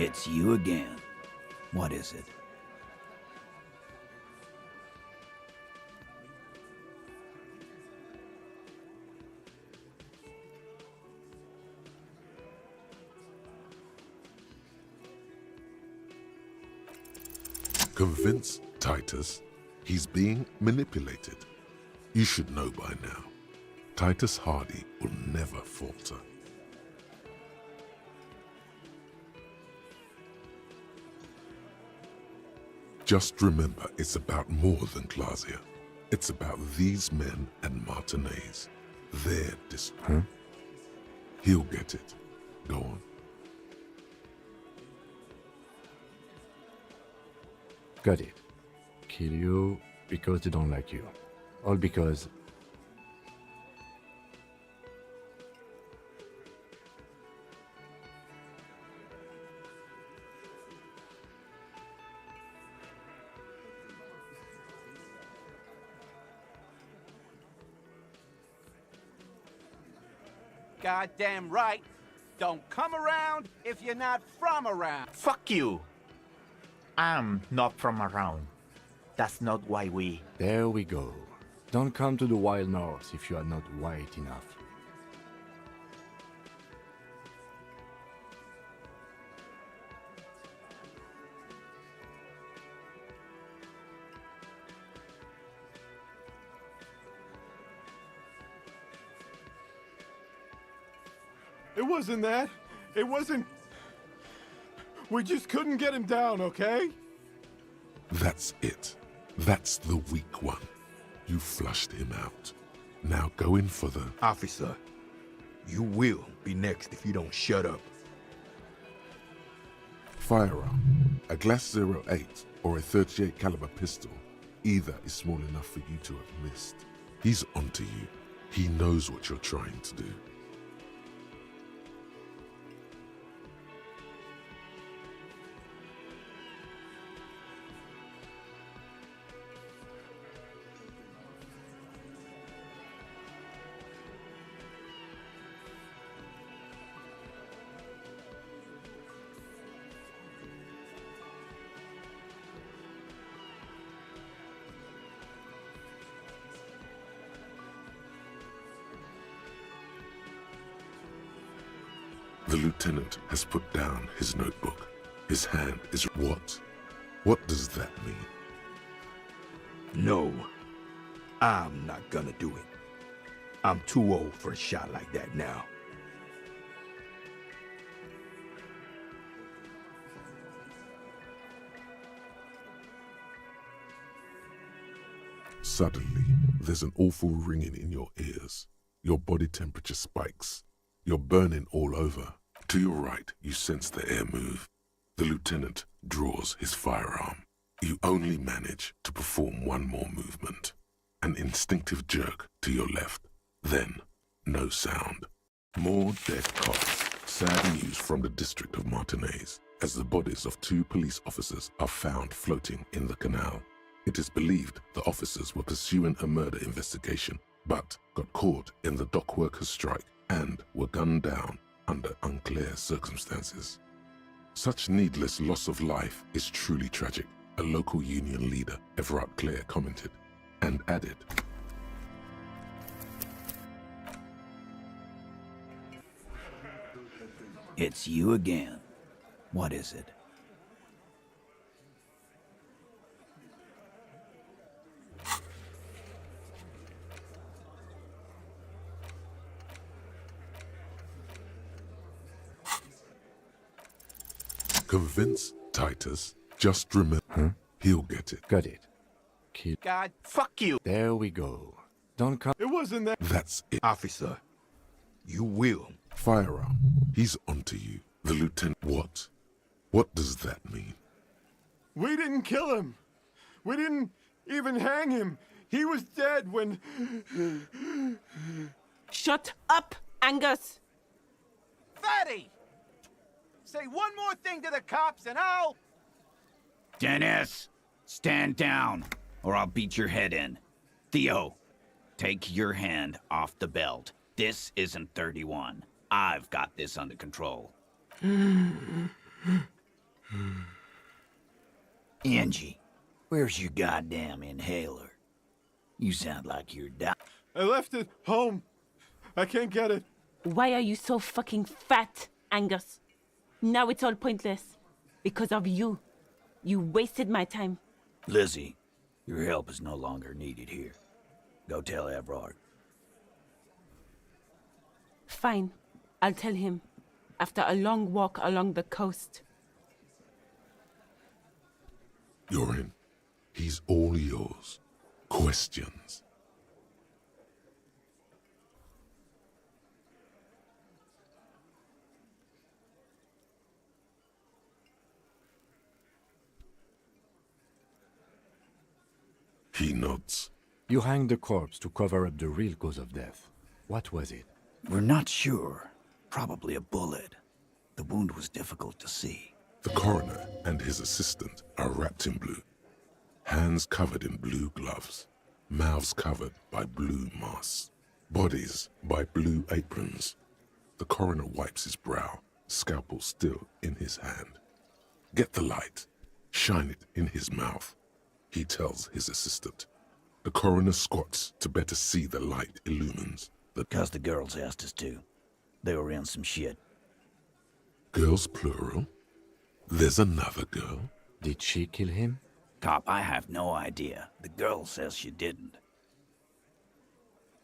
It's you again. What is it? Convince Titus he's being manipulated. You should know by now. Titus Hardy will never falter. Just remember, it's about more than Glacia. It's about these men and Martinez. Their district. He'll get it. Go on. Got it. Kill you because they don't like you. All because... Goddamn right. Don't come around if you're not from around. Fuck you! I'm not from around. That's not why we... There we go. Don't come to the Wild North if you are not white enough. It wasn't that. It wasn't... We just couldn't get him down, okay? That's it. That's the weak one. You flushed him out. Now go in for the... Officer, you will be next if you don't shut up. Firearm. A Glass 08 or a 38 caliber pistol. Either is small enough for you to have missed. He's onto you. He knows what you're trying to do. The lieutenant has put down his notebook. His hand is what? What does that mean? No, I'm not gonna do it. I'm too old for a shot like that now. Suddenly, there's an awful ringing in your ears. Your body temperature spikes. You're burning all over. To your right, you sense the air move. The lieutenant draws his firearm. You only manage to perform one more movement. An instinctive jerk to your left. Then, no sound. More dead cops. Sad news from the district of Martinez, as the bodies of 2 police officers are found floating in the canal. It is believed the officers were pursuing a murder investigation, but got caught in the dock workers' strike and were gunned down under unclear circumstances. Such needless loss of life is truly tragic, a local union leader, Everard Clare, commented, and added, It's you again. What is it? Convince Titus, just remember, he'll get it. Got it. Kill... God, Fuck you! There we go. Don't come... It wasn't that. That's it. Officer, you will. Firearm. He's onto you. The lieutenant. What? What does that mean? We didn't kill him. We didn't even hang him. He was dead when... Shut up, Angus! Fatty! Say one more thing to the cops and I'll... Dennis, stand down, or I'll beat your head in. Theo, take your hand off the belt. This isn't 31. I've got this under control. Angie, where's your goddamn inhaler? You sound like you're dying. I left it home. I can't get it. Why are you so fucking fat, Angus? Now it's all pointless. Because of you. You wasted my time. Lizzie, your help is no longer needed here. Go tell Everard. Fine. I'll tell him. After a long walk along the coast. You're in. He's all yours. Questions? He nods. You hanged the corpse to cover up the real cause of death. What was it? We're not sure. Probably a bullet. The wound was difficult to see. The coroner and his assistant are wrapped in blue. Hands covered in blue gloves. Mouths covered by blue masks. Bodies by blue aprons. The coroner wipes his brow, scalpel still in his hand. Get the light. Shine it in his mouth. He tells his assistant. The coroner squats to better see the light illumines. Because the girls asked us to. They were in some shit. Girls plural? There's another girl? Did she kill him? Cop, I have no idea. The girl says she didn't.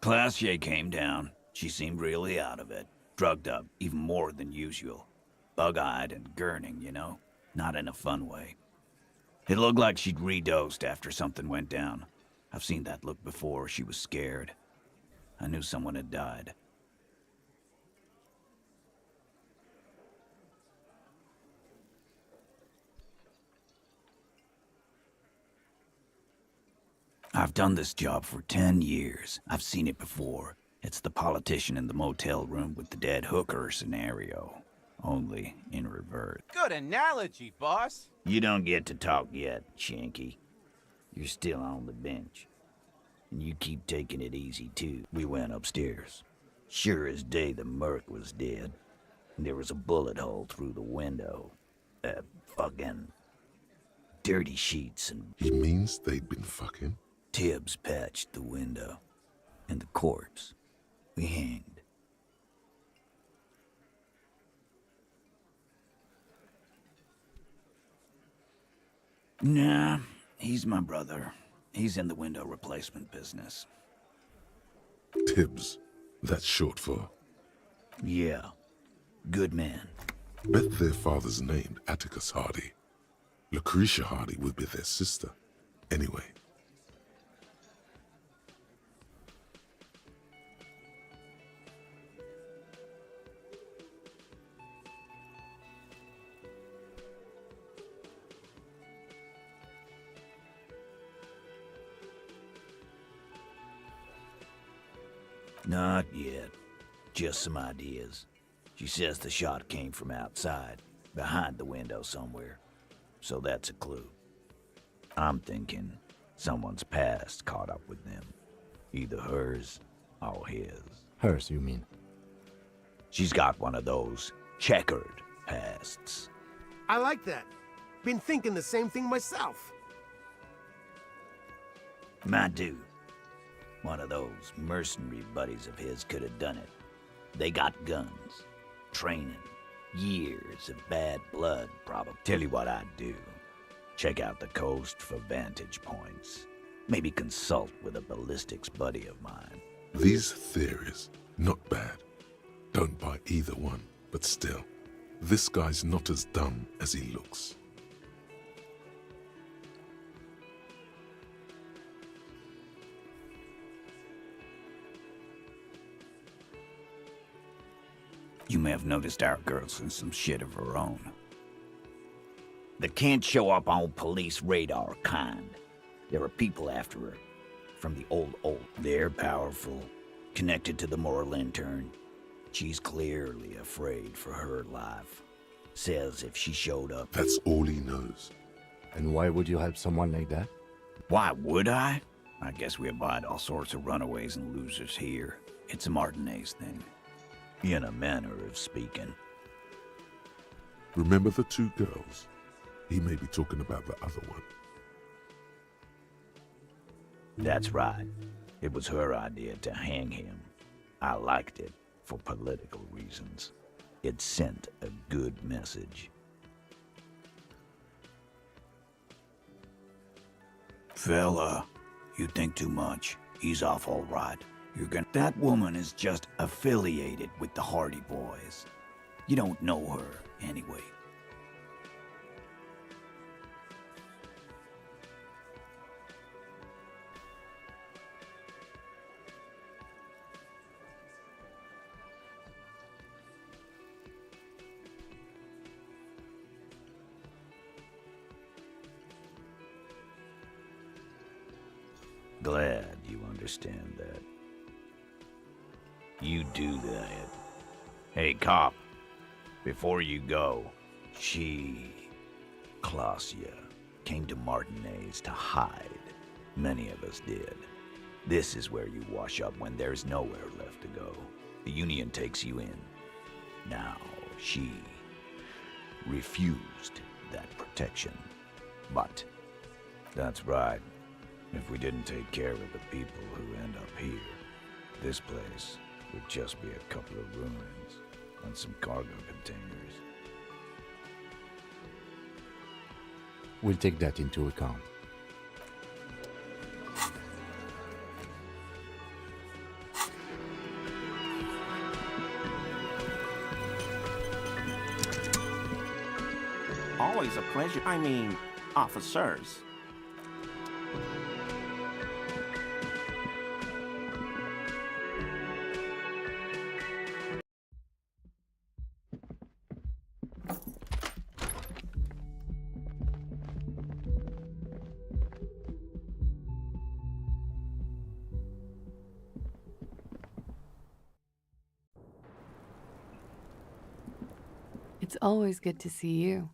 Classier came down. She seemed really out of it. Drugged up, even more than usual. Bug-eyed and gurning, you know? Not in a fun way. It looked like she'd redosed after something went down. I've seen that look before. She was scared. I knew someone had died. I've done this job for 10 years. I've seen it before. It's the politician in the motel room with the dead hooker scenario. Only in reverse. Good analogy, boss. You don't get to talk yet, Shanky. You're still on the bench. And you keep taking it easy, too. We went upstairs. Sure as day the merc was dead. And there was a bullet hole through the window. Fucking dirty sheets and He means they'd been fucking? Tibbs patched the window. And the corpse. We hanged. Nah, he's my brother. He's in the window replacement business. Tibbs. That's short for... Yeah. Good man. Bet their father's named Atticus Hardy. Lucretia Hardy would be their sister. Anyway. Not yet. Just some ideas. She says the shot came from outside, behind the window somewhere. So that's a clue. I'm thinking someone's past caught up with them. Either hers or his. Hers, you mean? She's got one of those checkered pasts. I like that. Been thinking the same thing myself. My dude. One of those mercenary buddies of his could have done it. They got guns, training, years of bad blood, probably. Tell you what I'd do. Check out the coast for vantage points. Maybe consult with a ballistics buddy of mine. These theories, not bad. Don't buy either one, but still, this guy's not as dumb as he looks. You may have noticed our girl's in some shit of her own. They can't show up on police radar kind. There are people after her. From the old. They're powerful. Connected to the Moral Lantern. She's clearly afraid for her life. Says if she showed up... That's all he knows. And why would you help someone like that? Why would I? I guess we abide all sorts of runaways and losers here. It's a Martinez thing. In a manner of speaking. Remember the two girls? He may be talking about the other one. That's right. It was her idea to hang him. I liked it for political reasons. It sent a good message. Fella, you think too much. He's off all right. That woman is just affiliated with the Hardy Boys. You don't know her, anyway. Glad you understand that. You do that. Hey, cop, before you go, Klausya, came to Martinez to hide. Many of us did. This is where you wash up when there's nowhere left to go. The Union takes you in. Now, she refused that protection. But, that's right. If we didn't take care of the people who end up here, this place would just be a couple of ruins and some cargo containers. We'll take that into account. Always a pleasure. I mean, officers. It's always good to see you.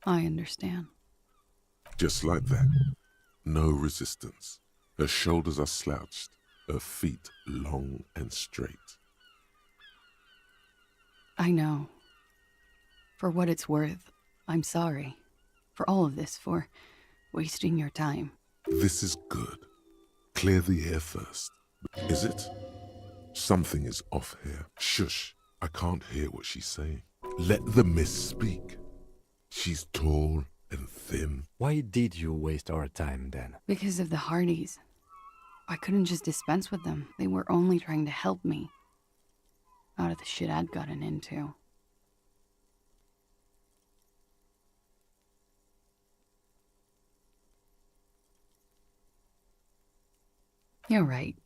I understand. Just like that. No resistance. Her shoulders are slouched, her feet long and straight. I know. For what it's worth, I'm sorry. For all of this, for wasting your time. This is good. Clear the air first. Is it? Something is off here. Shush. I can't hear what she's saying. Let the mist speak. She's tall and thin. Why did you waste our time then? Because of the Hardys. I couldn't just dispense with them. They were only trying to help me. Out of the shit I'd gotten into. You're right.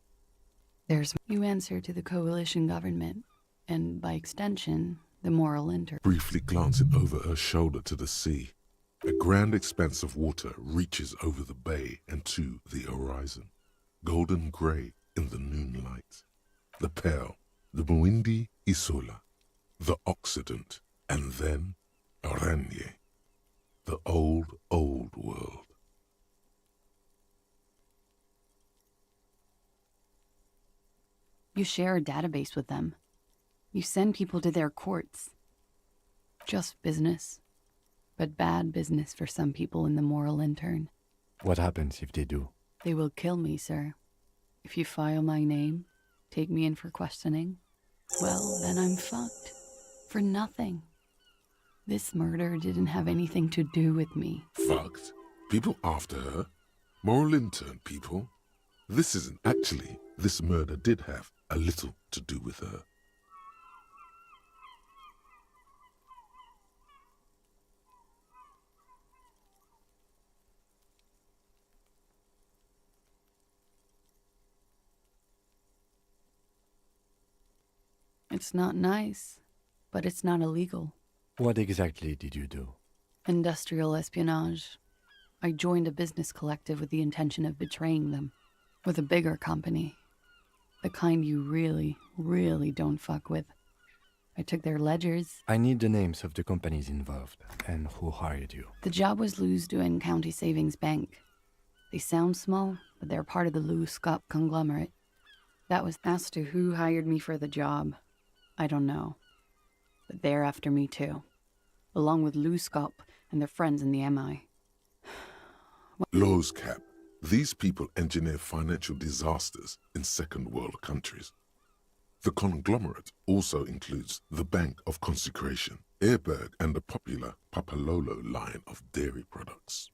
You answer to the coalition government, and by extension, the moral Briefly glancing over her shoulder to the sea, a grand expanse of water reaches over the bay and to the horizon, golden grey in the noonlight. The Pale, the Muindi Isola, the Occident, and then Oranje, the old, old world. You share a database with them. You send people to their courts. Just business. But bad business for some people in the moral intern. What happens if they do? They will kill me, sir. If you file my name, take me in for questioning, well, then I'm fucked. For nothing. This murder didn't have anything to do with me. Fucked? People after her? Moral intern people? This isn't actually. This murder did have a little to do with her. It's not nice, but it's not illegal. What exactly did you do? Industrial espionage. I joined a business collective with the intention of betraying them. With a bigger company. The kind you really, really don't fuck with. I took their ledgers. I need the names of the companies involved and who hired you. The job was Lewes-Duane County Savings Bank. They sound small, but they're part of the Lewes-Scott conglomerate. That was as to who hired me for the job. I don't know. But they're after me too, along with Luskop and their friends in the MI. Lowe's Cap. These people engineer financial disasters in second world countries. The conglomerate also includes the Bank of Consecration, Airberg, and the popular Papalolo line of dairy products.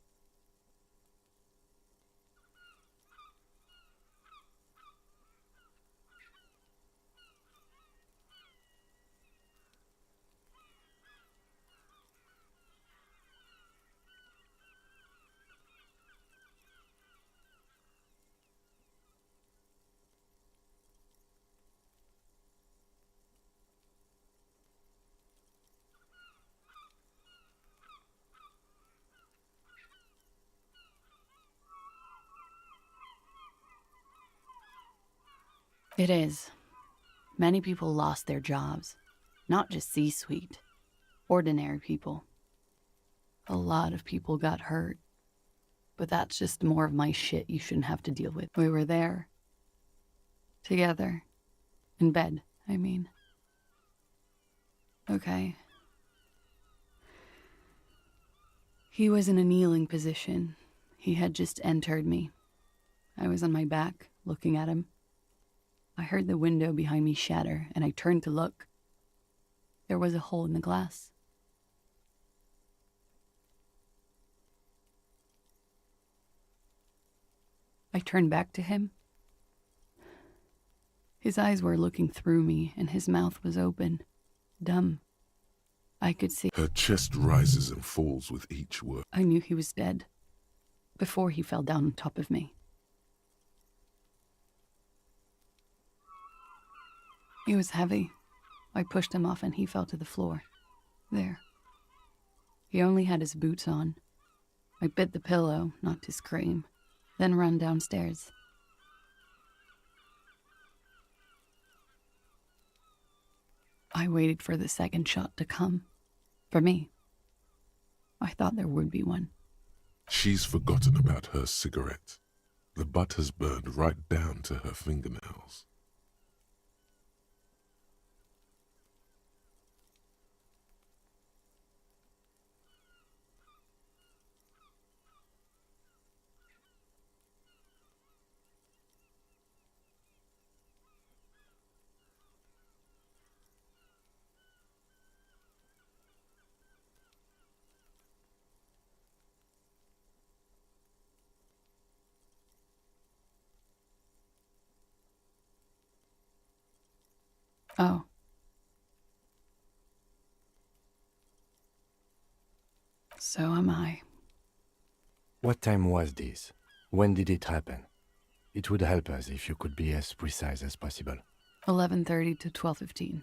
It is. Many people lost their jobs. Not just C-suite. Ordinary people. A lot of people got hurt. But that's just more of my shit you shouldn't have to deal with. We were there. Together. In bed, I mean. Okay. He was in a kneeling position. He had just entered me. I was on my back, looking at him. I heard the window behind me shatter, and I turned to look. There was a hole in the glass. I turned back to him. His eyes were looking through me, and his mouth was open. Dumb. I could see. Her chest rises and falls with each word. I knew he was dead. Before he fell down on top of me. He was heavy. I pushed him off and he fell to the floor. There. He only had his boots on. I bit the pillow, not to scream, then ran downstairs. I waited for the second shot to come. For me. I thought there would be one. She's forgotten about her cigarette. The butt has burned right down to her fingernails. Oh. So am I. What time was this? When did it happen? It would help us if you could be as precise as possible. 11:30 to 12:15.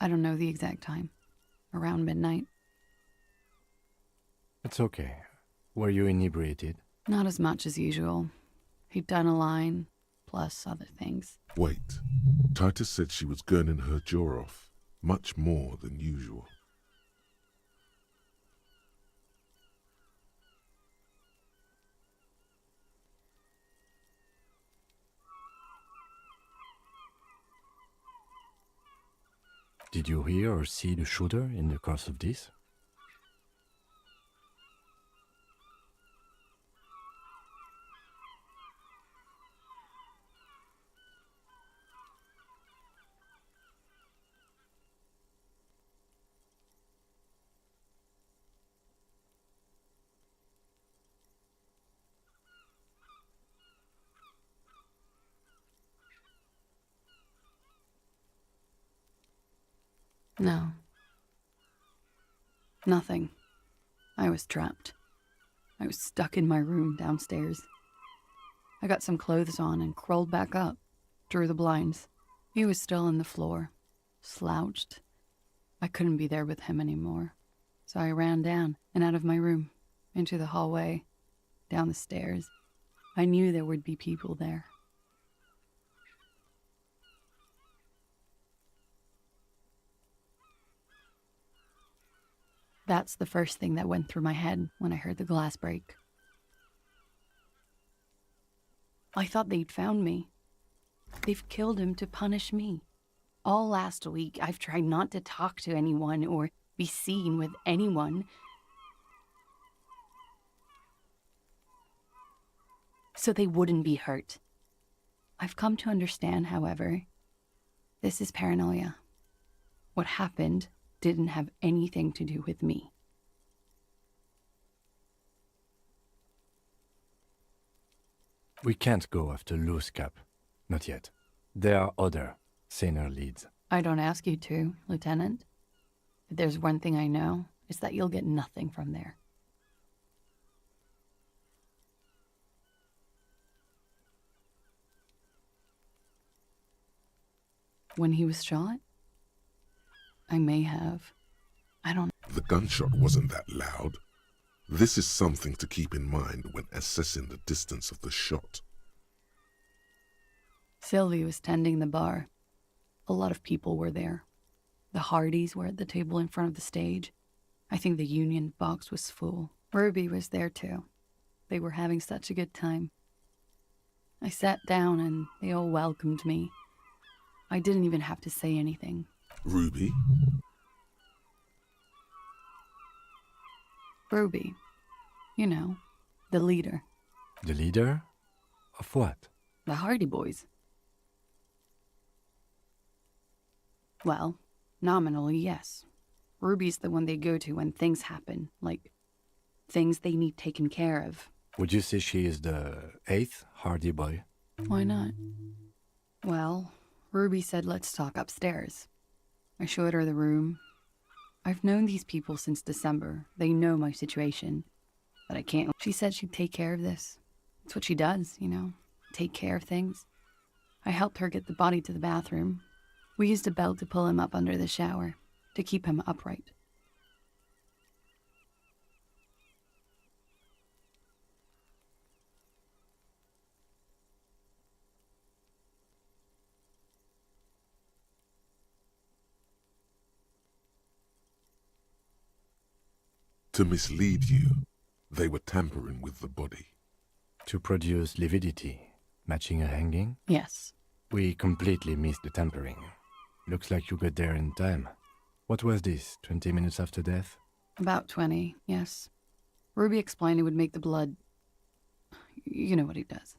I don't know the exact time. Around midnight. It's okay. Were you inebriated? Not as much as usual. He'd done a line, plus other things. Wait. Titus said she was gurning her jaw off, much more than usual. Did you hear or see the shooter in the course of this? No. Nothing. I was trapped. I was stuck in my room downstairs. I got some clothes on and crawled back up, drew the blinds. He was still on the floor, slouched. I couldn't be there with him anymore, so I ran down and out of my room, into the hallway, down the stairs. I knew there would be people there. That's the first thing that went through my head when I heard the glass break. I thought they'd found me. They've killed him to punish me. All last week, I've tried not to talk to anyone or be seen with anyone. So they wouldn't be hurt. I've come to understand, however, this is paranoia. What happened didn't have anything to do with me. We can't go after loose Cap. Not yet. There are other, saner leads. I don't ask you to, Lieutenant. If there's one thing I know, it's that you'll get nothing from there. When he was shot? I may have. I don't know. The gunshot wasn't that loud. This is something to keep in mind when assessing the distance of the shot. Sylvie was tending the bar. A lot of people were there. The Hardys were at the table in front of the stage. I think the Union box was full. Ruby was there too. They were having such a good time. I sat down and they all welcomed me. I didn't even have to say anything. Ruby? Ruby. You know, the leader. The leader? Of what? The Hardy Boys. Well, nominally, yes. Ruby's the one they go to when things happen, like things they need taken care of. Would you say she is the 8th Hardy Boy? Why not? Well, Ruby said let's talk upstairs. I showed her the room. I've known these people since December. They know my situation. But I can't. She said she'd take care of this. It's what she does, you know, take care of things. I helped her get the body to the bathroom. We used a belt to pull him up under the shower, to keep him upright. To mislead you, they were tampering with the body. To produce lividity, matching a hanging? Yes. We completely missed the tampering. Looks like you got there in time. What was this, 20 minutes after death? About 20, yes. Ruby explained it would make the blood... You know what he does.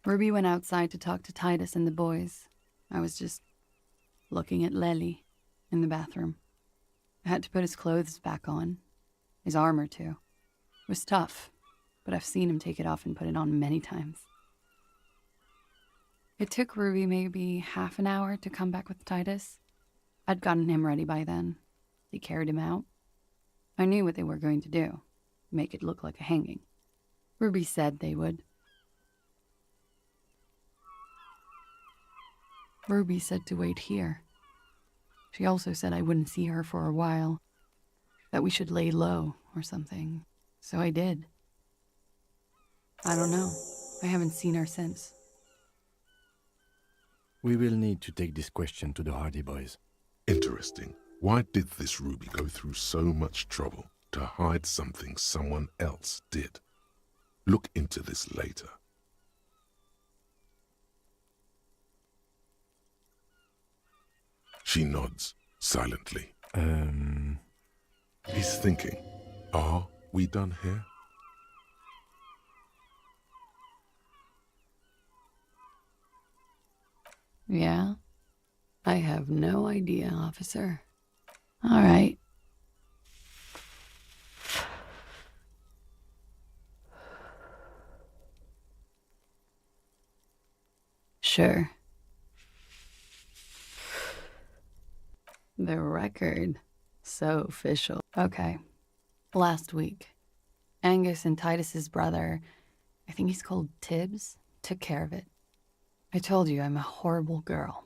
Ruby went outside to talk to Titus and the boys. I was just looking at Lely in the bathroom. I had to put his clothes back on. His armor, too. It was tough, but I've seen him take it off and put it on many times. It took Ruby maybe half an hour to come back with Titus. I'd gotten him ready by then. They carried him out. I knew what they were going to do. Make it look like a hanging. Ruby said they would. Ruby said to wait here. She also said I wouldn't see her for a while, that we should lay low or something. So I did. I don't know. I haven't seen her since. We will need to take this question to the Hardy Boys. Interesting. Why did this Ruby go through so much trouble to hide something someone else did? Look into this later. She nods, silently. He's thinking, are we done here? Yeah? I have no idea, officer. All right. Sure. The record. So official. Okay. Last week, Angus and Titus's brother, I think he's called Tibbs, took care of it. I told you I'm a horrible girl.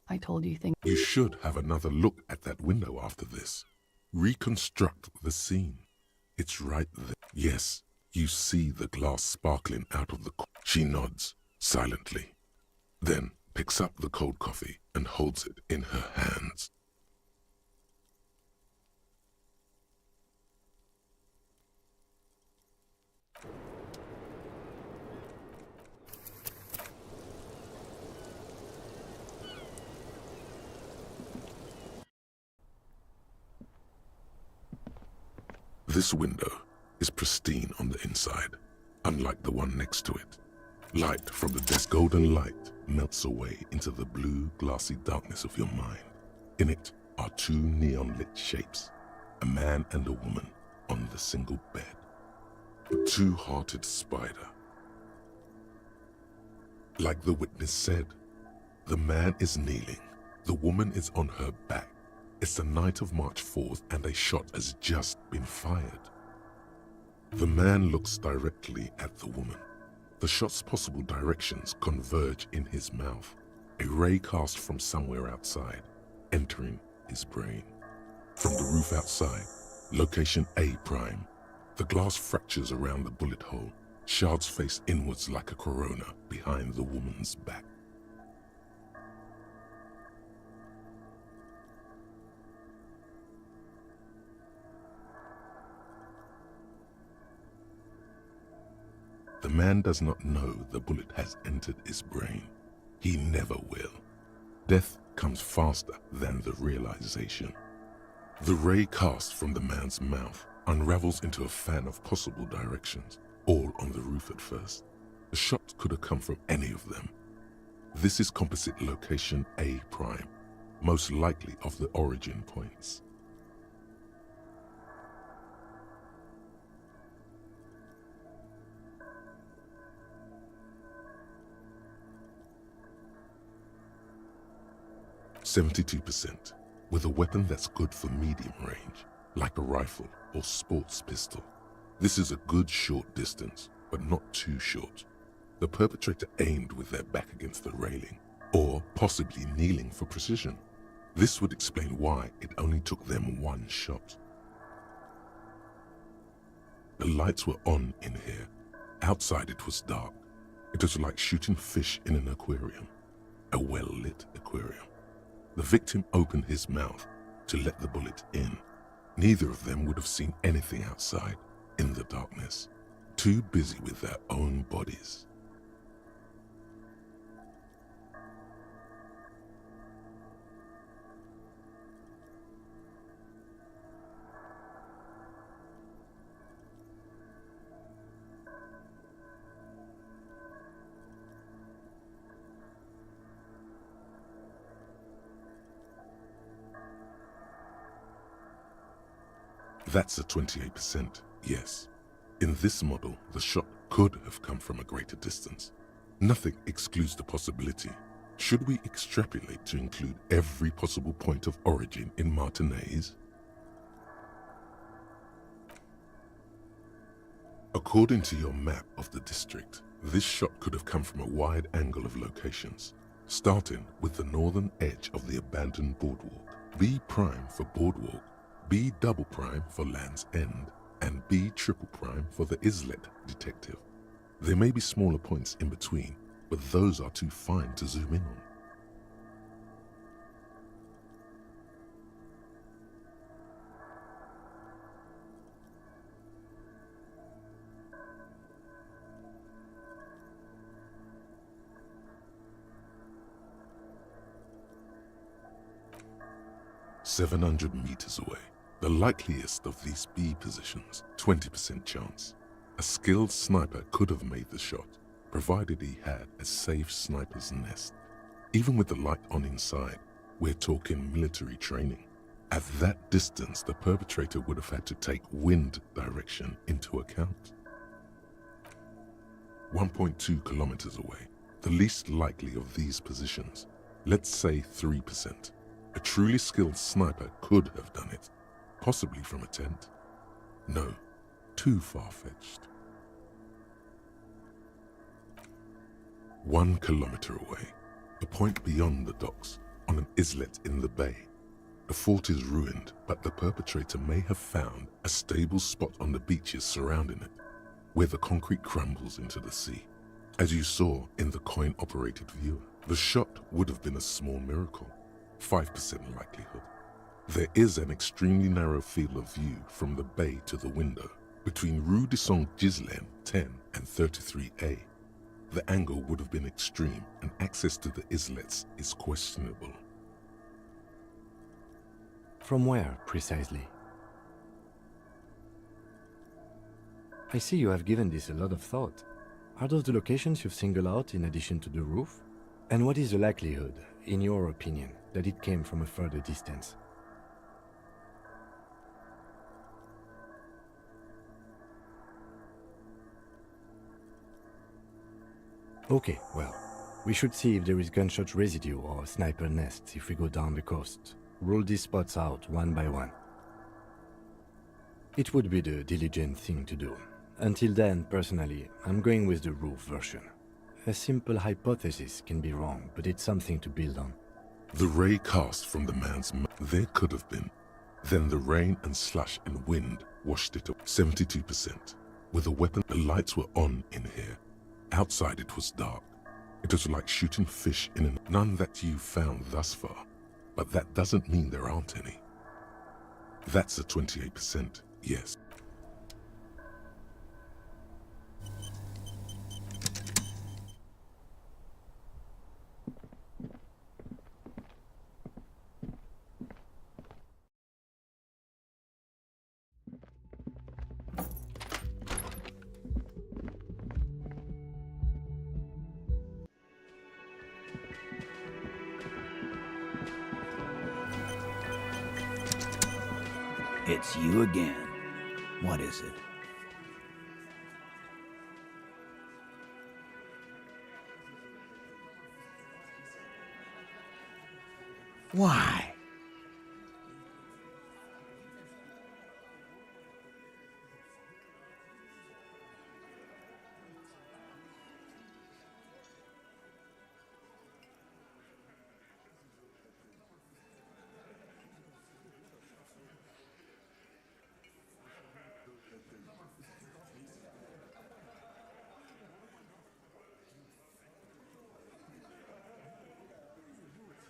I told you things. You should have another look at that window after this. Reconstruct the scene. It's right there. Yes, you see the glass sparkling out of the... She nods, silently. Then picks up the cold coffee and holds it in her hands. This window is pristine on the inside, unlike the one next to it. Light from the desk, golden light, melts away into the blue, glassy darkness of your mind. In it are two neon-lit shapes, a man and a woman on the single bed. A two-hearted spider. Like the witness said, the man is kneeling, the woman is on her back. It's the night of March 4th and a shot has just been fired. The man looks directly at the woman. The shot's possible directions converge in his mouth, a ray cast from somewhere outside, entering his brain. From the roof outside, location A prime, the glass fractures around the bullet hole, shards face inwards like a corona behind the woman's back. The man does not know the bullet has entered his brain. He never will. Death comes faster than the realization. The ray cast from the man's mouth unravels into a fan of possible directions, all on the roof at first. The shot could have come from any of them. This is composite location A prime, most likely of the origin points. %, with a weapon that's good for medium range, like a rifle or sports pistol. This is a good short distance, but not too short. The perpetrator aimed with their back against the railing, or possibly kneeling for precision. This would explain why it only took them one shot. The lights were on in here. Outside it was dark. It was like shooting fish in an aquarium, a well-lit aquarium. The victim opened his mouth to let the bullet in. Neither of them would have seen anything outside, in the darkness, too busy with their own bodies. That's a 28%, yes. In this model, the shot could have come from a greater distance. Nothing excludes the possibility. Should we extrapolate to include every possible point of origin in Martinez? According to your map of the district, this shot could have come from a wide angle of locations, starting with the northern edge of the abandoned boardwalk. B prime for boardwalk, B double prime for Land's End, and B triple prime for the Islet detective. There may be smaller points in between, but those are too fine to zoom in on. "700 meters away. The likeliest of these B positions, 20% chance. A skilled sniper could have made the shot, provided he had a safe sniper's nest. Even with the light on inside, we're talking military training. At that distance, the perpetrator would have had to take wind direction into account. 1.2 kilometers away. The least likely of these positions, let's say 3%. A truly skilled sniper could have done it, possibly from a tent. No, too far-fetched. 1 kilometer away, a point beyond the docks, on an islet in the bay. The fort is ruined, but the perpetrator may have found a stable spot on the beaches surrounding it, where the concrete crumbles into the sea. As you saw in the coin-operated viewer, the shot would have been a small miracle, 5% likelihood. There is an extremely narrow field of view from the bay to the window, between Rue de Saint-Ghislain 10 and 33A. The angle would have been extreme, and access to the islets is questionable. From where, precisely? I see you have given this a lot of thought. Are those the locations you've singled out in addition to the roof? And what is the likelihood, in your opinion, that it came from a further distance? Okay, well, we should see if there is gunshot residue or sniper nests if we go down the coast. Rule these spots out one by one. It would be the diligent thing to do. Until then, personally, I'm going with the roof version. A simple hypothesis can be wrong, but it's something to build on. The ray cast from the man's mouth, there could have been. Then the rain and slush and wind washed it up. 72%. With a weapon, the lights were on in here. Outside it was dark. It was like shooting fish in an... None that you've found thus far. But that doesn't mean there aren't any. That's a 28%, yes. It's you again. What is it? Why?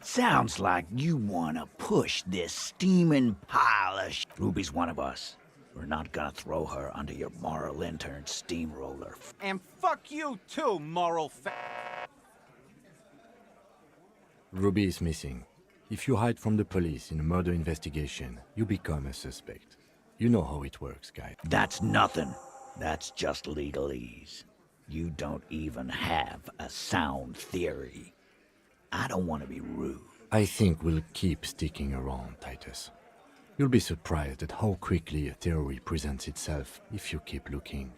Sounds like you want to push this steaming pile of Ruby's one of us. We're not gonna throw her under your moral intern steamroller. And fuck you too, moral Ruby is missing. If you hide from the police in a murder investigation, you become a suspect. You know how it works, guy. That's nothing. That's just legalese. You don't even have a sound theory. I don't want to be rude. I think we'll keep sticking around, Titus. You'll be surprised at how quickly a theory presents itself if you keep looking.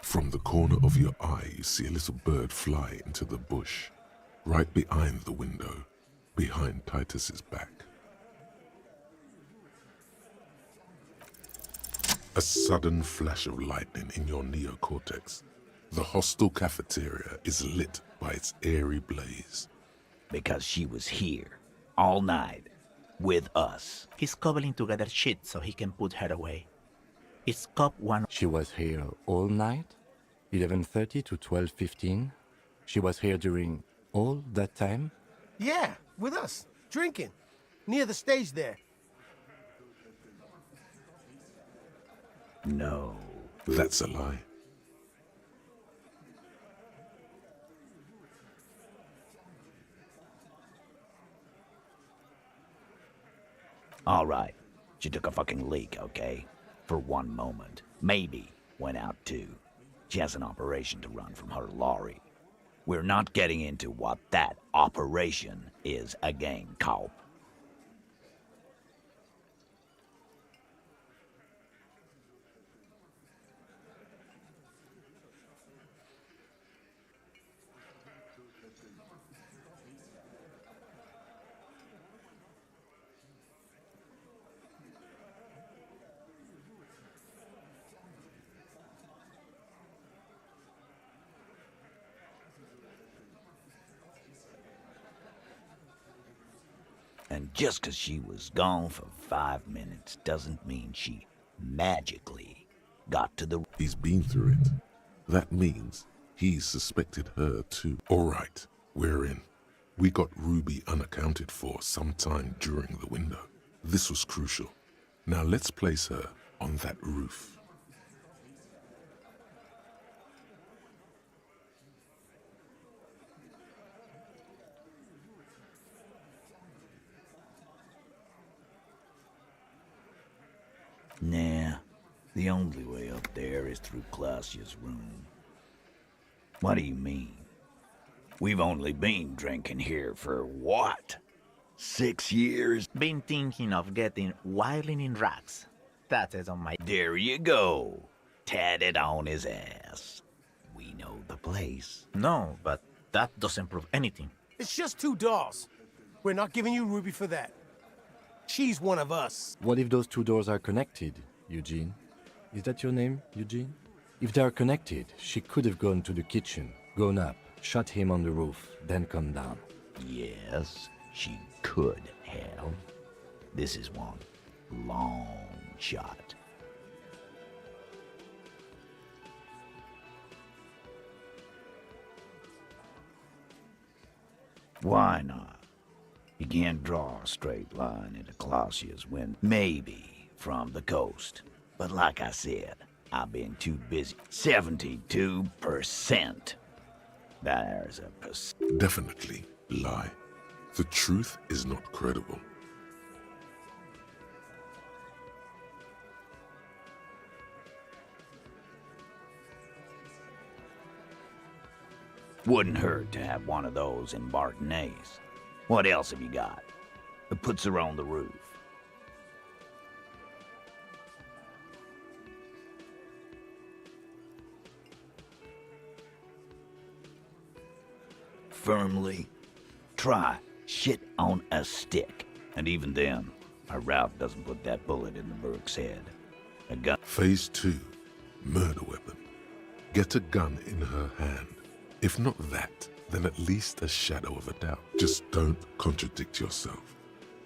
From the corner of your eye, you see a little bird fly into the bush, right behind the window, behind Titus's back. A sudden flash of lightning in your neocortex. The hostel cafeteria is lit by its airy blaze. Because she was here, all night, with us. He's cobbling together shit so he can put her away. It's Cop 1. She was here all night? 11:30 to 12:15? She was here during all that time? Yeah, with us, drinking, near the stage there. No. That's a lie. All right, she took a fucking leak, okay? For one moment. Maybe went out too. She has an operation to run from her lorry. We're not getting into what that operation is again, Cop. And just 'cause she was gone for 5 minutes doesn't mean she magically got to the... He's been through it. That means he's suspected her too. All right, we're in. We got Ruby unaccounted for sometime during the window. This was crucial. Now let's place her on that roof. Nah, the only way up there is through Clausia's room. What do you mean? We've only been drinking here for what? 6 years? Been thinking of getting wilding in Trax. That is on my... There you go. Tatted on his ass. We know the place. No, but that doesn't prove anything. It's just 2 dolls. We're not giving you Ruby for that. She's one of us. What if those 2 doors are connected, Eugene? Is that your name, Eugene? If they are connected, she could have gone to the kitchen, gone up, shot him on the roof, then come down. Yes, she could have. This is one long shot. Why not? You can't draw a straight line into Clausia's window. Maybe from the coast. But like I said, I've been too busy. 72%. There's a percent. Definitely lie. The truth is not credible. Wouldn't hurt to have one of those in Martinez. What else have you got? That puts her on the roof. Firmly. Try shit on a stick. And even then, our route doesn't put that bullet in the Burke's head. A gun. Phase 2. Murder weapon. Get a gun in her hand. If not that, then at least a shadow of a doubt. Just don't contradict yourself.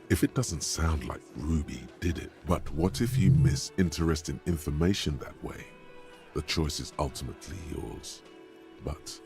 If it doesn't sound like Ruby did it, but what if you miss interesting information that way? The choice is ultimately yours. But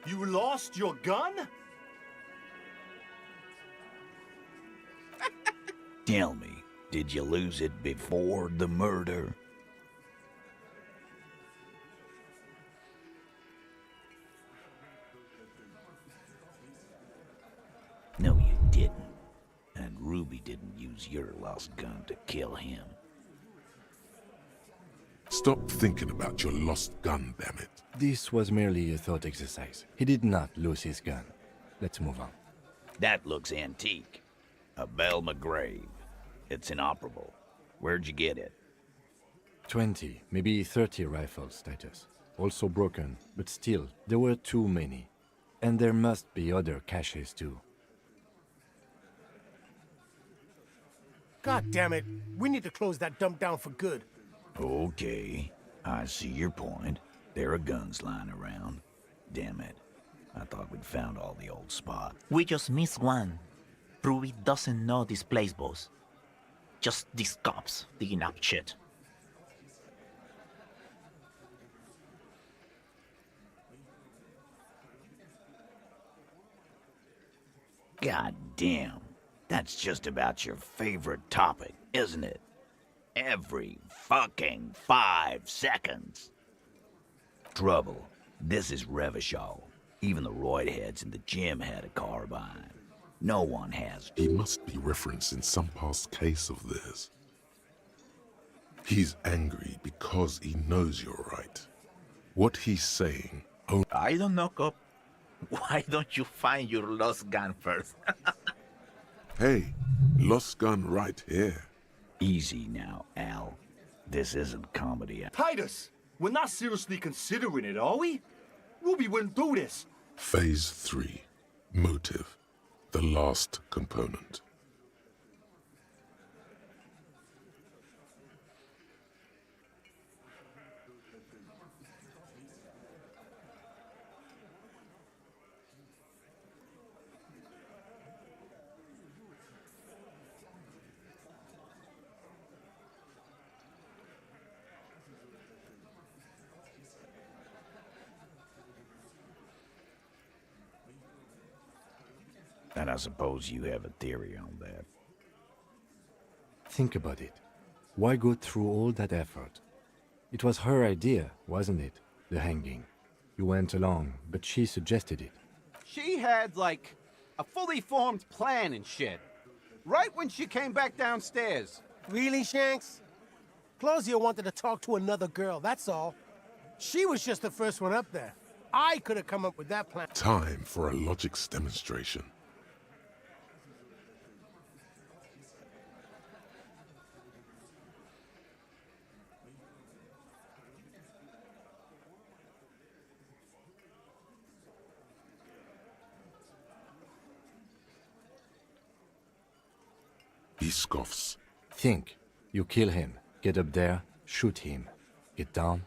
You lost your gun? Tell me, did you lose it before the murder? No, you didn't. And Ruby didn't use your lost gun to kill him. Stop thinking about your lost gun, damn it. This was merely a thought exercise. He did not lose his gun. Let's move on. That looks antique. A Bell McGrave. It's inoperable. Where'd you get it? 20, maybe 30 rifles, Titus. Also broken, but still, there were too many. And there must be other caches too. God damn it. We need to close that dump down for good. Okay, I see your point. There are guns lying around. Damn it. I thought we'd found all the old spots. We just missed one. Ruby doesn't know this place, boss. Just these cops digging up shit. God damn. That's just about your favorite topic, isn't it? Every fucking 5 seconds. Trouble. This is Revachol. Even the roid heads in the gym had a carbine. No one has. He must be referencing some past case of theirs. He's angry because he knows you're right. What he's saying... Oh, I don't know, cop. Why don't you find your lost gun first? hey, lost gun right here. Easy now, Al. This isn't comedy. Titus, we're not seriously considering it, are we? Ruby wouldn't do this. Phase 3. Motive. The last component. And I suppose you have a theory on that. Think about it. Why go through all that effort? It was her idea, wasn't it? The hanging. You went along, but she suggested it. She had, like, a fully formed plan and shit. Right when she came back downstairs. Really, Shanks? Claudia wanted to talk to another girl, that's all. She was just the first one up there. I could have come up with that plan. Time for a logics demonstration. He scoffs. Think. You kill him. Get up there. Shoot him. Get down.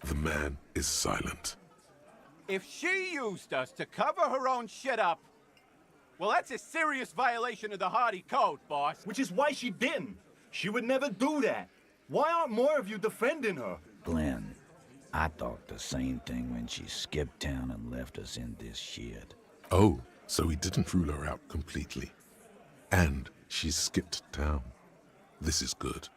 The man is silent. If she used us to cover her own shit up, well, that's a serious violation of the Hardy Code, boss. Which is why she didn't. She would never do that. Why aren't more of you defending her? Glenn, I thought the same thing when she skipped town and left us in this shit. Oh, so he didn't rule her out completely. And she skipped town. This is good.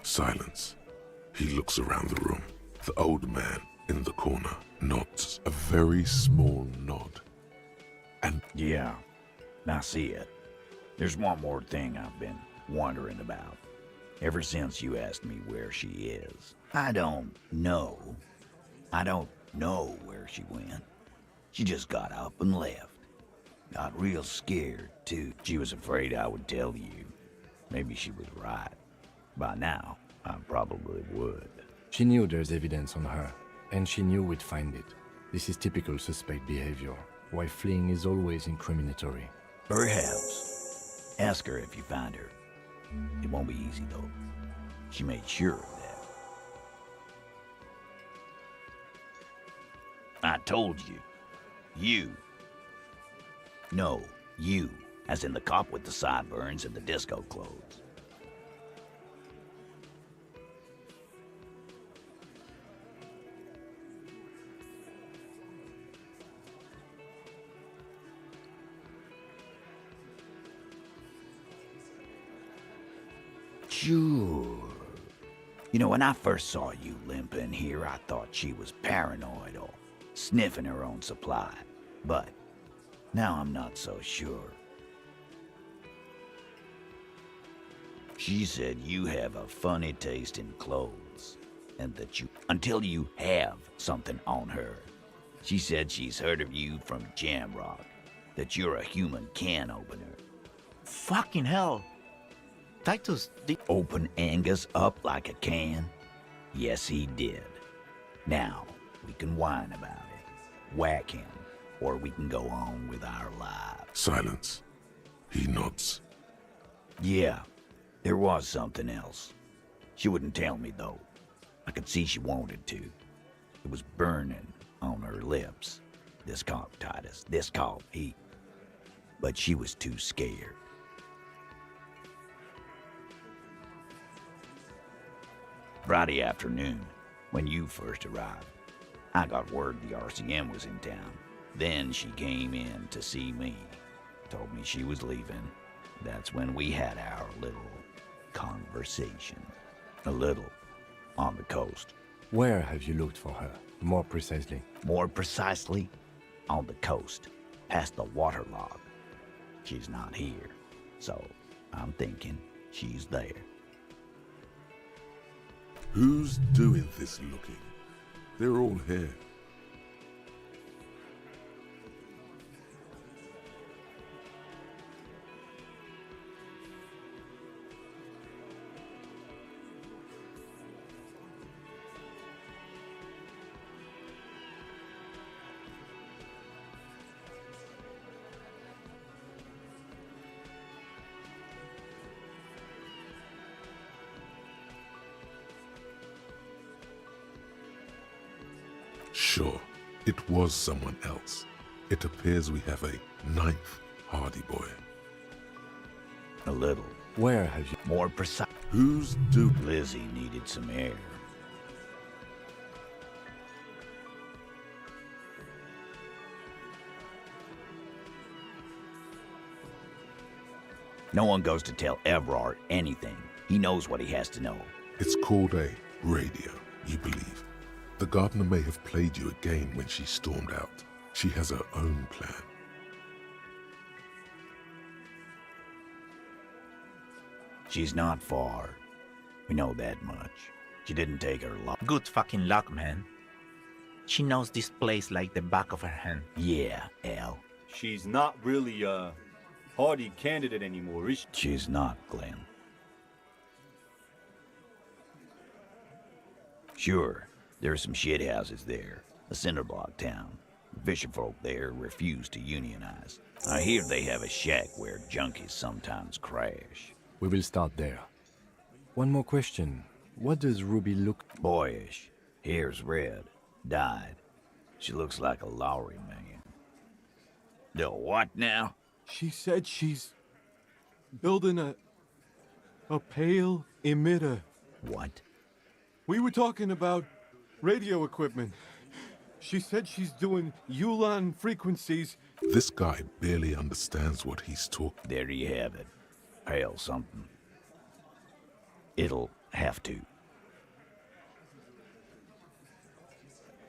Silence. He looks around the room. The old man in the corner nods a very small nod. And yeah, I see it. There's one more thing I've been wondering about. Ever since you asked me where she is. I don't know where she went. She just got up and left. Got real scared, too. She was afraid I would tell you. Maybe she was right. By now, I probably would. She knew there's evidence on her, and she knew we'd find it. This is typical suspect behavior, why fleeing is always incriminatory. Perhaps. Ask her if you find her. It won't be easy, though. She made sure of that. I told you. You. No, you. As in the cop with the sideburns and the disco clothes. Sure. You know, when I first saw you limping here, I thought she was paranoid or sniffing her own supply. But now I'm not so sure. She said you have a funny taste in clothes, and that you, until you have something on her. She said she's heard of you from Jamrock, that you're a human can opener. Fucking hell. Titus did Open Angus up like a can? Yes, he did. Now, we can whine about it, whack him, or we can go on with our lives. Silence. He nods. Yeah, there was something else. She wouldn't tell me, though. I could see she wanted to. It was burning on her lips. This cough, Titus, this cough, he... But she was too scared. Friday afternoon, when you first arrived, I got word the RCM was in town. Then she came in to see me, told me she was leaving. That's when we had our little conversation. A little, on the coast. Where have you looked for her, more precisely? More precisely, on the coast, past the waterlog. She's not here, so I'm thinking she's there. Who's doing this looking? They're all here. Sure, it was someone else. It appears we have a ninth Hardy boy. A little. Where have you... More precise. Who's do... Lizzie needed some air. No one goes to tell Everard anything. He knows what he has to know. It's called a radio, you believe. The gardener may have played you a game when she stormed out. She has her own plan. She's not far. We know that much. She didn't take her luck. good fucking luck, man. She knows this place like the back of her hand. Yeah, Al. She's not really a Hardy candidate anymore, is she? She's not, Glenn. Sure, there are some shithouses there. A cinderblock town. Fisherfolk there refuse to unionize. I hear they have a shack where junkies sometimes crash. We will start there. One more question. What does Ruby look... Boyish. Hair's red. Dyed. She looks like a Lowry man. The what now? She said she's building a pale emitter. What? We were talking about radio equipment. She said she's doing Ulan frequencies. This guy barely understands what he's talking. There you have it. Pale something. It'll have to.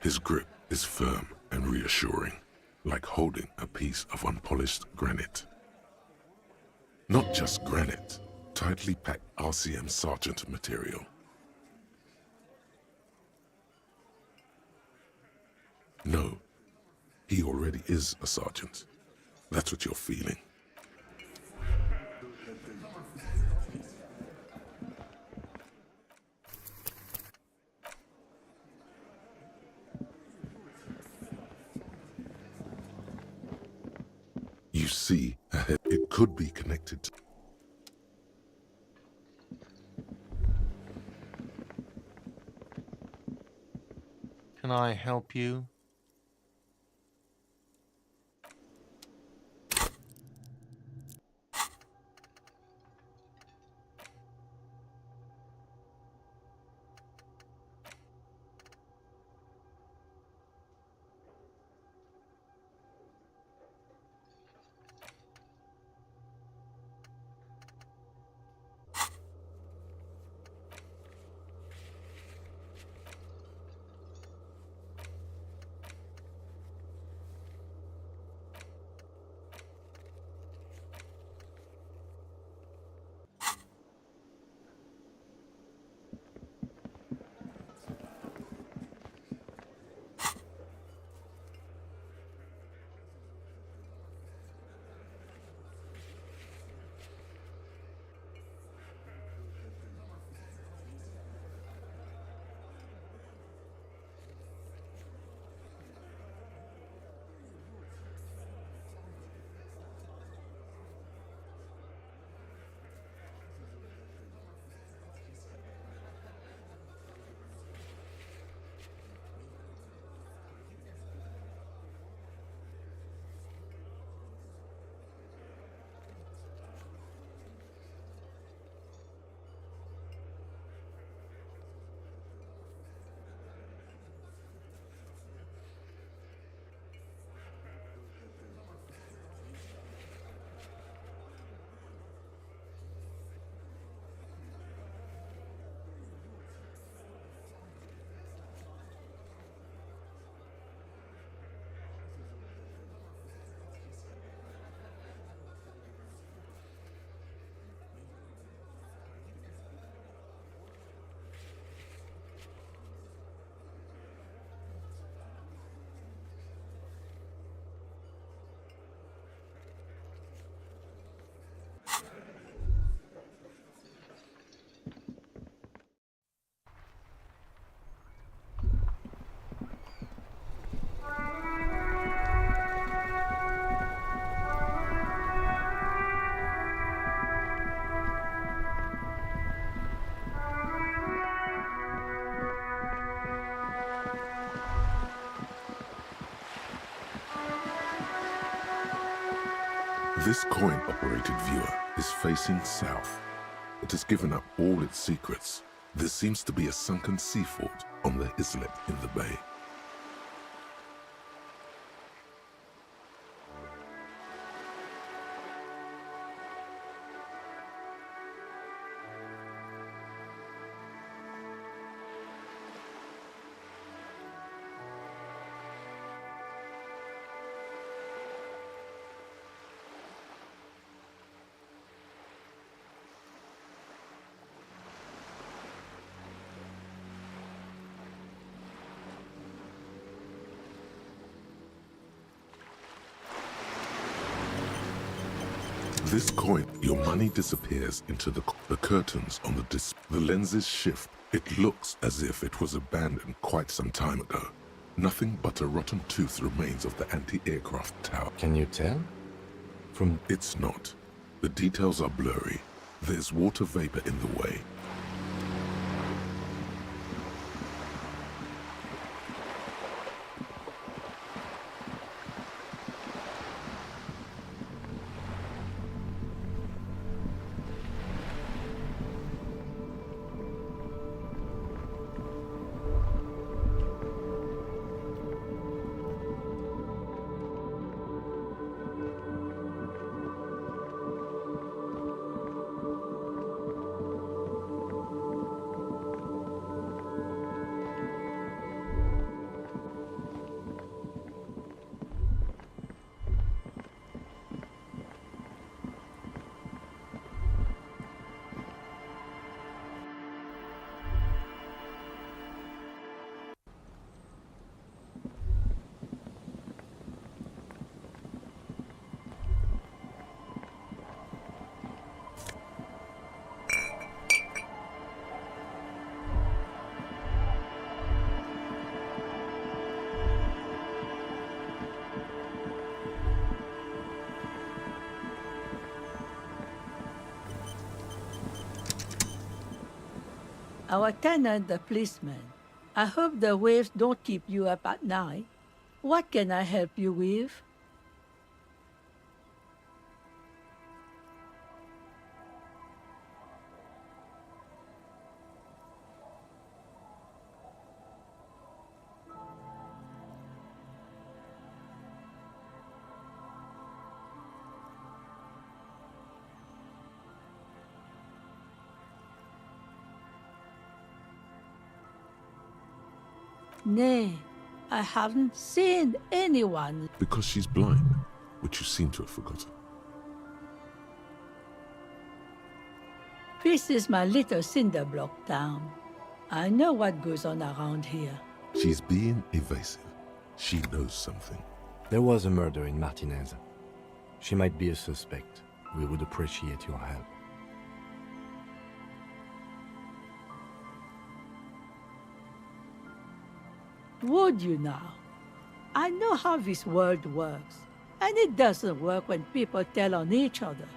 His grip is firm and reassuring, like holding a piece of unpolished granite. Not just granite, tightly packed RCM sergeant material. No, he already is a sergeant. That's what you're feeling. see ahead, it could be connected to... Can I help you? This coin-operated viewer is facing south. It has given up all its secrets. There seems to be a sunken sea fort on the islet in the bay. This coin, your money disappears into the curtains on the lenses shift. It looks as if it was abandoned quite some time ago. Nothing but a rotten tooth remains of the anti-aircraft tower. Can you tell? It's not. The details are blurry. There's water vapor in the way. Our tenant, the policeman. I hope the waves don't keep you up at night. What can I help you with? Nay, I haven't seen anyone. Because she's blind, which you seem to have forgotten. This is my little cinder block town. I know what goes on around here. She's being evasive. She knows something. There was a murder in Martinez. She might be a suspect. We would appreciate your help. Would you now? I know how this world works, and it doesn't work when people tell on each other.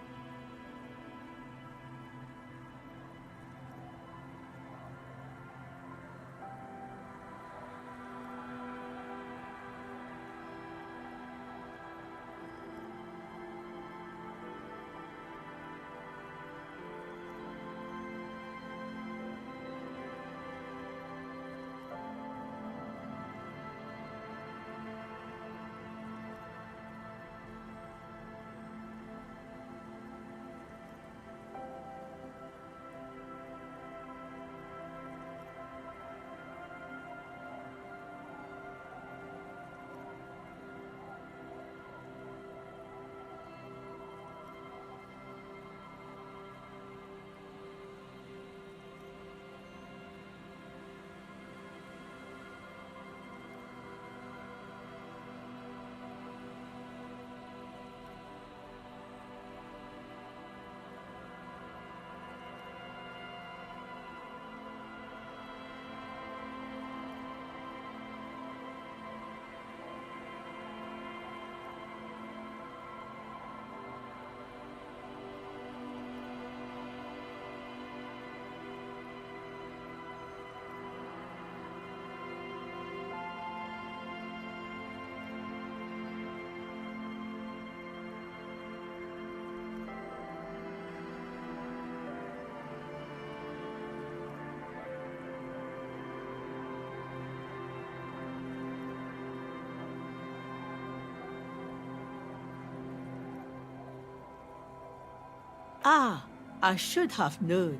Ah, I should have known.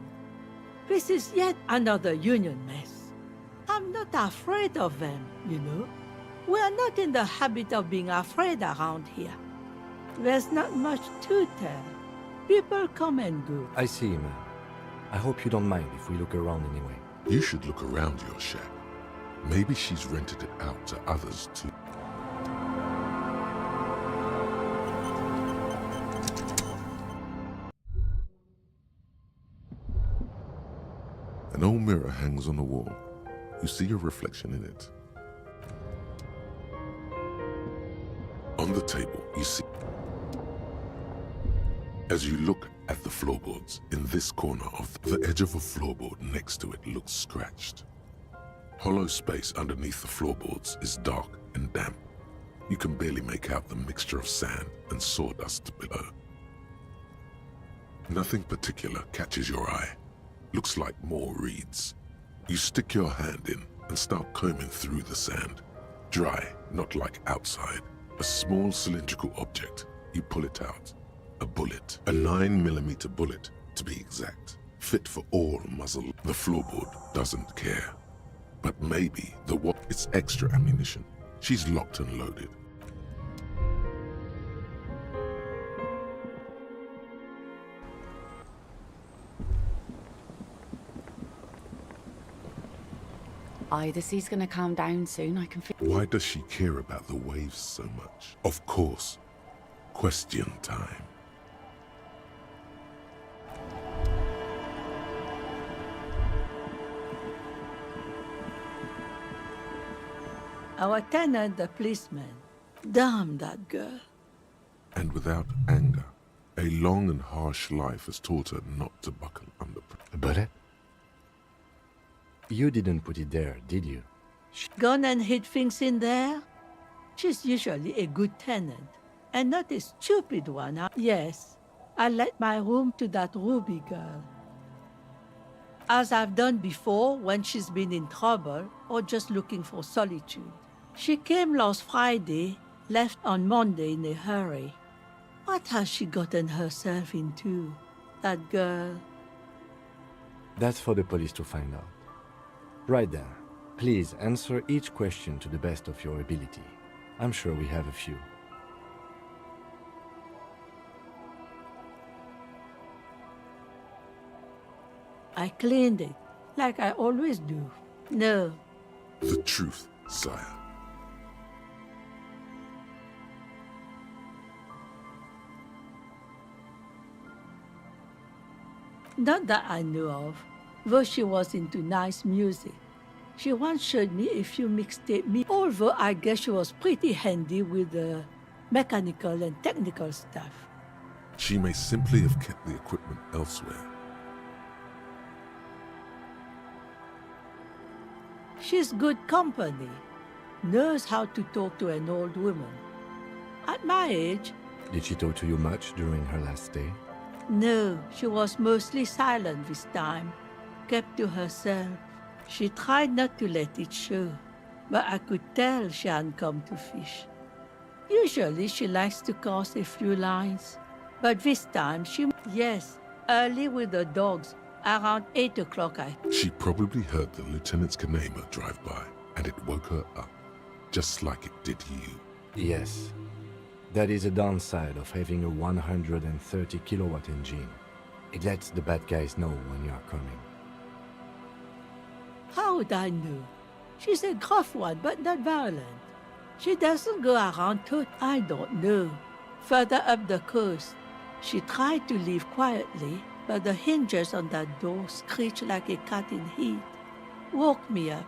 This is yet another union mess. I'm not afraid of them, you know. We are not in the habit of being afraid around here. There's not much to tell. People come and go. I see, man. I hope you don't mind if we look around anyway. You should look around your shack. Maybe she's rented it out to others too. An old mirror hangs on the wall. You see your reflection in it. On the table, you see... As you look at the floorboards, in this corner of the edge of a floorboard next to it looks scratched. Hollow space underneath the floorboards is dark and damp. You can barely make out the mixture of sand and sawdust below. Nothing particular catches your eye. Looks like more reeds. You stick your hand in and start combing through the sand. Dry, not like outside. A small cylindrical object. You pull it out. A bullet. A 9mm bullet, to be exact. Fit for all muzzle. The floorboard doesn't care. But maybe it's extra ammunition. She's locked and loaded. The sea's gonna calm down soon, I can feel. Why does she care about the waves so much? Of course. Question time. Our tenant, the policeman. Damn that girl. And without anger, a long and harsh life has taught her not to buckle under pressure. A bullet? You didn't put it there, did you? Gone and hid things in there? She's usually a good tenant, and not a stupid one. Yes, I let my room to that Ruby girl. As I've done before when she's been in trouble or just looking for solitude. She came last Friday, left on Monday in a hurry. What has she gotten herself into, that girl? That's for the police to find out. Right then, please answer each question to the best of your ability. I'm sure we have a few. I cleaned it, like I always do. No. The truth, sire. Not that I know of, though she was into nice music. She once showed me a few mixtape although I guess she was pretty handy with the mechanical and technical stuff. She may simply have kept the equipment elsewhere. She's good company, knows how to talk to an old woman. At my age... Did she talk to you much during her last stay? No, she was mostly silent this time, kept to herself. She tried not to let it show, but I could tell she hadn't come to fish. Usually she likes to cross a few lines, but this time she... Yes, early with the dogs, around 8 o'clock She probably heard the Lieutenant's Kanema drive by, and it woke her up, just like it did you. Yes. That is a downside of having a 130 kilowatt engine. It lets the bad guys know when you are coming. How would I know? She's a gruff one, but not violent. She doesn't go around toot. I don't know. Further up the coast, she tried to leave quietly, but the hinges on that door screeched like a cat in heat. Woke me up.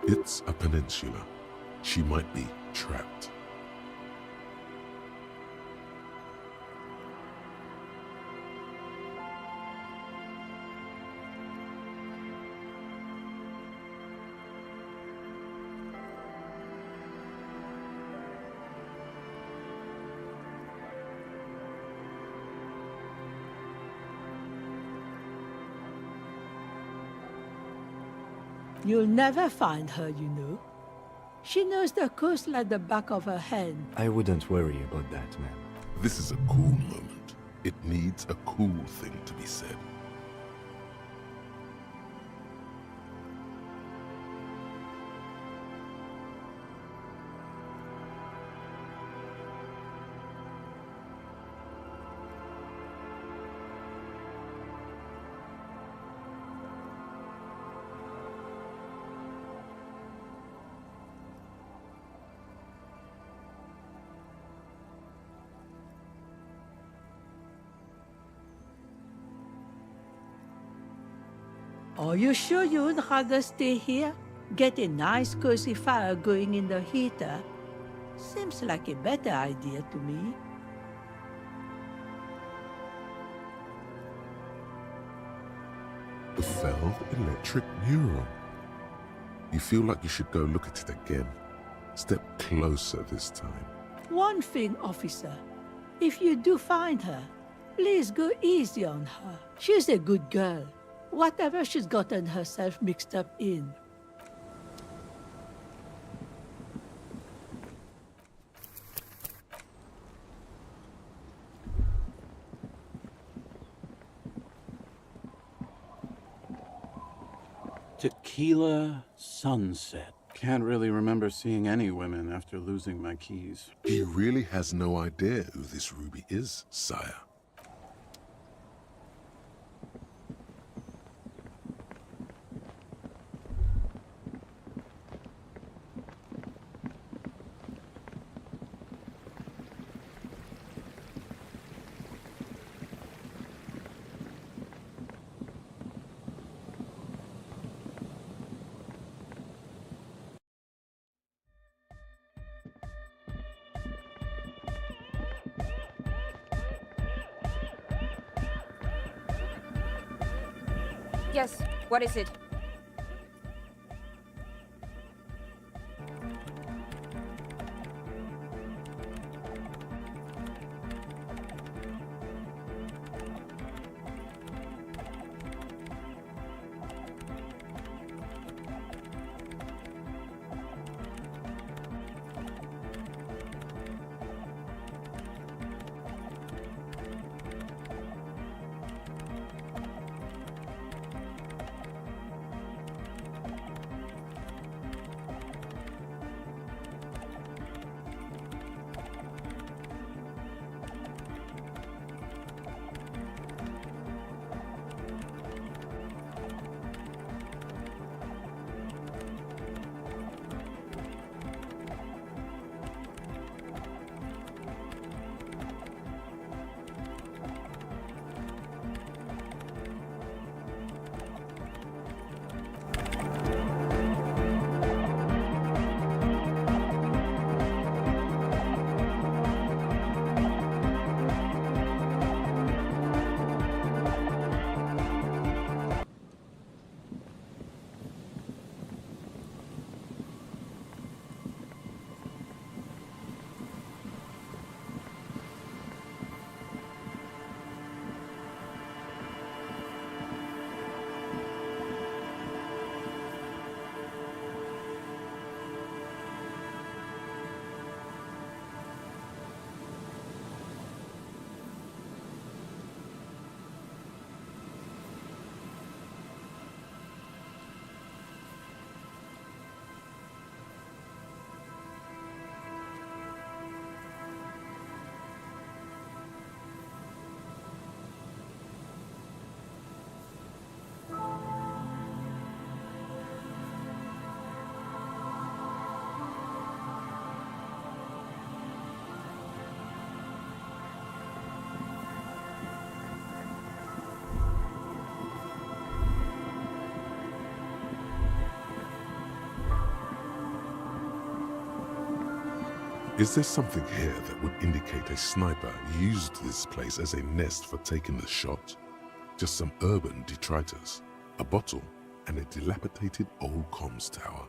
It's a peninsula. She might be trapped. You'll never find her, you know. She knows the coast like the back of her hand. I wouldn't worry about that, man. This is a cool moment. It needs a cool thing to be said. Are you sure you would rather stay here? Get a nice cozy fire going in the heater? Seems like a better idea to me. The felled electric neuron. You feel like you should go look at it again. Step closer this time. One thing, officer. If you do find her, please go easy on her. She's a good girl. Whatever she's gotten herself mixed up in. Tequila sunset. Can't really remember seeing any women after losing my keys. He really has no idea who this Ruby is, sire. Yes, what is it? Is there something here that would indicate a sniper used this place as a nest for taking the shot? Just some urban detritus, a bottle, and a dilapidated old comms tower.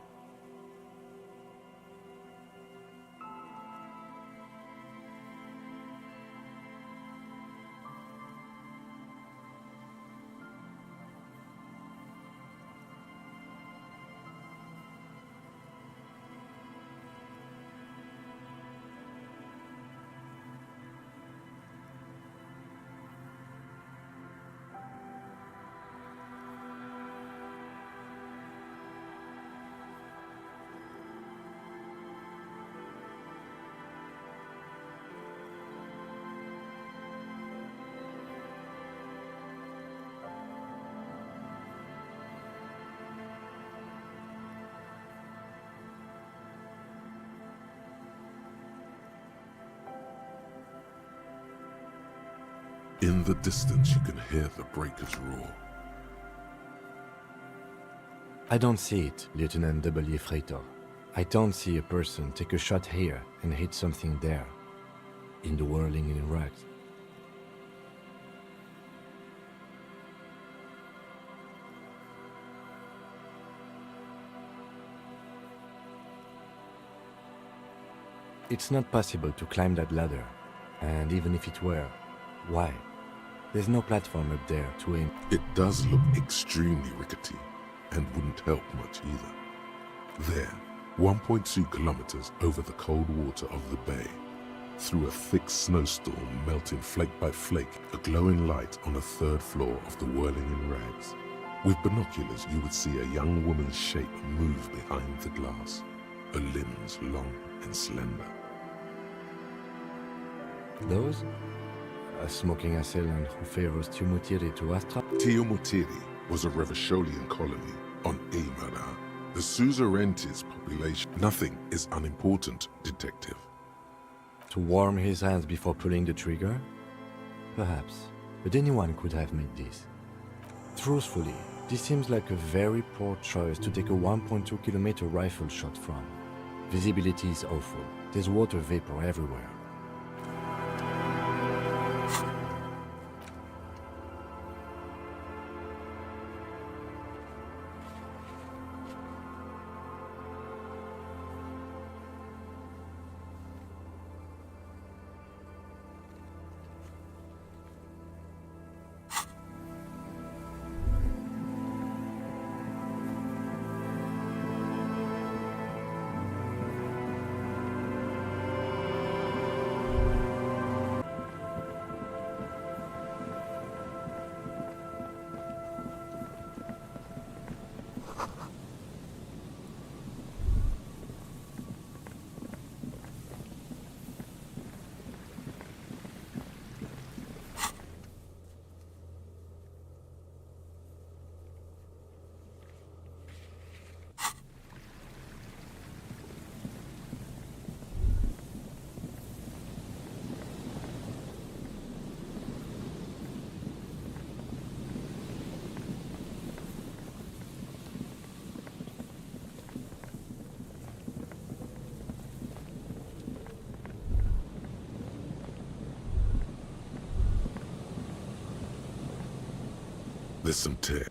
In the distance, you can hear the breakers roar. I don't see it, Lieutenant W. Freighter. I don't see a person take a shot here and hit something there, in the whirling in rags. It's not possible to climb that ladder, and even if it were, why? There's no platform up there to aim. It does look extremely rickety, and wouldn't help much either. There, 1.2 kilometers over the cold water of the bay, through a thick snowstorm melting flake by flake, a glowing light on the third floor of the whirling in rags. With binoculars, you would see a young woman's shape move behind the glass, her limbs long and slender. Those? A smoking assailant who favors Tiumutiri to Astra? Tiumutiri was a Revacholian colony on Imara. The suzerainty's population. Nothing is unimportant, detective. To warm his hands before pulling the trigger? Perhaps, but anyone could have made this. Truthfully, this seems like a very poor choice to take a 1.2 kilometer rifle shot from. Visibility is awful. There's water vapor everywhere. There's some tear.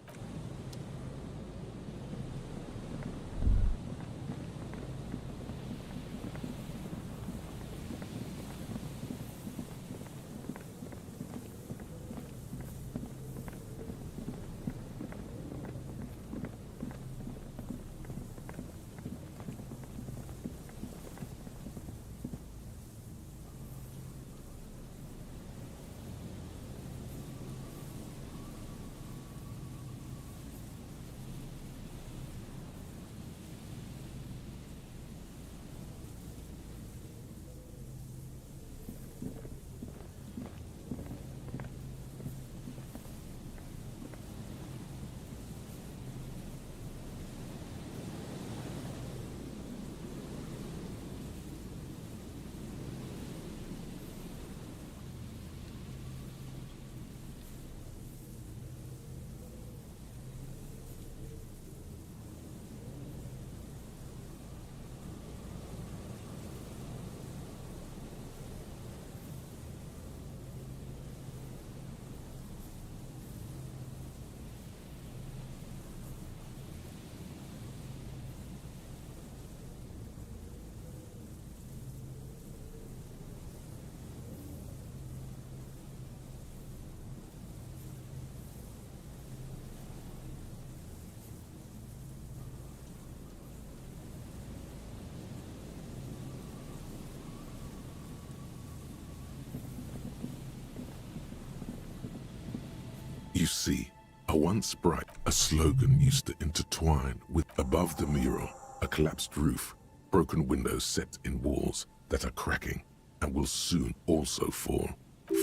You see, a once bright, a slogan used to intertwine with above the mural, a collapsed roof, broken windows set in walls that are cracking and will soon also fall.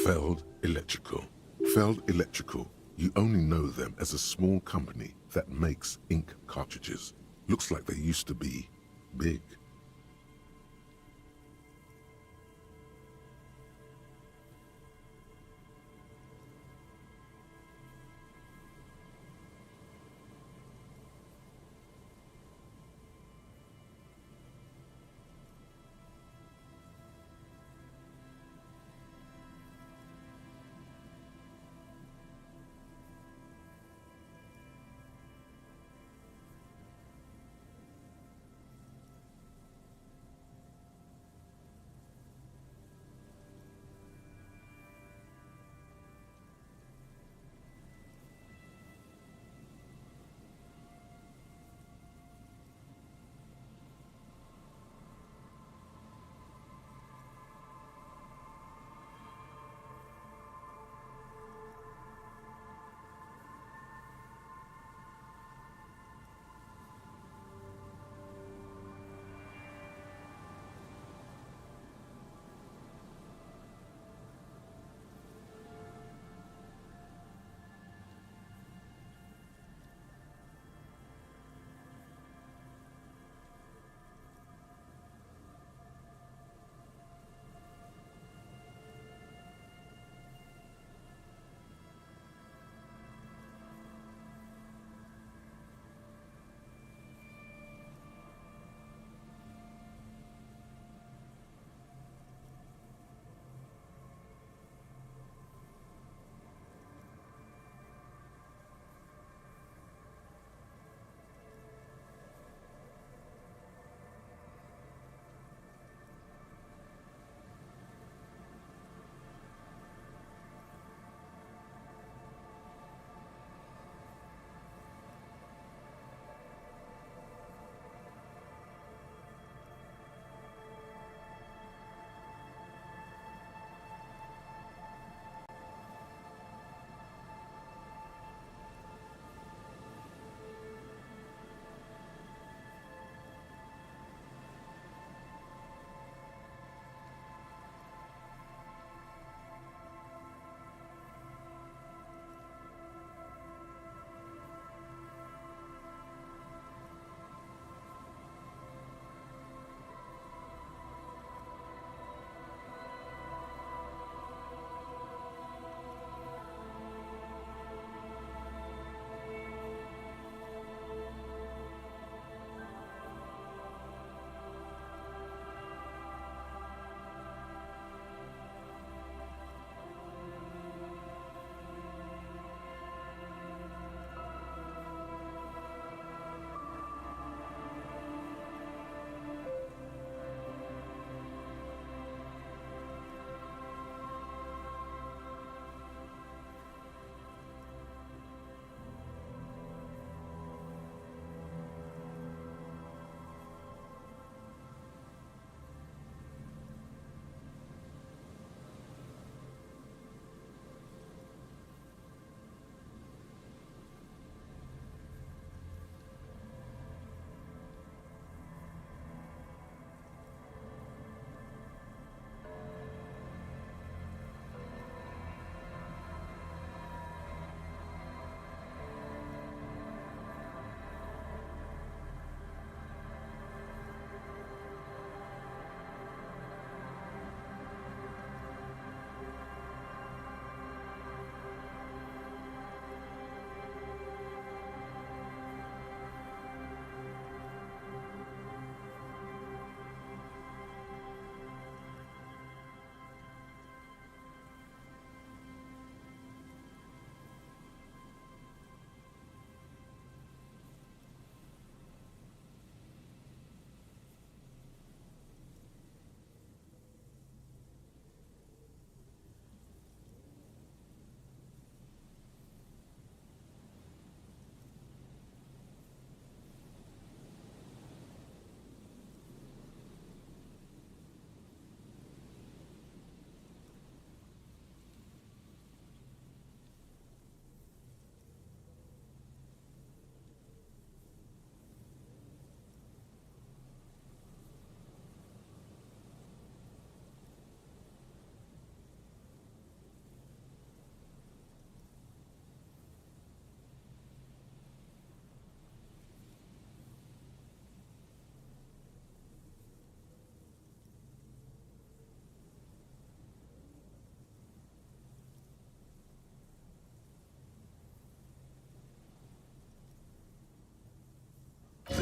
Feld Electrical. Feld Electrical, you only know them as a small company that makes ink cartridges. Looks like they used to be big.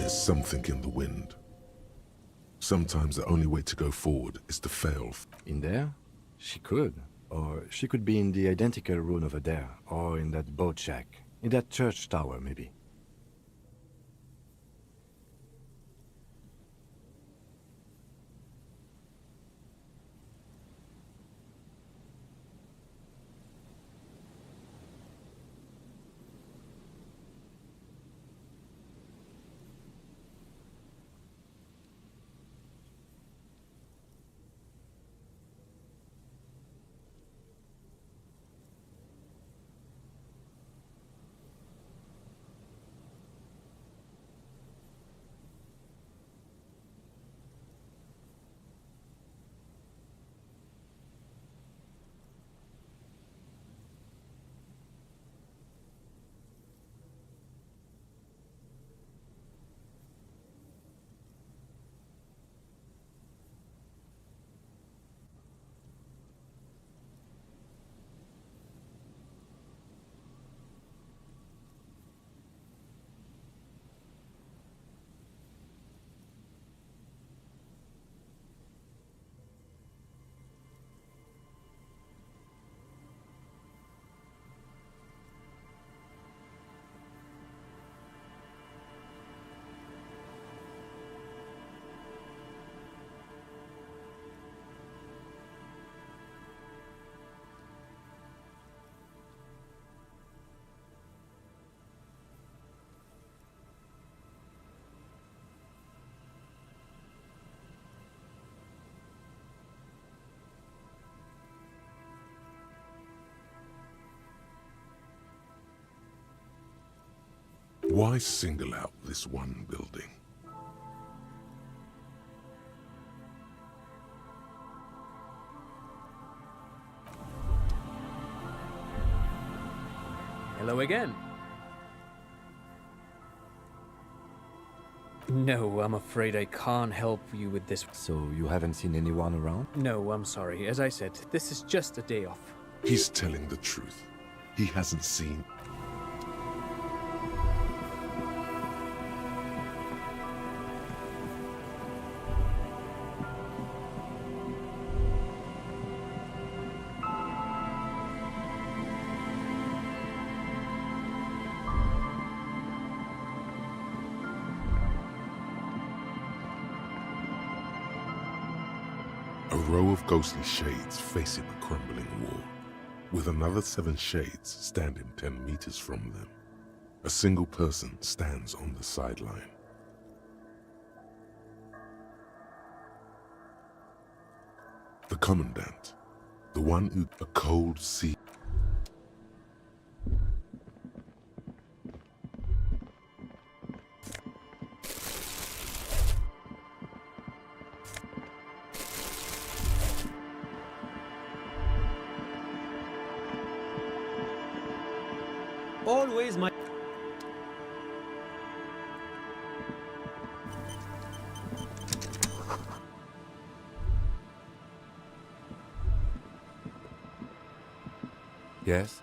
There's something in the wind. Sometimes the only way to go forward is to fail. In there? She could. Or she could be in the identical room over there, or in that boat shack. In that church tower, maybe. Why single out this one building? Hello again. No, I'm afraid I can't help you with this. So you haven't seen anyone around? No, I'm sorry. As I said, this is just a day off. He's telling the truth. He hasn't seen... A row of ghostly shades facing the crumbling wall, with another 7 shades standing 10 meters from them. A single person stands on the sideline. The Commandant, the one who... A cold sea... Always my... Yes?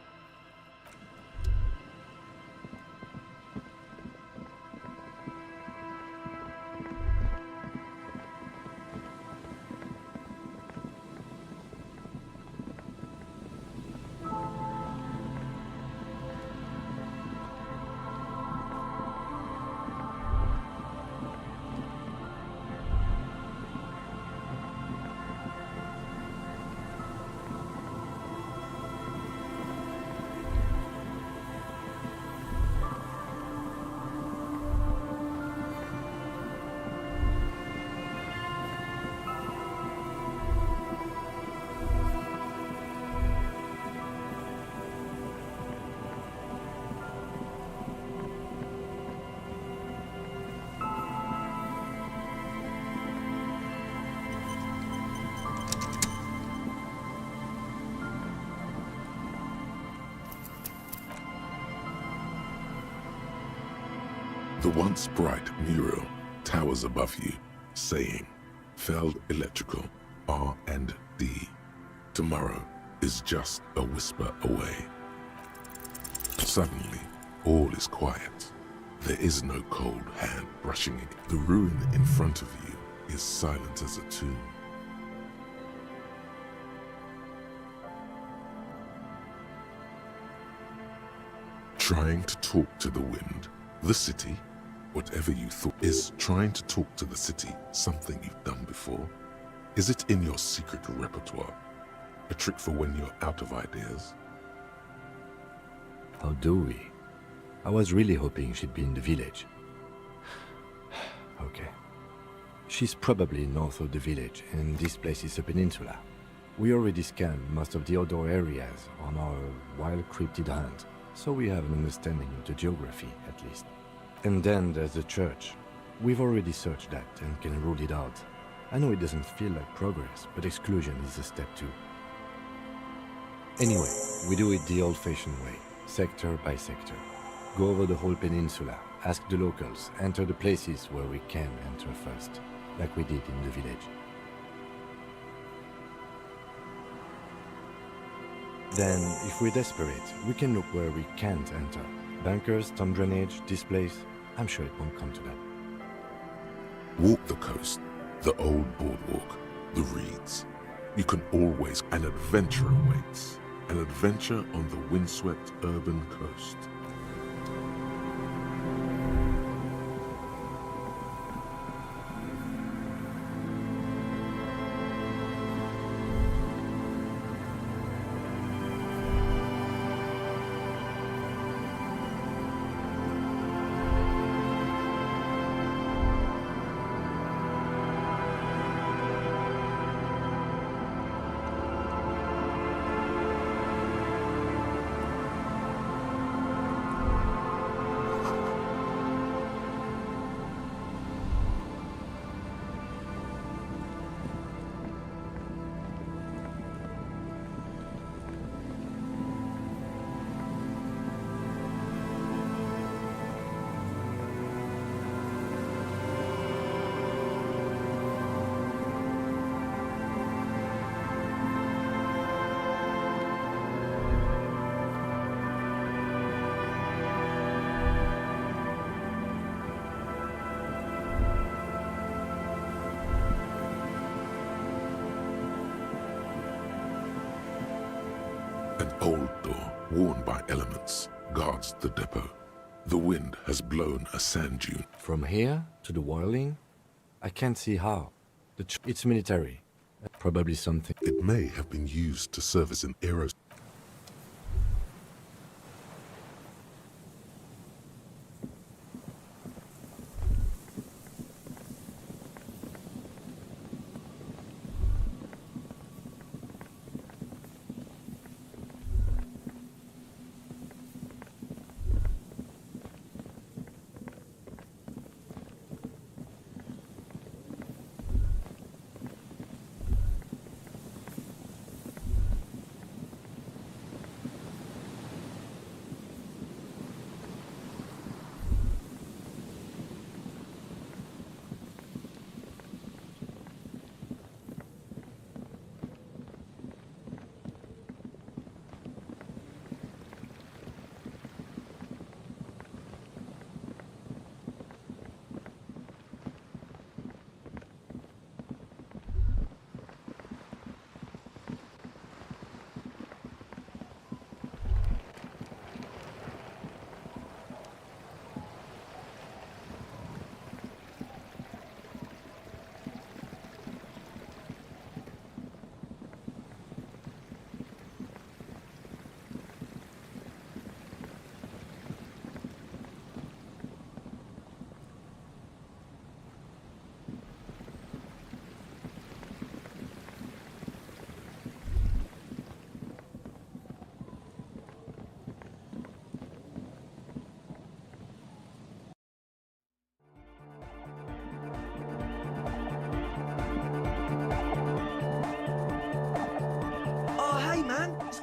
The once bright mural towers above you, saying, Feld Electrical, R&D. Tomorrow is just a whisper away. Suddenly, all is quiet. There is no cold hand brushing it. The ruin in front of you is silent as a tomb. Trying to talk to the wind, the city, whatever you thought, is trying to talk to the city something you've done before? Is it in your secret repertoire? A trick for when you're out of ideas? How do we? I was really hoping she'd be in the village. Okay. She's probably north of the village, and this place is a peninsula. We already scanned most of the outdoor areas on our wild cryptid hunt, so we have an understanding of the geography, at least. And then there's the church. We've already searched that and can rule it out. I know it doesn't feel like progress, but exclusion is a step too. Anyway, we do it the old-fashioned way, sector by sector. Go over the whole peninsula, ask the locals, enter the places where we can enter first, like we did in the village. Then, if we're desperate, we can look where we can't enter. Bunkers, storm drainage, this place. I'm sure it won't come to that. Walk the coast, the old boardwalk, the reeds. You can always... An adventure awaits. An adventure on the windswept urban coast. An old door, worn by elements, guards the depot. The wind has blown a sand dune. From here to the whirling? I can't see how. It's military. Probably something. It may have been used to serve as an aero...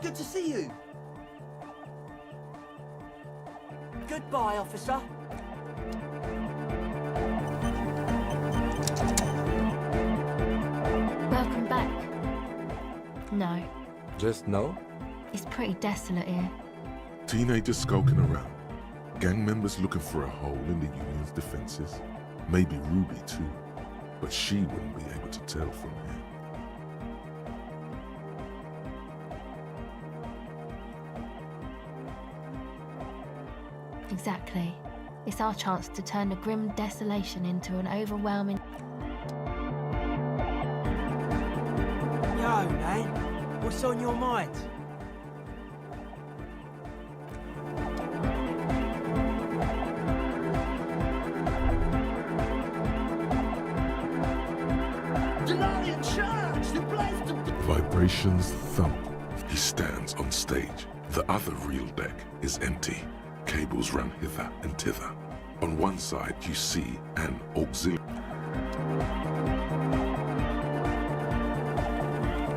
Good to see you. Goodbye, officer. Welcome back. No. Just no? It's pretty desolate here. Teenagers skulking around. Gang members looking for a hole in the Union's defenses? Maybe Ruby too, but she wouldn't be able to tell from here. Exactly. It's our chance to turn a grim desolation into an overwhelming... Yo, man. What's on your mind? Vibrations thump. He stands on stage. The other real deck is empty. Cables run hither and thither. On one side, you see an auxiliary.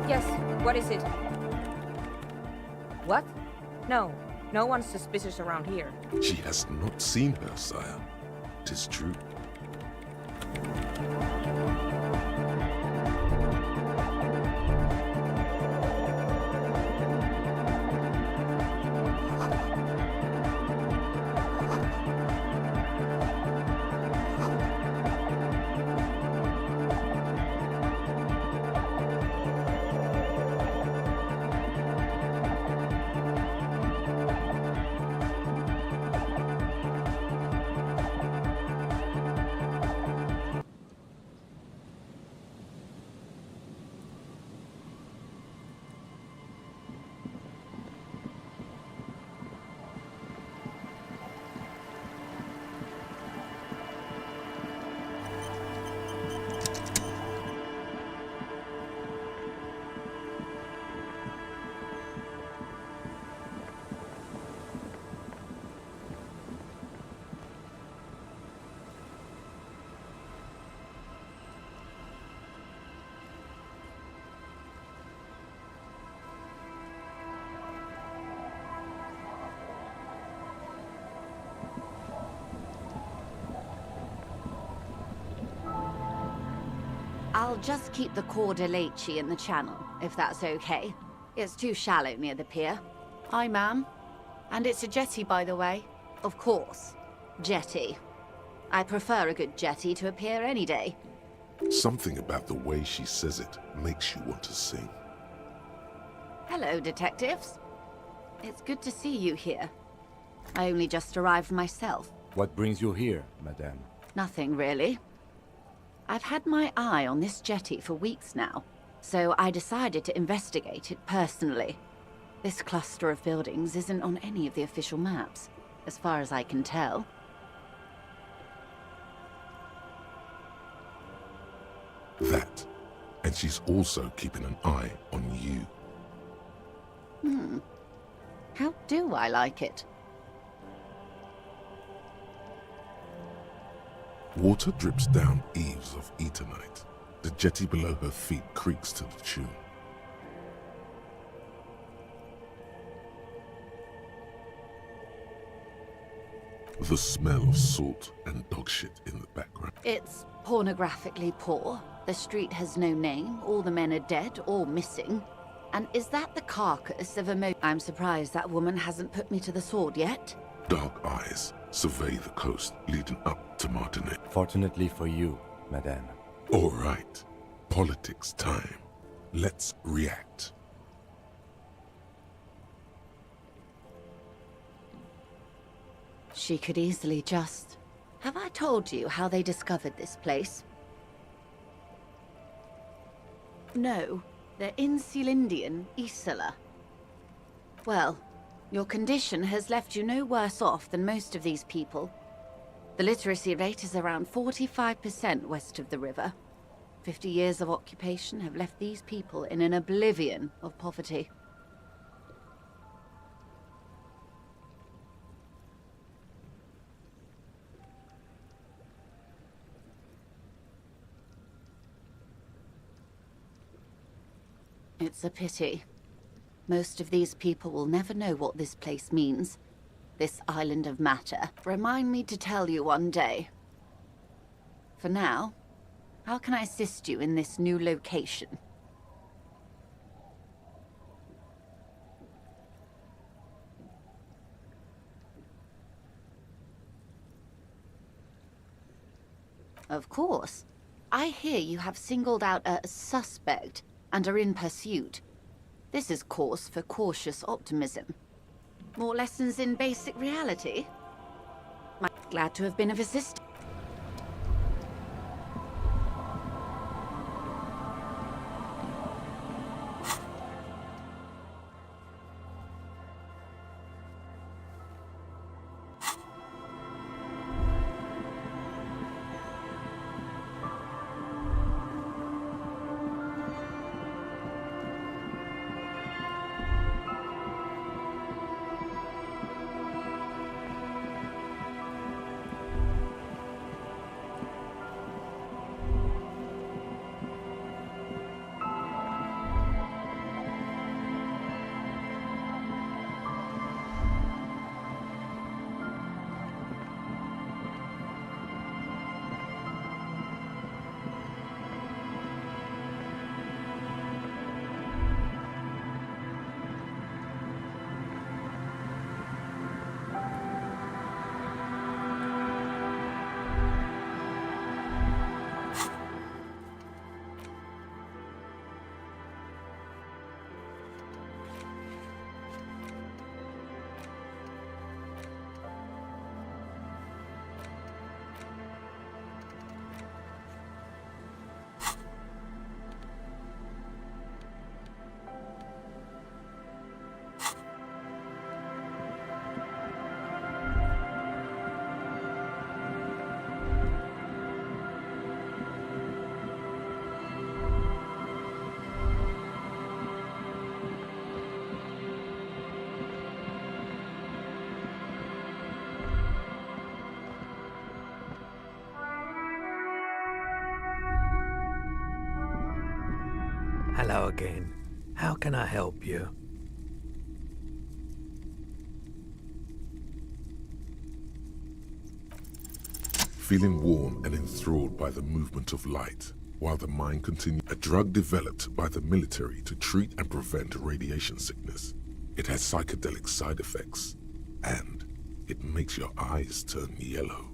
Yes, what is it? What? No, no one's suspicious around here. She has not seen her, sire. 'Tis true. I'll just keep the Corda Lacey in the channel, if that's okay. It's too shallow near the pier. Aye, ma'am. And it's a jetty, by the way. Of course. Jetty. I prefer a good jetty to a pier any day. Something about the way she says it makes you want to sing. Hello, detectives. It's good to see you here. I only just arrived myself. What brings you here, madame? Nothing, really. I've had my eye on this jetty for weeks now, so I decided to investigate it personally. This cluster of buildings isn't on any of the official maps, as far as I can tell. That. And she's also keeping an eye on you. How do I like it? Water drips down eaves of Eternite. The jetty below her feet creaks to the tune. The smell of salt and dog shit in the background. It's pornographically poor. The street has no name, all the men are dead or missing. And is that the carcass of a I'm surprised that woman hasn't put me to the sword yet. Dark eyes survey the coast leading up to Martinet. Fortunately for you, madame. All right. Politics time. Let's react. She could easily just... Have I told you how they discovered this place? No, they're in Sealindian, Isola. Well, your condition has left you no worse off than most of these people. The literacy rate is around 45% west of the river. 50 years of occupation have left these people in an oblivion of poverty. It's a pity. Most of these people will never know what this place means. This island of matter. Remind me to tell you one day. For now, how can I assist you in this new location? Of course. I hear you have singled out a suspect and are in pursuit. This is cause for cautious optimism. More lessons in basic reality? I'm glad to have been of assistance. Hello again. How can I help you? Feeling warm and enthralled by the movement of light, while the mind continues. A drug developed by the military to treat and prevent radiation sickness. It has psychedelic side effects, and it makes your eyes turn yellow.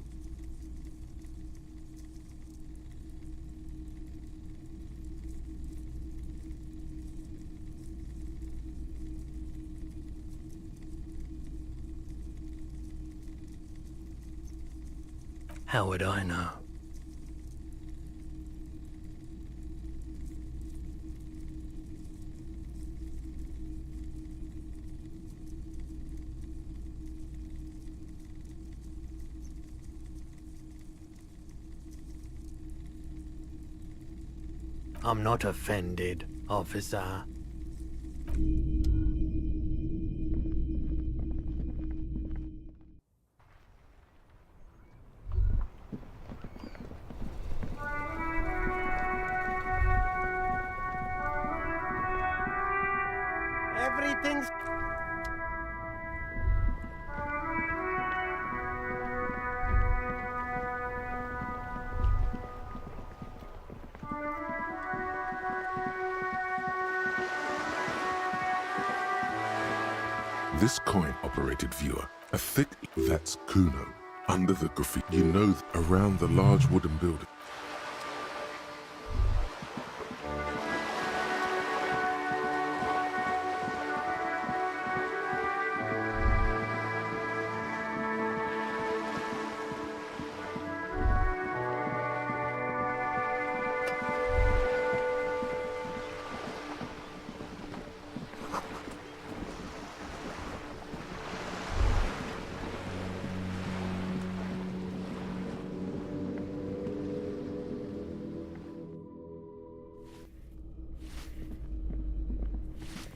How would I know? I'm not offended, officer. Everything's... This coin-operated viewer, a thick... That's Kuno. Under the graffiti, you know, around the large wooden building.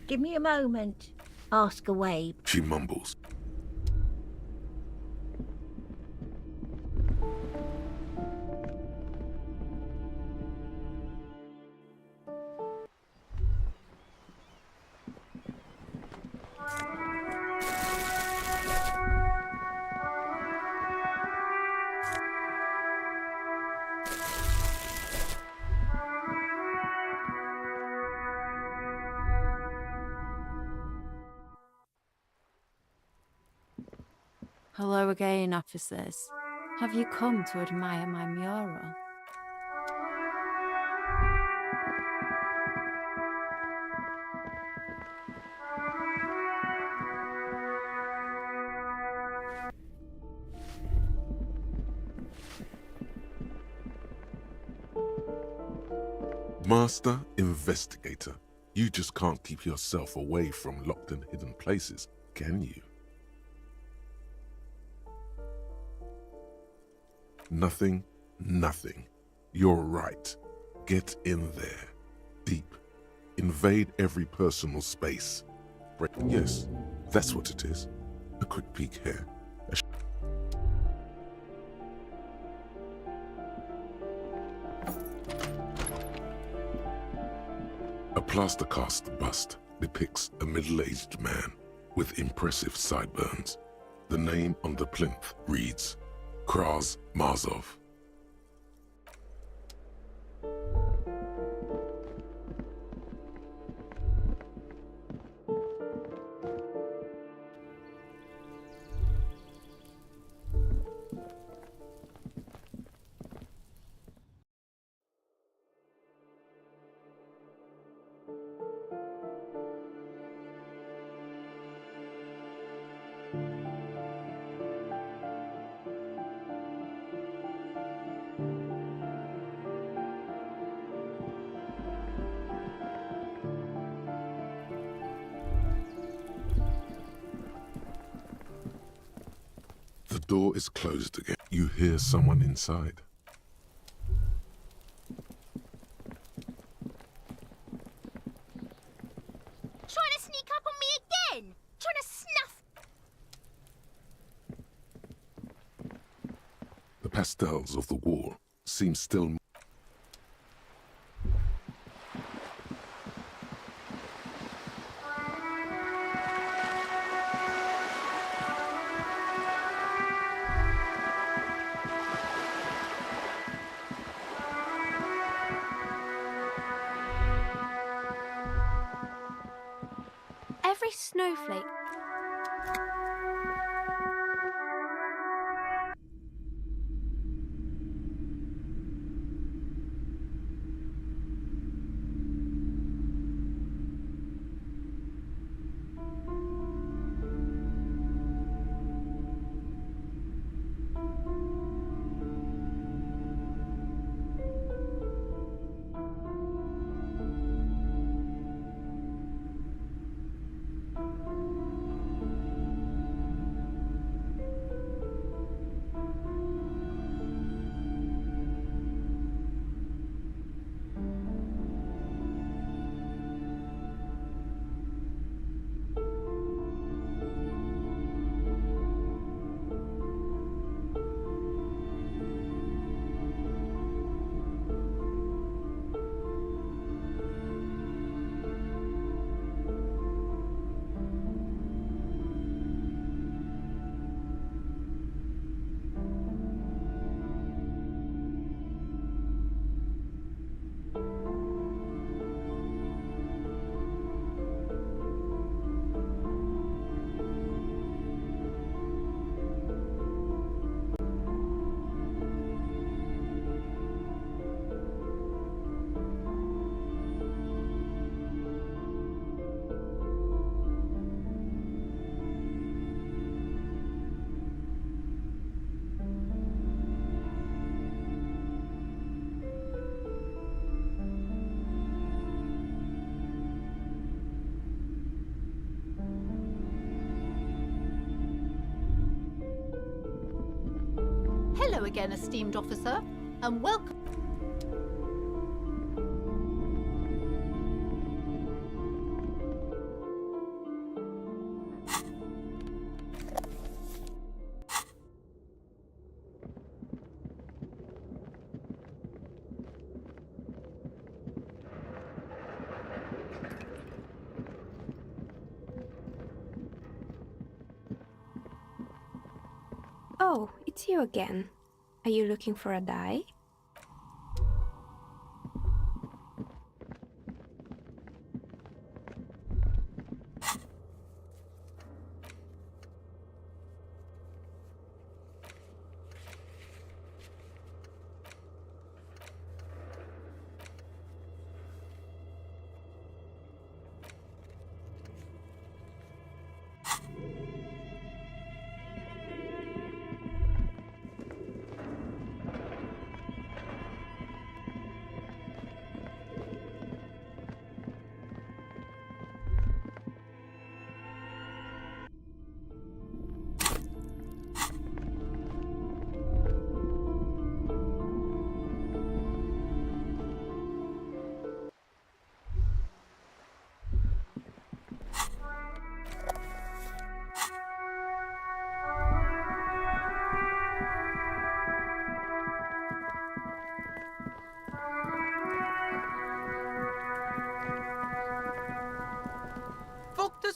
Give me a moment. Ask away. She mumbles. Hello again, officers. Have you come to admire my mural? Master Investigator, you just can't keep yourself away from locked and hidden places, can you? Nothing. You're right. Get in there. Deep. Invade every personal space. Yes, that's what it is. A quick peek here. A plaster cast bust depicts a middle-aged man with impressive sideburns. The name on the plinth reads Kraz Marzov. The door is closed again. You hear someone inside. Trying to sneak up on me again! Trying to snuff... The pastels of the wall seem still... Every snowflake... Hello again, esteemed officer, and welcome. Oh, it's you again. Are you looking for a dye?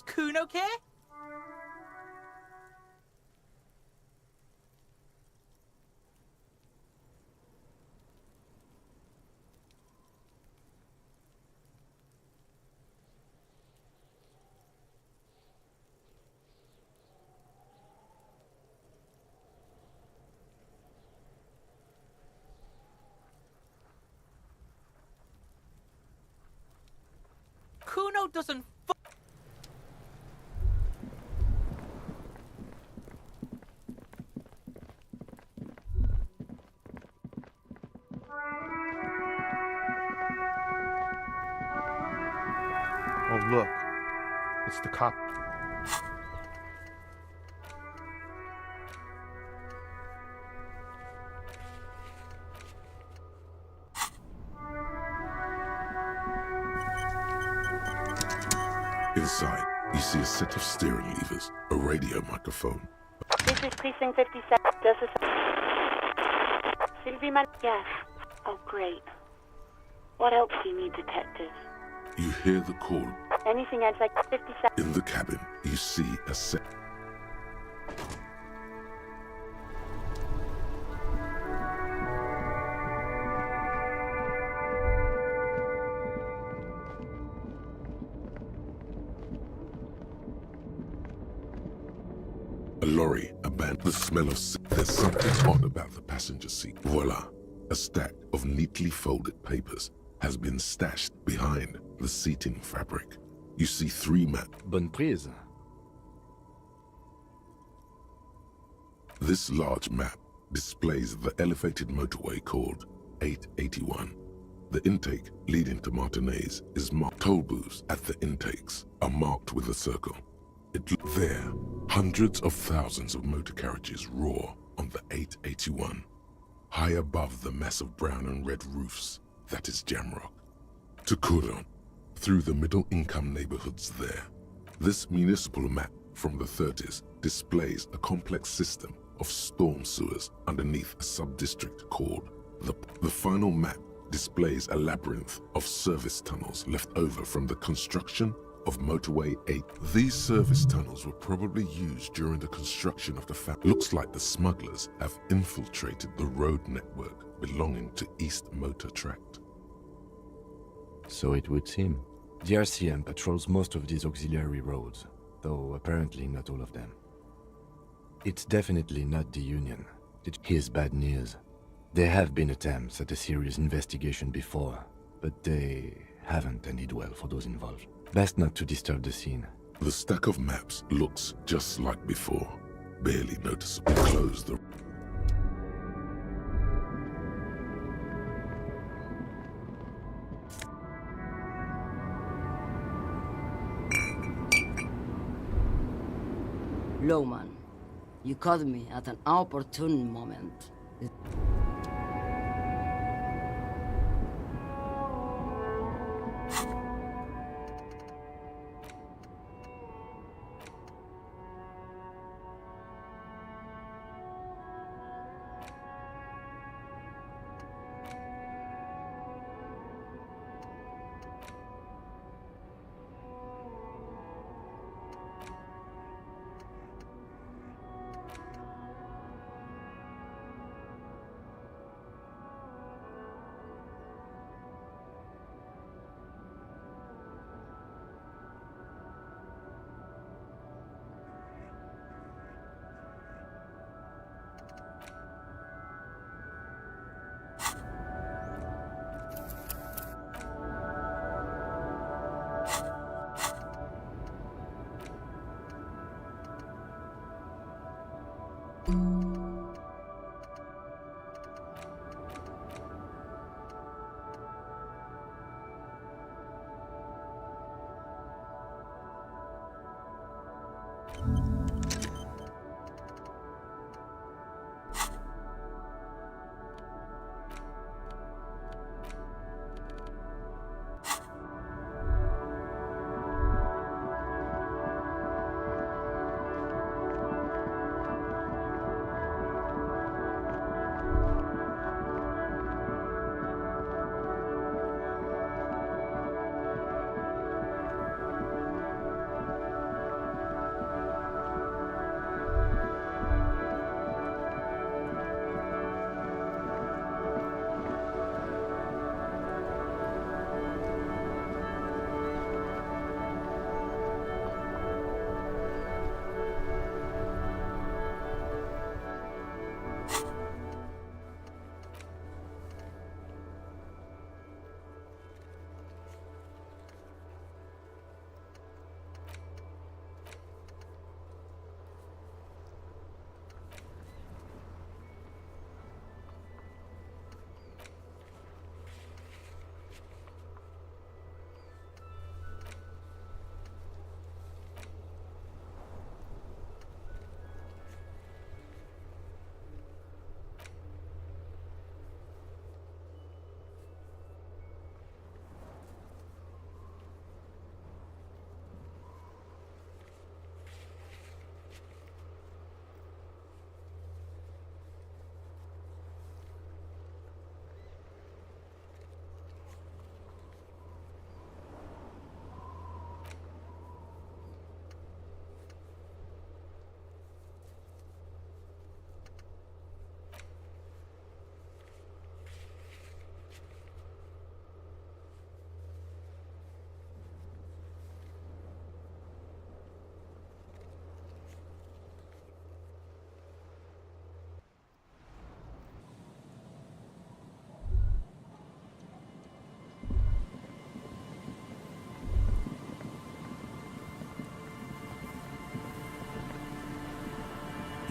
Kuno care? Kuno doesn't Oh, look. It's the cop. Inside, you see a set of steering levers, a radio microphone. This is Precinct 57. Does this... Sylvie Man... Yes. Oh, great. What else do you need, detective? You hear the call. Anything else like 57? In the cabin, you see a set. A lorry abandoned. The smell of... There's something odd about the passenger seat. Voila. A stack of neatly folded papers has been stashed behind the seating fabric. You see 3 maps. Bonne prise. This large map displays the elevated motorway called 881. The intake leading to Martinez is marked. Toll booths at the intakes are marked with a circle. There, hundreds of thousands of motor carriages roar on the 881. High above the massive brown and red roofs, that is Jamrock. To Kuron, through the middle-income neighborhoods there. This municipal map from the 30s displays a complex system of storm sewers underneath a sub-district called the final map displays a labyrinth of service tunnels left over from the construction of Motorway 8. These service tunnels were probably used during the construction of the Looks like the smugglers have infiltrated the road network belonging to East Motor Tract. So it would seem. The RCM patrols most of these auxiliary roads, though apparently not all of them. It's definitely not the Union. Here's bad news. There have been attempts at a serious investigation before, but they haven't ended well for those involved. Best not to disturb the scene. The stack of maps looks just like before, barely noticeably closed. Lowman, you caught me at an opportune moment.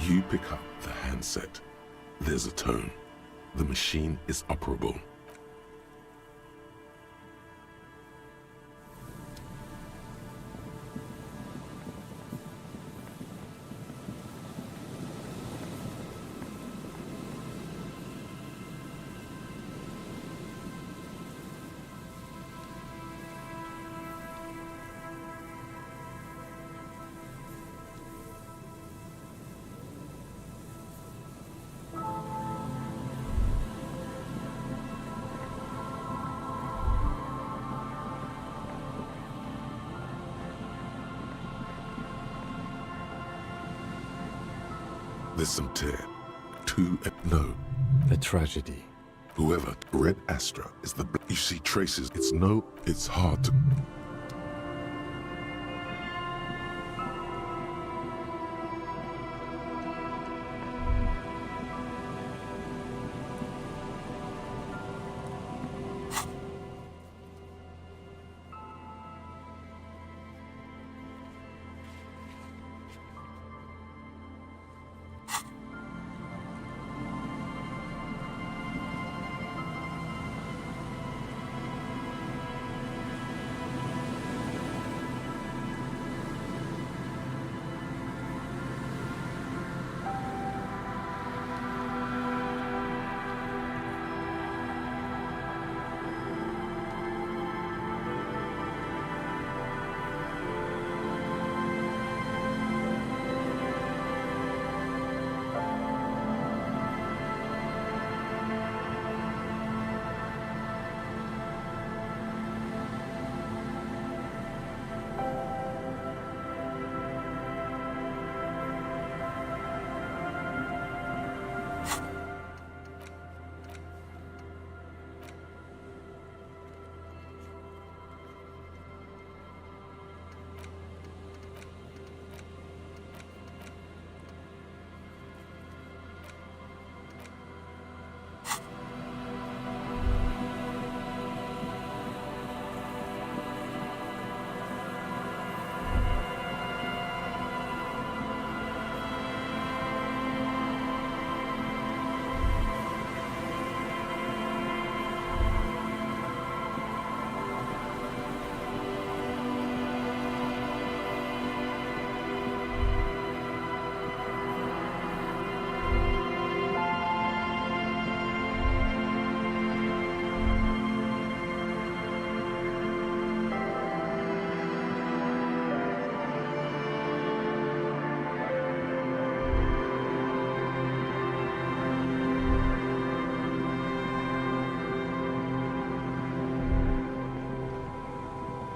You pick up the handset. There's a tone. The machine is operable. There's some tear. No. A tragedy. Whoever, Red Astra, is the... You see traces. It's hard to...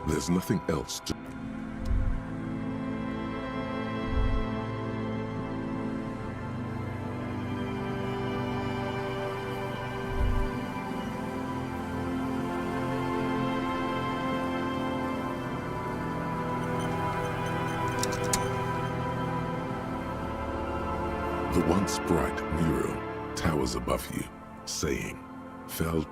There's nothing else to... The once bright mural towers above you, saying, "Fell."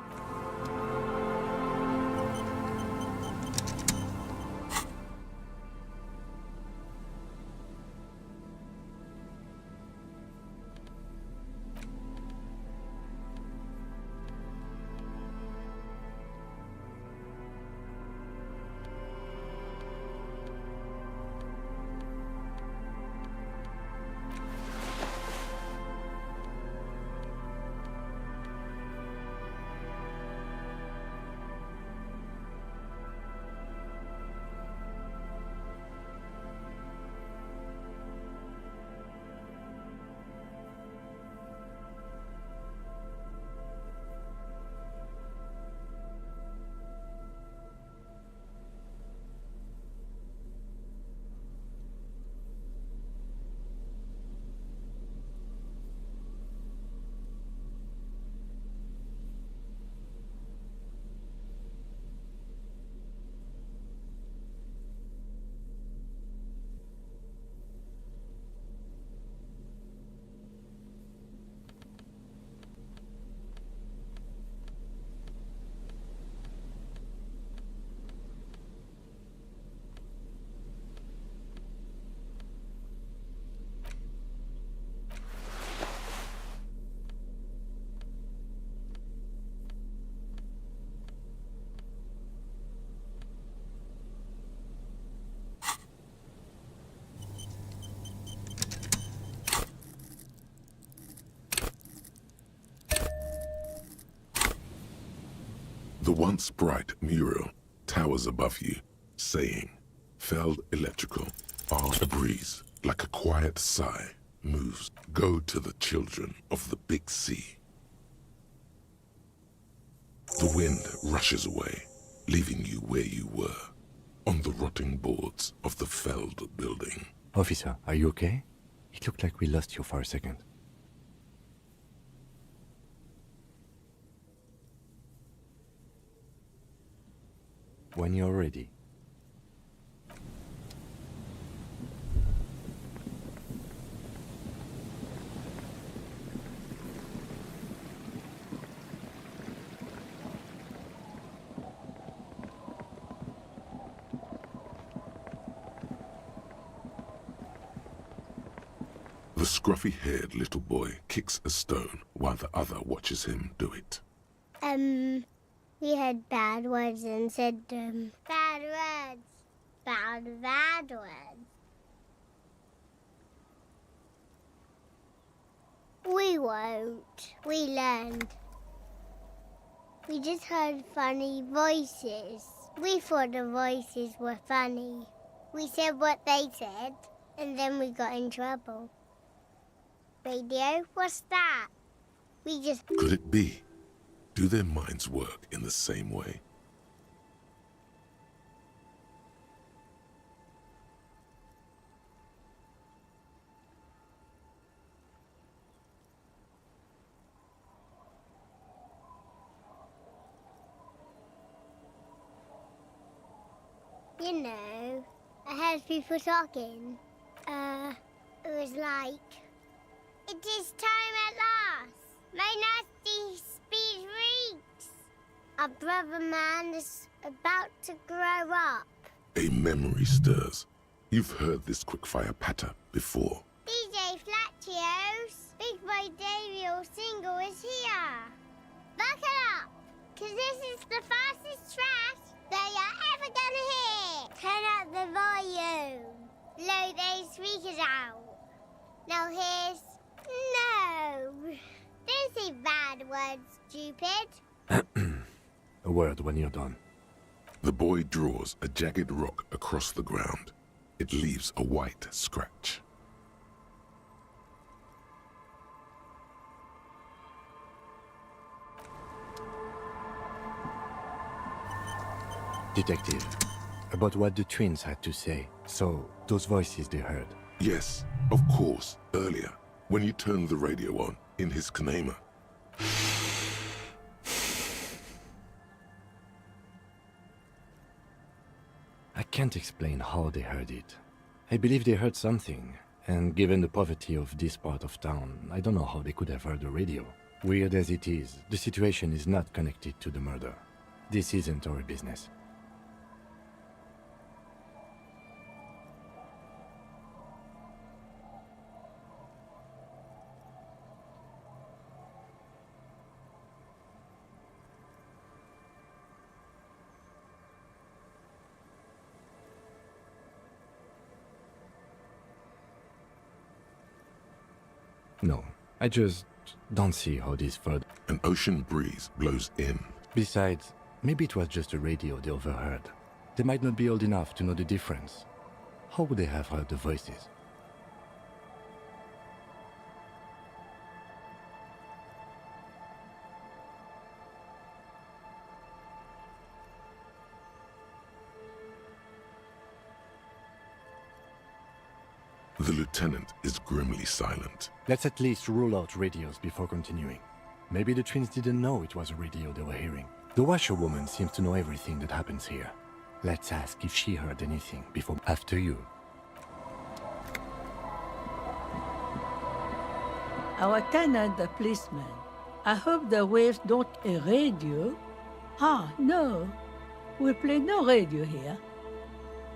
The once bright mural towers above you, saying, Feld Electrical. A breeze, like a quiet sigh, moves. Go to the children of the big sea. The wind rushes away, leaving you where you were, on the rotting boards of the Feld building. Officer, are you okay? It looked like we lost you for a second. When you're ready. The scruffy-haired little boy kicks a stone while the other watches him do it. We had bad words and said, bad words. Bad words. We won't. We learned. We just heard funny voices. We thought the voices were funny. We said what they said, and then we got in trouble. Radio? What's that? We just... Could it be? Do their minds work in the same way? You know, I heard people talking. It was like... It is time at last. My nasty speed reeks. Our brother man is about to grow up. A memory stirs. You've heard this quickfire patter before. DJ Flatchios, Big Boy Davey single is here. Buckle up, cause this is the fastest track that you're ever gonna hear. Turn up the volume. Blow those speakers out. Now here's... No. Don't say bad words, stupid. A word when you're done. The boy draws a jagged rock across the ground. It leaves a white scratch. Detective, about what the twins had to say. So, those voices they heard. Yes, of course, earlier, when you turned the radio on in his kanema. I can't explain how they heard it. I believe they heard something, and given the poverty of this part of town, I don't know how they could have heard the radio. Weird as it is, the situation is not connected to the murder. This isn't our business. No, I just don't see how this further... An ocean breeze blows in. Besides, maybe it was just a radio they overheard. They might not be old enough to know the difference. How would they have heard the voices? The lieutenant is grimly silent. Let's at least rule out radios before continuing. Maybe the twins didn't know it was a radio they were hearing. The washerwoman seems to know everything that happens here. Let's ask if she heard anything before... After you. Our tenant, the policeman. I hope the waves don't a radio. Ah, no. We play no radio here.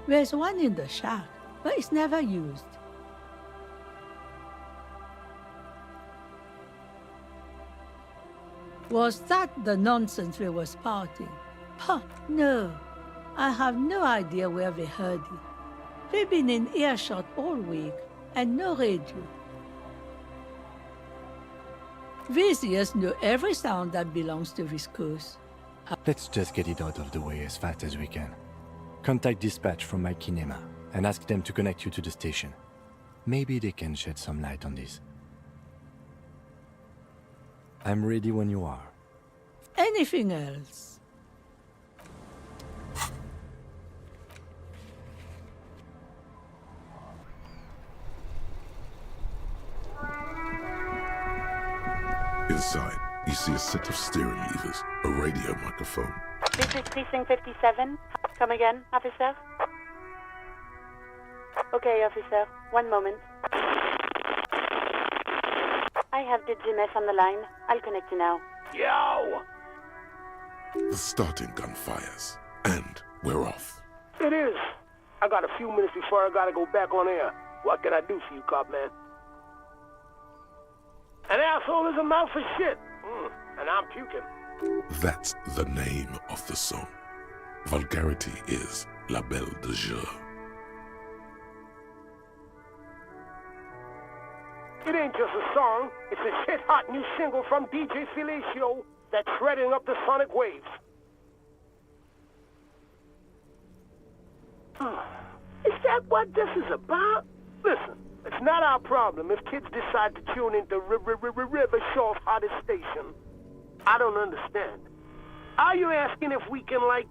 There's one in the shack, but it's never used. Was that the nonsense we were spouting? Huh, no. I have no idea where they heard it. We've been in earshot all week, and no radio. These ears know every sound that belongs to this coast. Let's just get it out of the way as fast as we can. Contact dispatch from my kinema and ask them to connect you to the station. Maybe they can shed some light on this. I'm ready when you are. Anything else? Inside, you see a set of steering levers, a radio microphone. This is Precinct 57. Come again, officer? Okay, officer. One moment. I have the GMS on the line. I'll connect you now. Yo! The starting gun fires, and we're off. It is. I got a few minutes before I gotta go back on air. What can I do for you, cop man? An asshole is a mouth for shit. And I'm puking. That's the name of the song. Vulgarity is la belle de jour. It ain't just a song. It's a shit-hot new single from DJ Felicio that's shredding up the sonic waves. Is that what this is about? Listen, it's not our problem if kids decide to tune into River Shaw's hottest station. I don't understand. Are you asking if we can, like,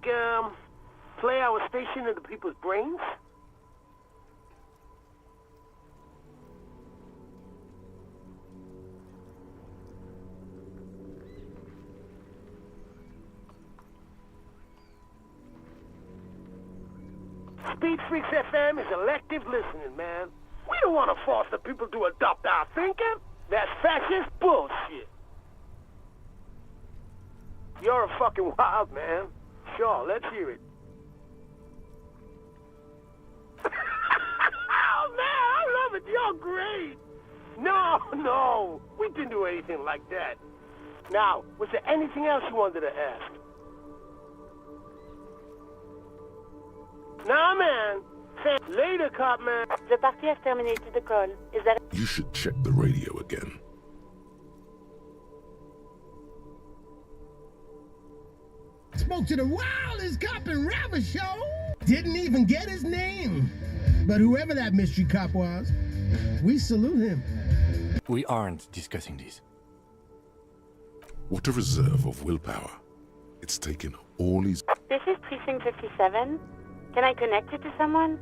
play our station into people's brains? Speed Freaks FM is elective listening, man. We don't want to force the people to adopt our thinking. That's fascist bullshit. You're a fucking wild man. Sure, let's hear it. Oh, man, I love it. You're great. No, we didn't do anything like that. Now, was there anything else you wanted to ask? Nah, man. Say later, cop man. The party has terminated the call. Is that... You should check the radio again. Spoke to the wildest cop in Raver Show. Didn't even get his name. But whoever that mystery cop was, we salute him. We aren't discussing this. What a reserve of willpower. It's taken all his... This is Precinct 57. Can I connect you to someone?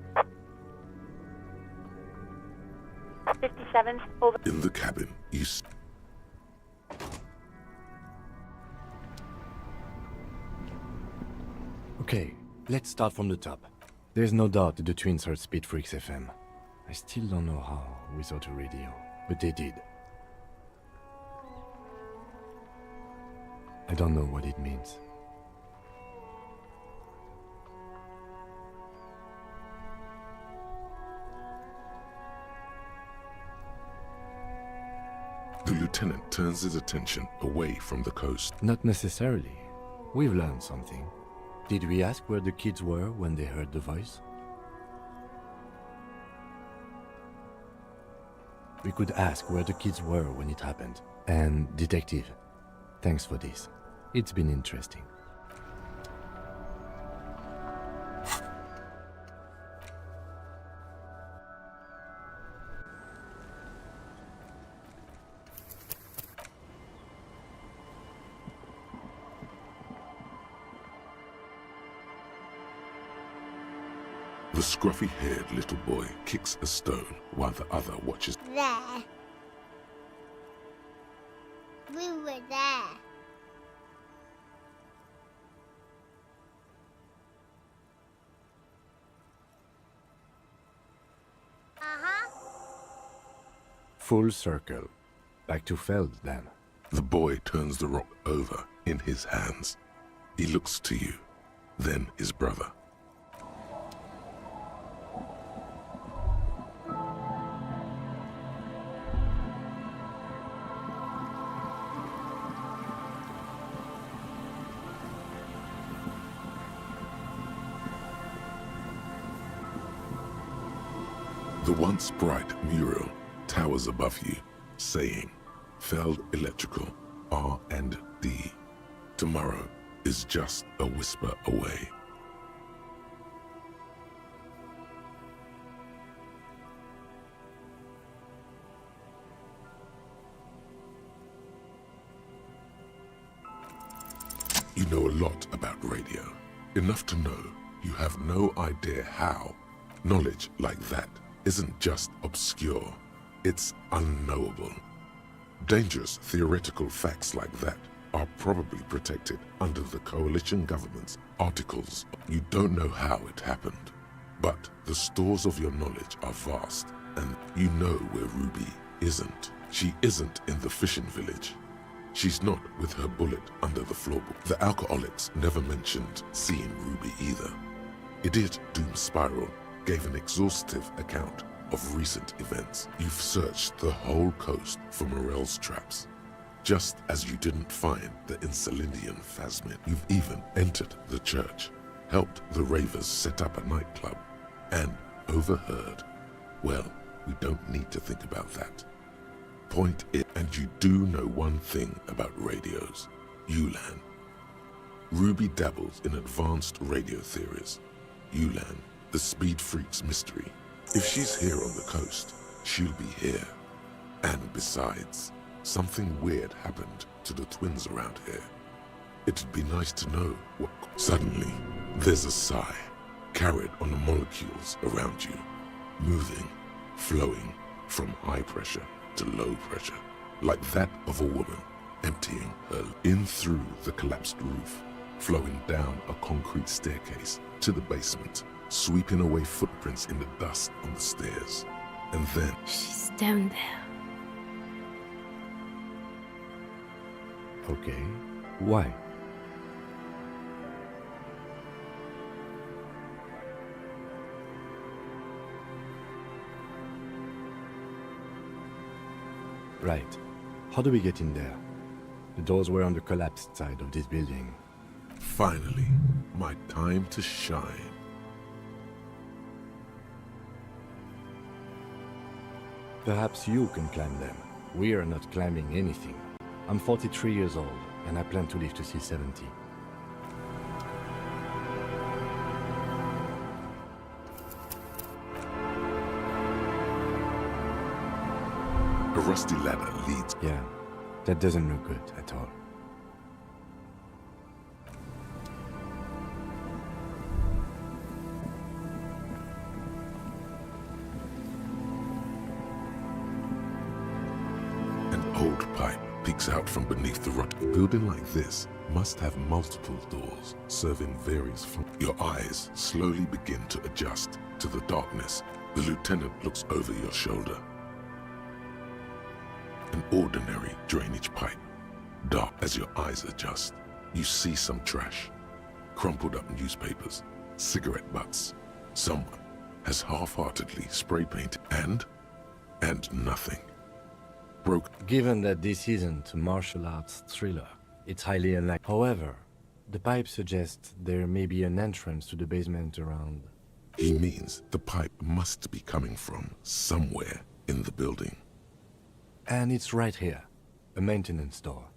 57, over. In the cabin, you... Okay, let's start from the top. There's no doubt the twins heard Speed Freaks FM. I still don't know how without a radio, but they did. I don't know what it means. The lieutenant turns his attention away from the coast. Not necessarily. We've learned something. Did we ask where the kids were when they heard the voice? We could ask where the kids were when it happened. And, Detective, thanks for this. It's been interesting. The scruffy-haired little boy kicks a stone while the other watches. There. We were there. Full circle. Back to Feld, then. The boy turns the rock over in his hands. He looks to you, then his brother. The once bright mural towers above you, saying, Feld Electrical, R&D. Tomorrow, is just a whisper away. You know a lot about radio. Enough to know you have no idea how. Knowledge like that isn't just obscure, it's unknowable. Dangerous theoretical facts like that are probably protected under the coalition government's articles. You don't know how it happened, but the stores of your knowledge are vast, and you know where Ruby isn't. She isn't in the fishing village. She's not with her bullet under the floorboard. The alcoholics never mentioned seeing Ruby either. Idiot Doom Spiral gave an exhaustive account of recent events. You've searched the whole coast for Morel's traps, just as you didn't find the Insulindian Phasmid. You've even entered the church, helped the ravers set up a nightclub, and overheard. Well, we don't need to think about that. Point is, and you do know one thing about radios, Ulan. Ruby dabbles in advanced radio theories. Ulan, the speed freak's mystery. If she's here on the coast, she'll be here. And besides, something weird happened to the twins around here. It'd be nice to know what... Suddenly, there's a sigh, carried on the molecules around you, moving, flowing from high pressure to low pressure, like that of a woman emptying her in through the collapsed roof, flowing down a concrete staircase to the basement, sweeping away footprints in the dust on the stairs. And then... She's down there. Okay. Why? Right. How do we get in there? The doors were on the collapsed side of this building. Finally, my time to shine. Perhaps you can climb them. We are not climbing anything. I'm 43 years old, and I plan to live to see 70. A rusty ladder leads... Yeah, that doesn't look good at all. An old pipe peeks out from beneath the rot. A building like this must have multiple doors, serving various functions. Your eyes slowly begin to adjust to the darkness. The lieutenant looks over your shoulder. An ordinary drainage pipe. Dark as your eyes adjust, you see some trash. Crumpled up newspapers, cigarette butts. Someone has half-heartedly spray painted and nothing. Given that this isn't a martial arts thriller, it's highly unlikely. However, the pipe suggests there may be an entrance to the basement around. He means the pipe must be coming from somewhere in the building. And it's right here, a maintenance door.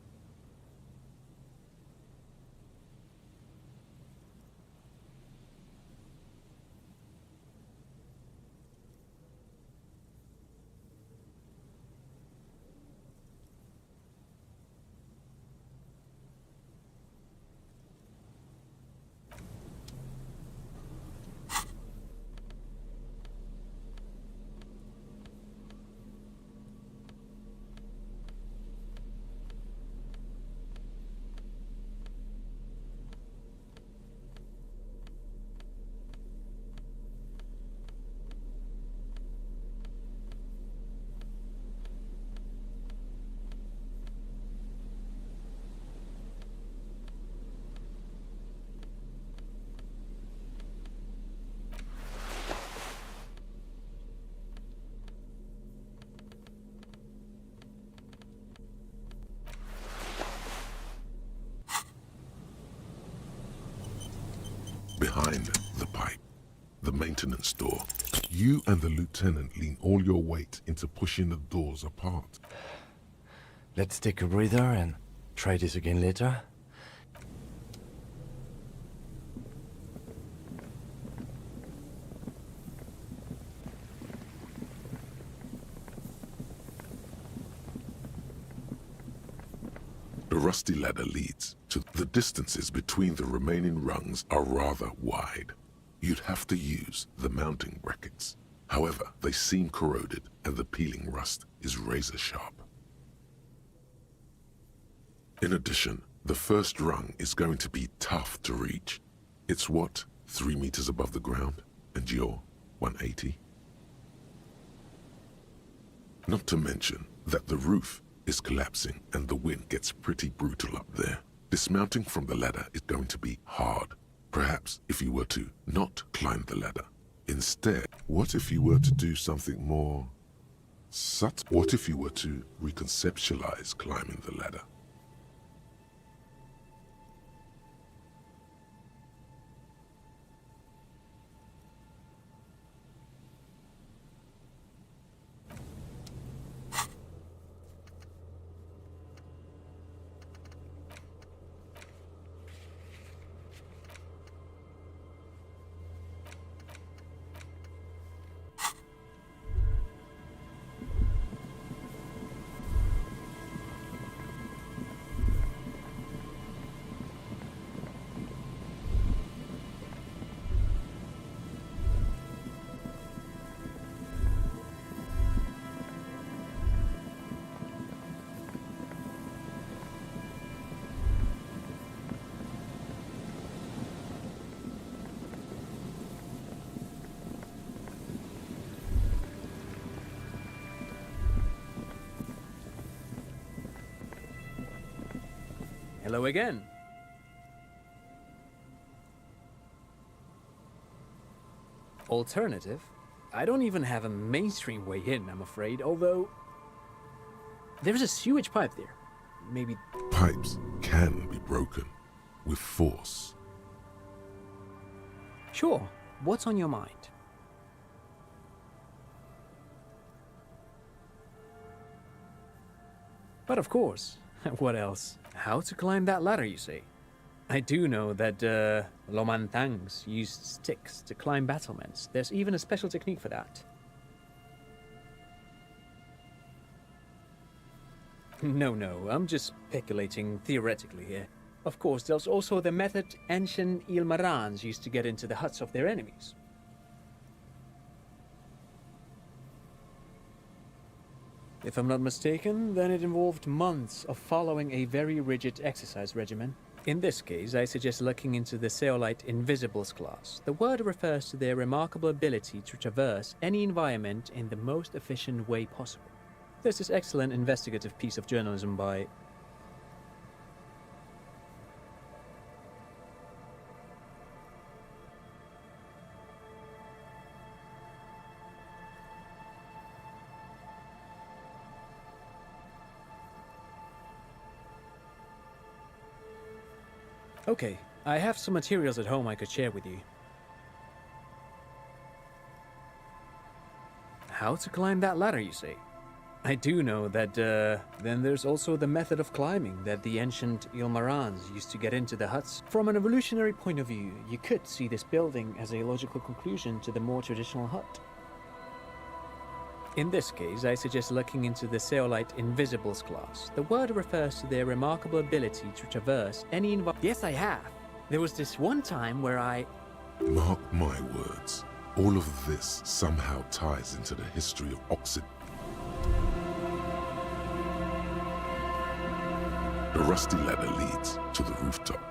Behind the pipe, the maintenance door. You and the lieutenant lean all your weight into pushing the doors apart. Let's take a breather and try this again later. rusty ladder leads to the distances between the remaining rungs are rather wide. You'd have to use the mounting brackets. However, they seem corroded and the peeling rust is razor sharp. In addition, the first rung is going to be tough to reach. It's what, 3 meters above the ground, and you're 180? Not to mention that the roof is collapsing and the wind gets pretty brutal up there. Dismounting from the ladder is going to be hard. Perhaps if you were to not climb the ladder. Instead, what if you were to do something more subtle? What if you were to reconceptualize climbing the ladder? Hello again. Alternative? I don't even have a mainstream way in, I'm afraid, although there's a sewage pipe there. Maybe... Pipes can be broken with force. Sure. What's on your mind? But of course. What else? How to climb that ladder, you see. I do know that Lomantangs used sticks to climb battlements. There's even a special technique for that. No, I'm just speculating theoretically here. Of course, there's also the method ancient Ilmarans used to get into the huts of their enemies. If I'm not mistaken, then it involved months of following a very rigid exercise regimen. In this case, I suggest looking into the Zeolite Invisibles class. The word refers to their remarkable ability to traverse any environment in the most efficient way possible. There's this excellent investigative piece of journalism by... Okay, I have some materials at home I could share with you. How to climb that ladder, you say? I do know that, then there's also the method of climbing that the ancient Ilmarans used to get into the huts. From an evolutionary point of view, you could see this building as a logical conclusion to the more traditional hut. In this case, I suggest looking into the Zeolite Invisibles class. The word refers to their remarkable ability to traverse any environment. Yes, I have. There was this one time where I... Mark my words. All of this somehow ties into the history of Oxid. The rusty ladder leads to the rooftop.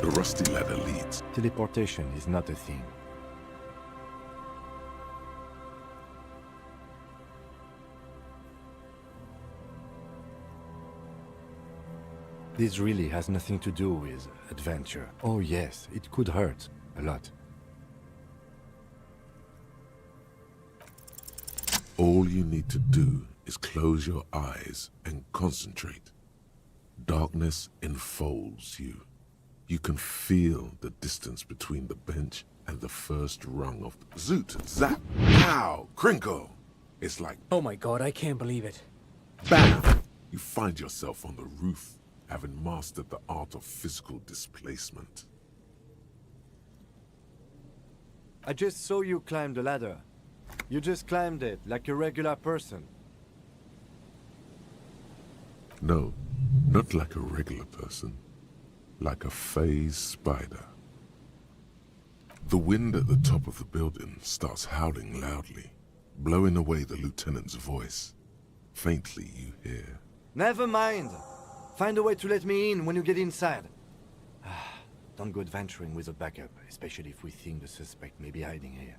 The rusty ladder leads. Teleportation is not a thing. This really has nothing to do with adventure. Oh yes, it could hurt a lot. All you need to do is close your eyes and concentrate. Darkness enfolds you. You can feel the distance between the bench and the first rung of the zoot, zap, pow, crinkle. It's like, oh my god, I can't believe it. Bam! You find yourself on the roof, having mastered the art of physical displacement. I just saw you climb the ladder. You just climbed it like a regular person. No, not like a regular person. Like a phase spider. The wind at the top of the building starts howling loudly, blowing away the lieutenant's voice. Faintly you hear, Never mind. Find a way to let me in when you get inside. Don't go adventuring with a backup, especially if we think the suspect may be hiding here.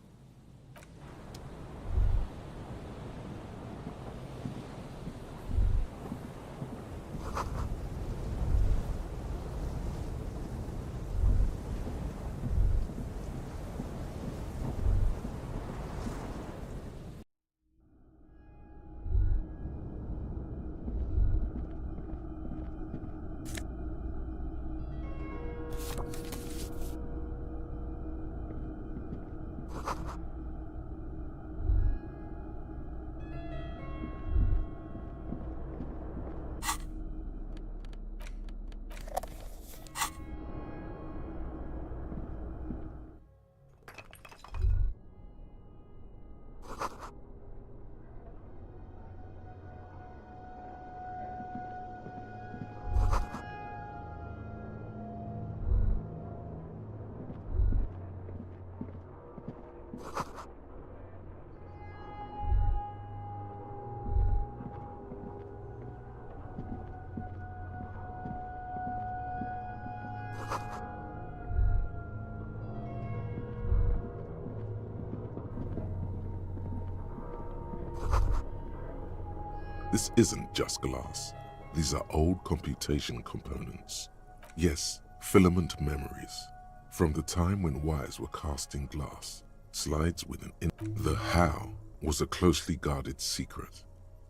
This isn't just glass. These are old computation components. Yes, filament memories. From the time when wires were cast in glass, slides with The how was a closely guarded secret.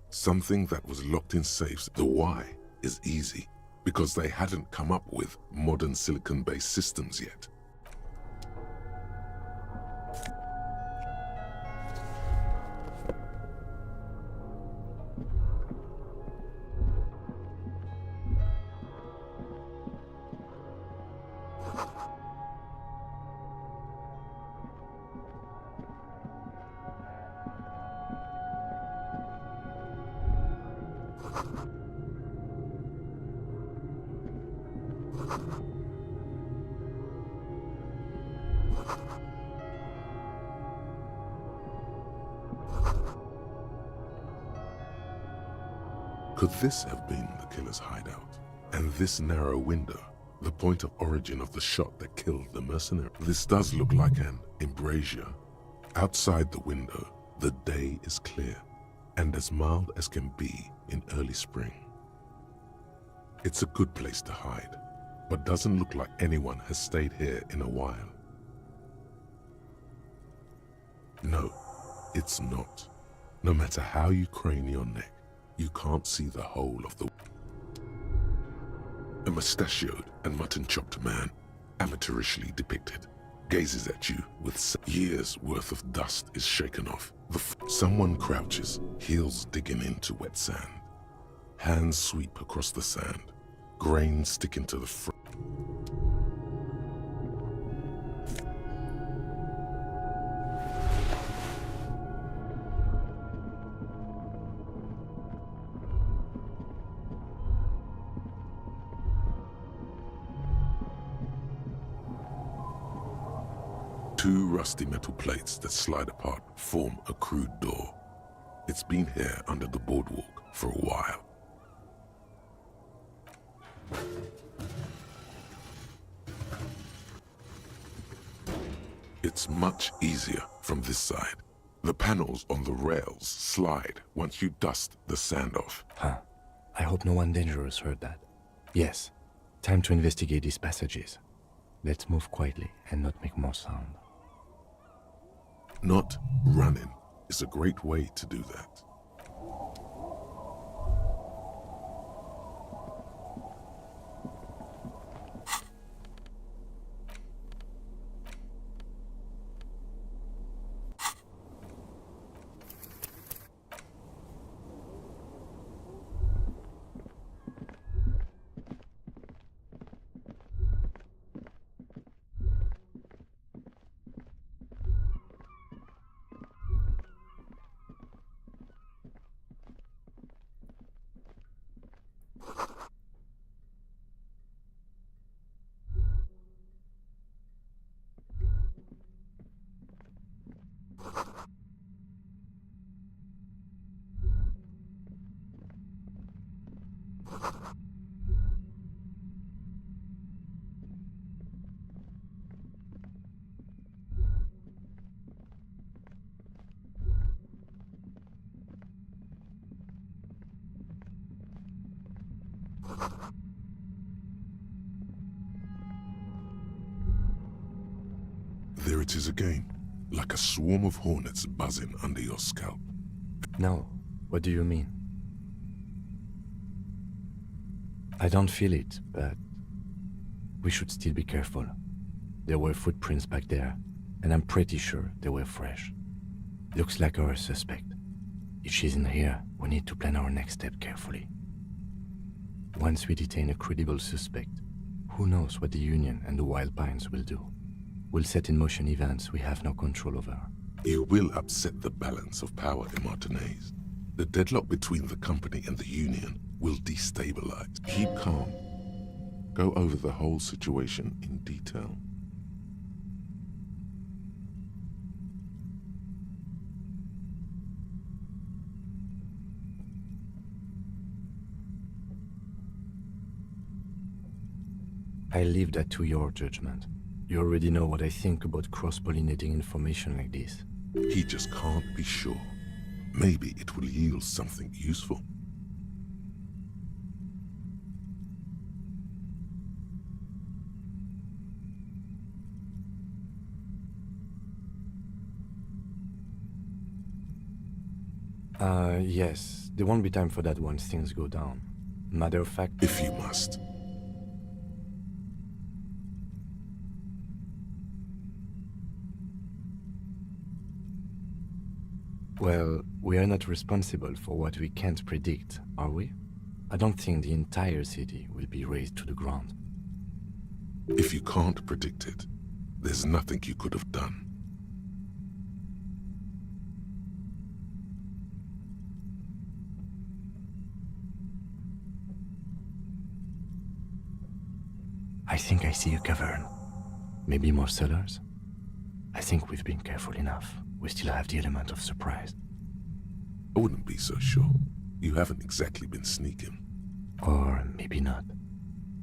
Something that was locked in safes. The why is easy, because they hadn't come up with modern silicon-based systems yet. Could this have been the killer's hideout? And this narrow window, the point of origin of the shot that killed the mercenary? This does look like an embrasure. Outside the window, the day is clear and as mild as can be in early spring. It's a good place to hide, but doesn't look like anyone has stayed here in a while. No, it's not. No matter how you crane your neck, you can't see the whole of the... A mustachioed and mutton-chopped man, amateurishly depicted, gazes at you with years' worth of dust is shaken off. Someone crouches, heels digging into wet sand. Hands sweep across the sand, grains sticking to the front. Two rusty metal plates that slide apart form a crude door. It's been here under the boardwalk for a while. It's much easier from this side. The panels on the rails slide once you dust the sand off. Huh. I hope no one dangerous heard that. Yes, time to investigate these passages. Let's move quietly and not make more sound. Not running is a great way to do that. There it is again, like a swarm of hornets buzzing under your scalp. No, what do you mean? I don't feel it, but we should still be careful. There were footprints back there, and I'm pretty sure they were fresh. Looks like our suspect. If she's in here, we need to plan our next step carefully. Once we detain a credible suspect, who knows what the Union and the Wild Pines will do? We'll set in motion events we have no control over. You will upset the balance of power in Martinez. The deadlock between the company and the Union will destabilize. Keep calm. Go over the whole situation in detail. I leave that to your judgment. You already know what I think about cross-pollinating information like this. He just can't be sure. Maybe it will yield something useful. Yes. There won't be time for that once things go down. Matter of fact... If you must. Well, we are not responsible for what we can't predict, are we? I don't think the entire city will be razed to the ground. If you can't predict it, there's nothing you could have done. I think I see a cavern. Maybe more cellars? I think we've been careful enough. We still have the element of surprise. I wouldn't be so sure. You haven't exactly been sneaking. Or maybe not.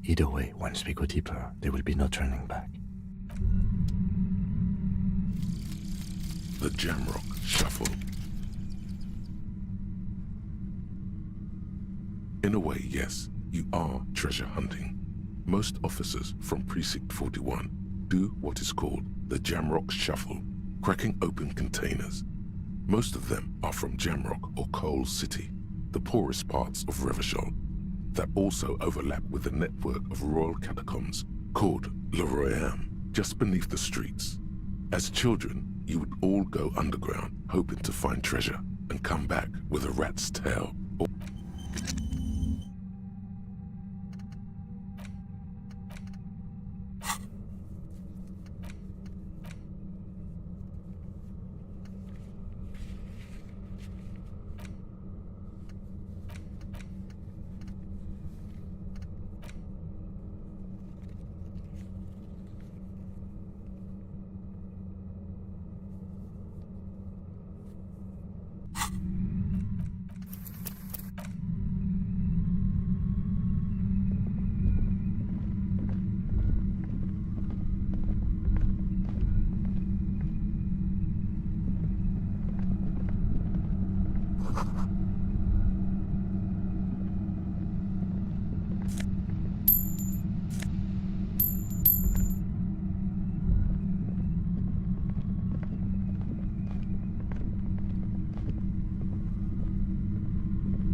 Either way, once we go deeper, there will be no turning back. The Jamrock Shuffle. In a way, yes, you are treasure hunting. Most officers from Precinct 41 do what is called the Jamrock Shuffle, cracking open containers. Most of them are from Jamrock or Coal City, the poorest parts of Revachol, that also overlap with a network of royal catacombs called Le Royaume, just beneath the streets. As children, you would all go underground, hoping to find treasure, and come back with a rat's tail.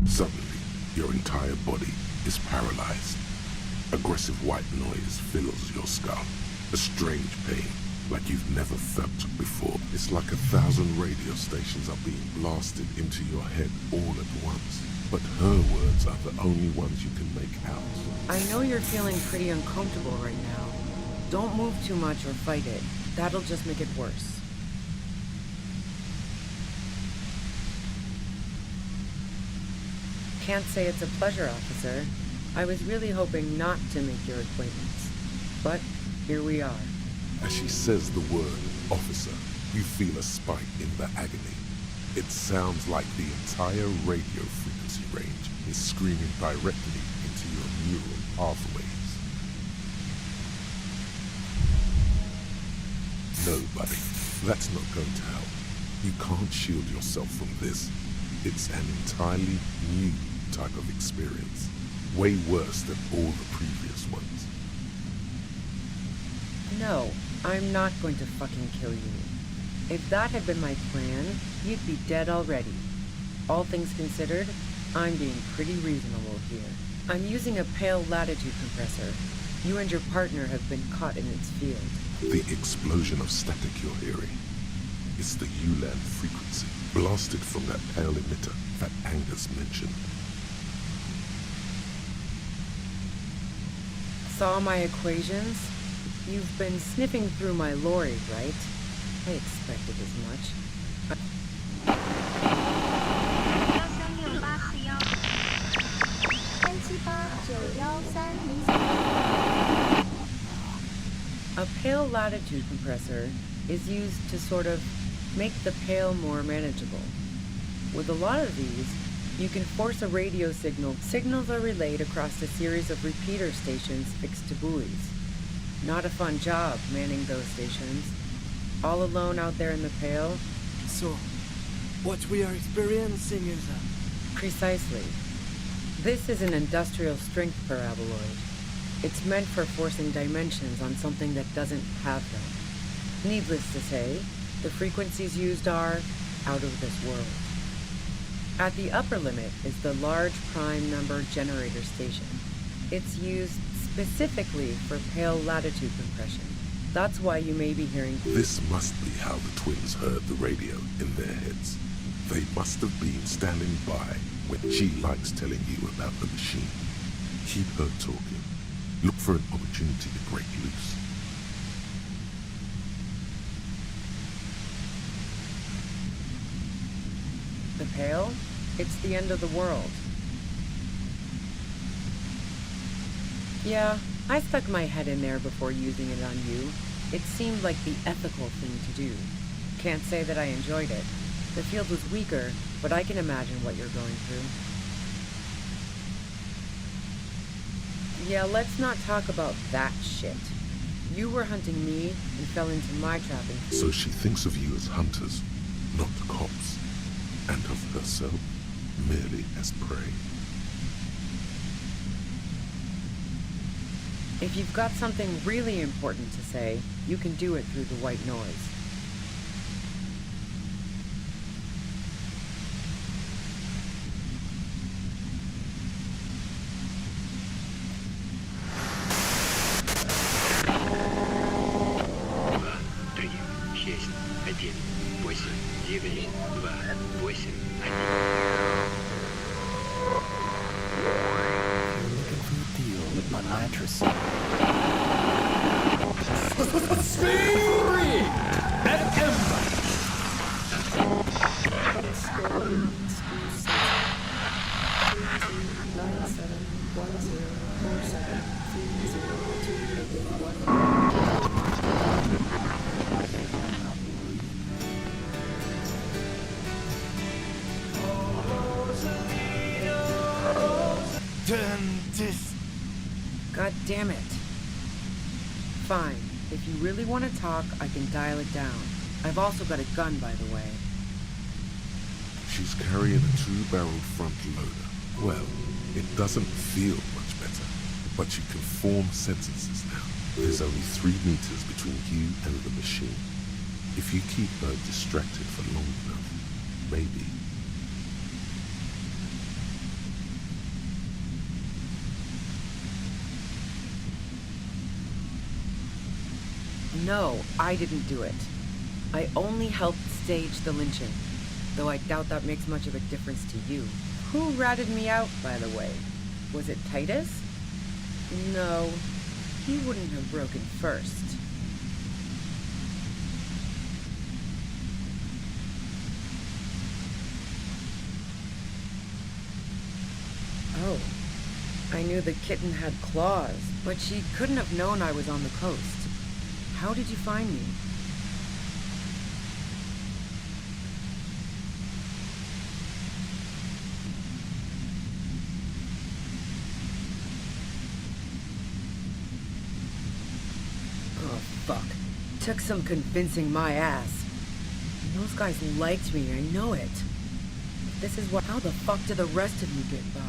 Suddenly, your entire body is paralyzed. Aggressive white noise fills your skull. A strange pain, like you've never felt before. It's like 1,000 radio stations are being blasted into your head all at once. But her words are the only ones you can make out. I know you're feeling pretty uncomfortable right now. Don't move too much or fight it. That'll just make it worse. Can't say it's a pleasure, officer. I was really hoping not to make your acquaintance. But here we are. As she says the word, officer, you feel a spike in the agony. It sounds like the entire radio frequency range is screaming directly into your neural pathways. No, buddy, that's not going to help. You can't shield yourself from this. It's an entirely new type of experience. Way worse than all the previous ones. No, I'm not going to fucking kill you. If that had been my plan, you'd be dead already. All things considered, I'm being pretty reasonable here. I'm using a pale latitude compressor. You and your partner have been caught in its field. The explosion of static you're hearing. It's the ULAN frequency, blasted from that pale emitter that Angus mentioned. Saw my equations? You've been sniffing through my lorry, right? I expected as much. A pale latitude compressor is used to sort of make the pale more manageable. With a lot of these, you can force a radio signal. Signals are relayed across a series of repeater stations fixed to buoys. Not a fun job manning those stations. All alone out there in the pale. So, what we are experiencing is Precisely. This is an industrial strength paraboloid. It's meant for forcing dimensions on something that doesn't have them. Needless to say, the frequencies used are out of this world. At the upper limit is the large prime number generator station. It's used specifically for pale latitude compression. That's why you may be hearing... This must be how the twins heard the radio in their heads. They must have been standing by when she likes telling you about the machine. Keep her talking. Look for an opportunity to break loose. The pale? It's the end of the world. Yeah, I stuck my head in there before using it on you. It seemed like the ethical thing to do. Can't say that I enjoyed it. The field was weaker, but I can imagine what you're going through. Yeah, let's not talk about that shit. You were hunting me and fell into my trap. So she thinks of you as hunters, not cops, and of herself merely as prey. If you've got something really important to say, you can do it through the white noise. God damn it. Fine. If you really want to talk, I can dial it down. I've also got a gun, by the way. She's carrying a 2-barrel front loader. Well, it doesn't feel much better, but you can form sentences now. There's only 3 meters between you and the machine. If you keep her distracted for long enough, maybe. No, I didn't do it. I only helped stage the lynching, though I doubt that makes much of a difference to you. Who ratted me out, by the way? Was it Titus? No, he wouldn't have broken first. Oh, I knew the kitten had claws, but she couldn't have known I was on the coast. How did you find me? Oh, fuck. Took some convincing my ass. And those guys liked me, I know it. This is what... How the fuck did the rest of you get by?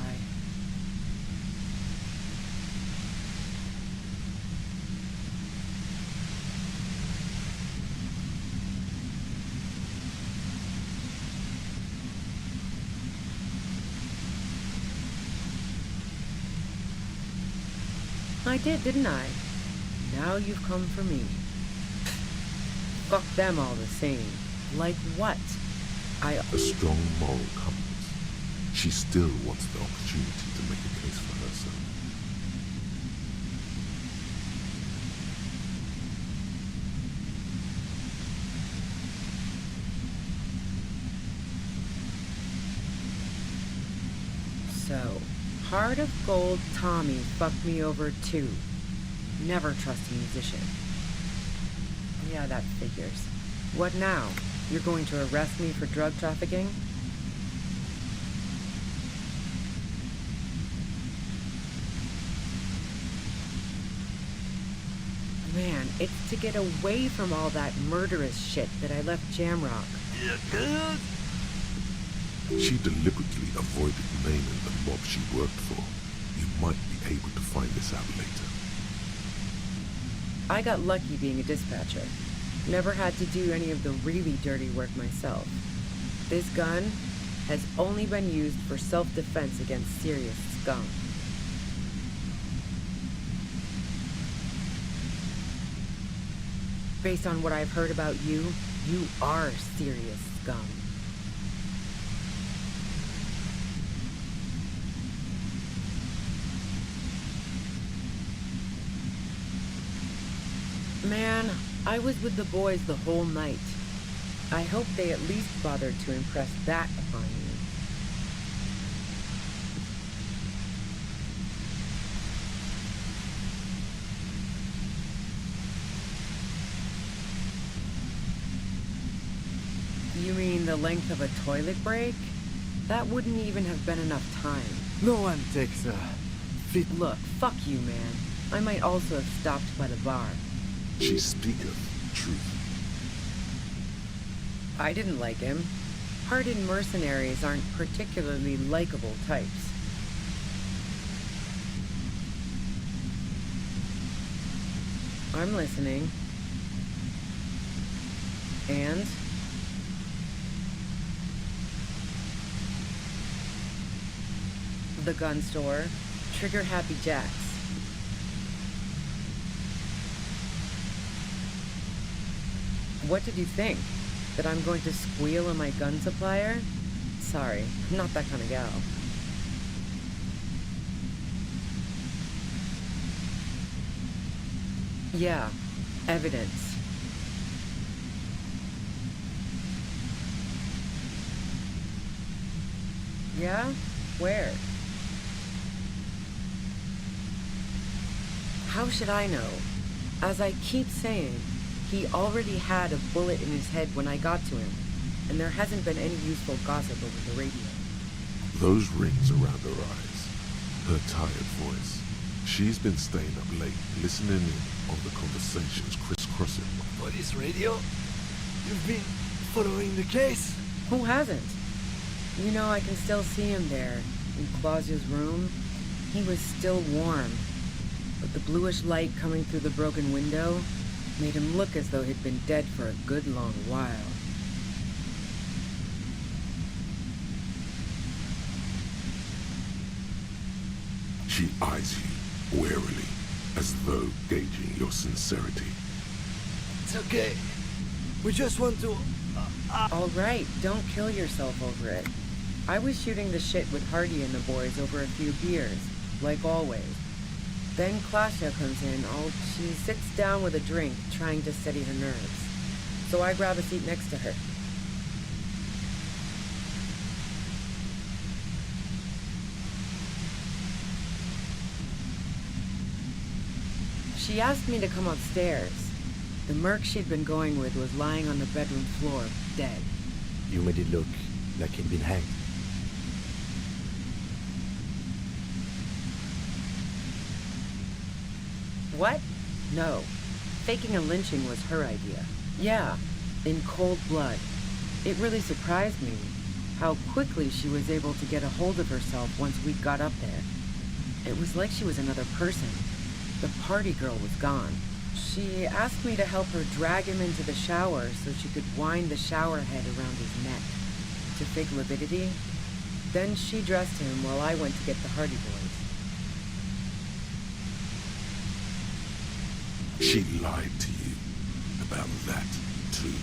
I did, didn't I? Now you've come for me. Fuck them all the same. Like what? A strong moral compass. She still wants the opportunity to make a case for herself. So, Heart of Gold Tommy fucked me over too. Never trust a musician. Yeah, that figures. What now? You're going to arrest me for drug trafficking? Man, it's to get away from all that murderous shit that I left Jamrock. She deliberately avoided naming the mob she worked for. You might be able to find this out later. I got lucky being a dispatcher. Never had to do any of the really dirty work myself. This gun has only been used for self-defense against serious scum. Based on what I've heard about you, you are serious scum. Man, I was with the boys the whole night. I hope they at least bothered to impress that upon you. You mean the length of a toilet break? That wouldn't even have been enough time. No one takes a fit. Look, fuck you, man. I might also have stopped by the bar. She speaketh truth. I didn't like him. Hardened mercenaries aren't particularly likable types. I'm listening. And? The gun store. Trigger Happy Jacks. What did you think? That I'm going to squeal on my gun supplier? Sorry, I'm not that kind of gal. Yeah, evidence. Yeah? Where? How should I know? As I keep saying, he already had a bullet in his head when I got to him, and there hasn't been any useful gossip over the radio. Those rings around her eyes, her tired voice. She's been staying up late, listening in on the conversations crisscrossing. Police radio? You've been following the case? Who hasn't? You know, I can still see him there, in Clausia's room. He was still warm, but the bluish light coming through the broken window made him look as though he'd been dead for a good long while. She eyes you warily, as though gauging your sincerity. It's okay. We just want to... All right, don't kill yourself over it. I was shooting the shit with Hardy and the boys over a few beers, like always. Then Claudia comes in, she sits down with a drink, trying to steady her nerves. So I grab a seat next to her. She asked me to come upstairs. The merc she'd been going with was lying on the bedroom floor, dead. You made it look like he'd been hanged. What? No. Faking a lynching was her idea. Yeah, in cold blood. It really surprised me how quickly she was able to get a hold of herself once we got up there. It was like she was another person. The party girl was gone. She asked me to help her drag him into the shower so she could wind the shower head around his neck to fake lividity. Then she dressed him while I went to get the Hardy Boys. She lied to you about that, too.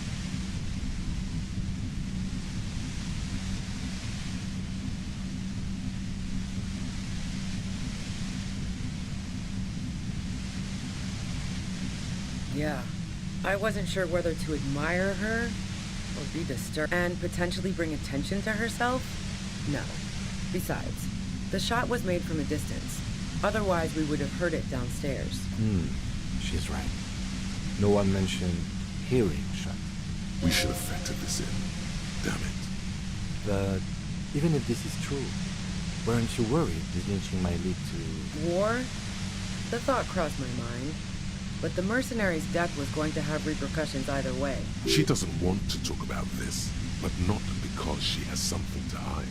Yeah. I wasn't sure whether to admire her or be disturbed and potentially bring attention to herself. No. Besides, the shot was made from a distance. Otherwise, we would have heard it downstairs. She's right. No one mentioned hearing shot. We should have factored this in. Damn it. But even if this is true, weren't you worried this lynching might lead to... War? The thought crossed my mind. But the mercenary's death was going to have repercussions either way. She doesn't want to talk about this, but not because she has something to hide.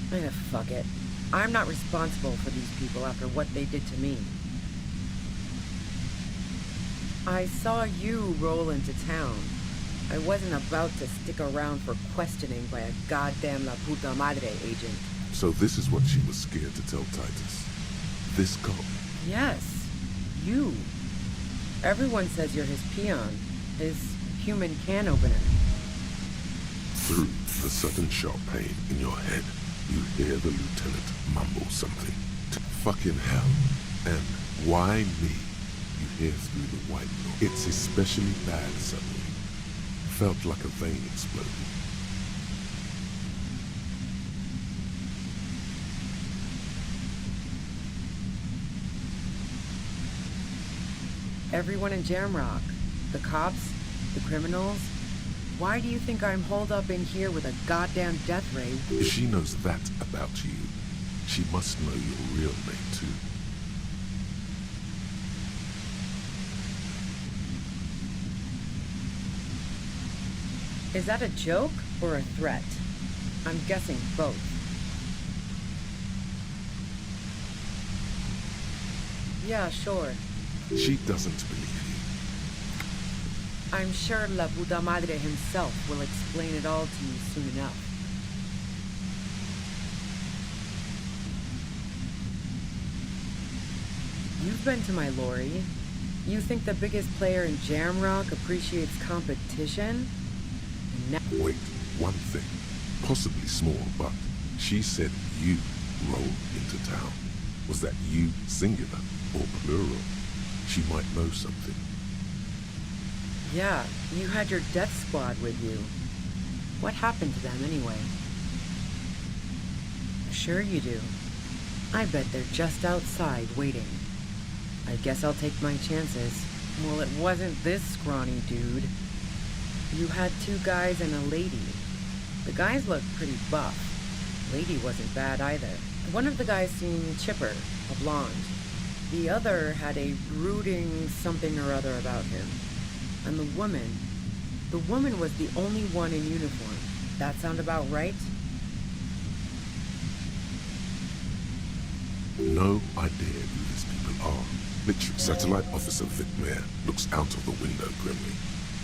Fuck it. I'm not responsible for these people after what they did to me. I saw you roll into town. I wasn't about to stick around for questioning by a goddamn La Puta Madre agent. So this is what she was scared to tell Titus. This cop. Yes. You. Everyone says you're his peon. His human can opener. Through the sudden sharp pain in your head, you hear the lieutenant mumble something. Fucking hell. And why me? You hear through the white noise. It's especially bad suddenly. Felt like a vein exploded. Everyone in Jamrock. The cops, the criminals. Why do you think I'm holed up in here with a goddamn death ray? If she knows that about you, she must know your real name too. Is that a joke or a threat? I'm guessing both. Yeah, sure. She doesn't believe you. I'm sure La Puta Madre himself will explain it all to you soon enough. You've been to my lorry. You think the biggest player in Jamrock appreciates competition? And now Wait, one thing. Possibly small, but she said you rolled into town. Was that you singular or plural? She might know something. Yeah, you had your death squad with you. What happened to them anyway? Sure you do. I bet they're just outside waiting. I guess I'll take my chances. Well, it wasn't this scrawny dude. You had two guys and a lady. The guys looked pretty buff. Lady wasn't bad either. One of the guys seemed chipper, a blonde. The other had a brooding something or other about him. And the woman was the only one in uniform. That sound about right? No idea who these people are. Literally, Satellite Officer Vic Mayer looks out of the window grimly,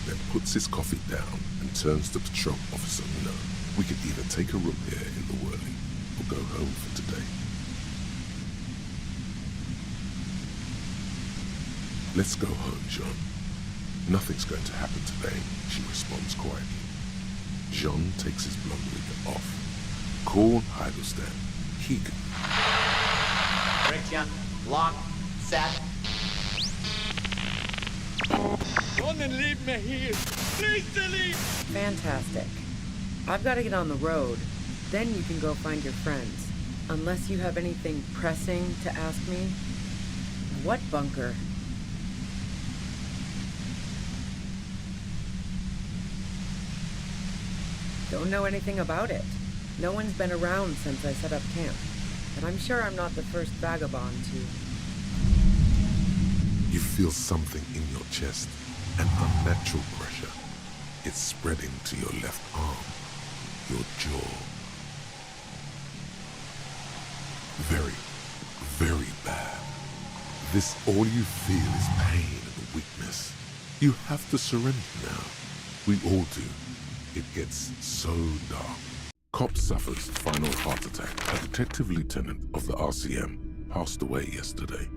then puts his coffee down and turns to Patrol Officer Minnow. We could either take a room here in the whirling or go home for today. Let's go home, John. Nothing's going to happen today, she responds quietly. John takes his blonde wig off. Call Heidelstein. He can... Friction, lock, set. Don't leave me here. Please leave. Fantastic. I've got to get on the road. Then you can go find your friends. Unless you have anything pressing to ask me. What bunker? Don't know anything about it. No one's been around since I set up camp. And I'm sure I'm not the first vagabond to... You feel something in your chest, an unnatural pressure. It's spreading to your left arm, your jaw. Very, very bad. This all you feel is pain and weakness. You have to surrender now. We all do. It gets so dark. Cop suffers final heart attack. A detective lieutenant of the RCM passed away yesterday.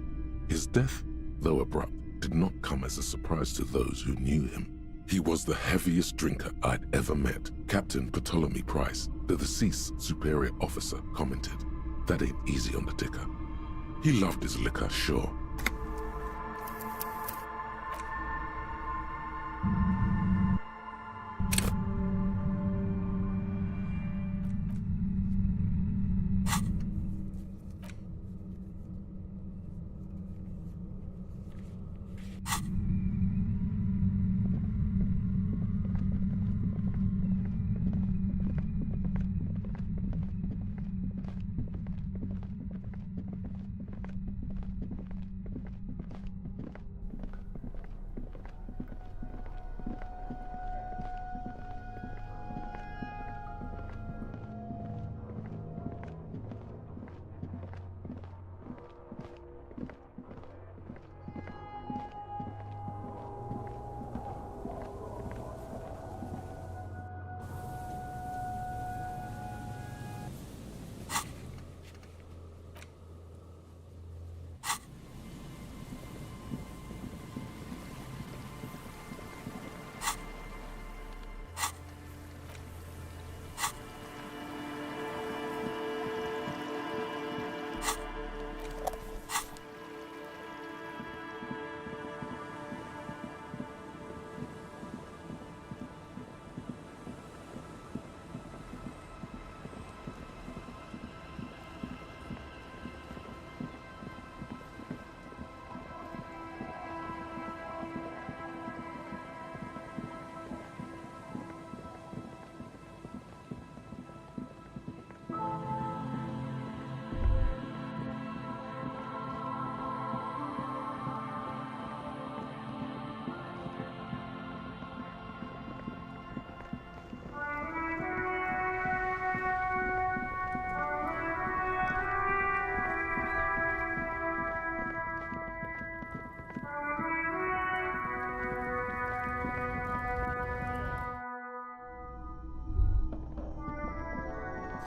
His death, though abrupt, did not come as a surprise to those who knew him. He was the heaviest drinker I'd ever met. Captain Ptolemy Price, the deceased superior officer, commented, "That ain't easy on the ticker." He loved his liquor, sure.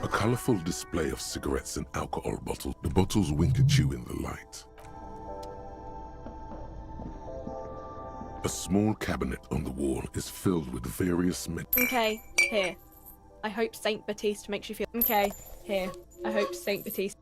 A colorful display of cigarettes and alcohol bottles. The bottles wink at you in the light. A small cabinet on the wall is filled with various Okay, here. I hope Saint Baptiste makes you feel. Okay, here. I hope Saint Baptiste.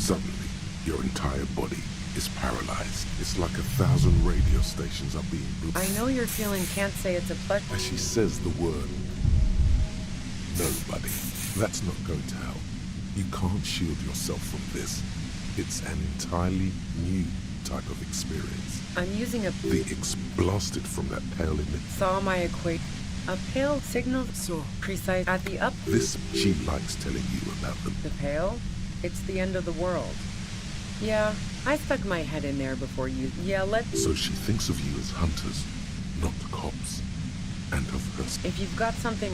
Suddenly, your entire body is paralyzed. It's like 1,000 radio stations are being blocked. I know your feeling can't say it's a pleasure. As she says the word, no, buddy, that's not going to help. You can't shield yourself from this. It's an entirely new type of experience. I'm using a... Blasted from that pale image. Saw my equate. A pale signal so precise at the up. This, she likes telling you about them. The pale? It's the end of the world. Yeah, I stuck my head in there before you. Yeah, So she thinks of you as hunters, not cops. And of her... If you've got something...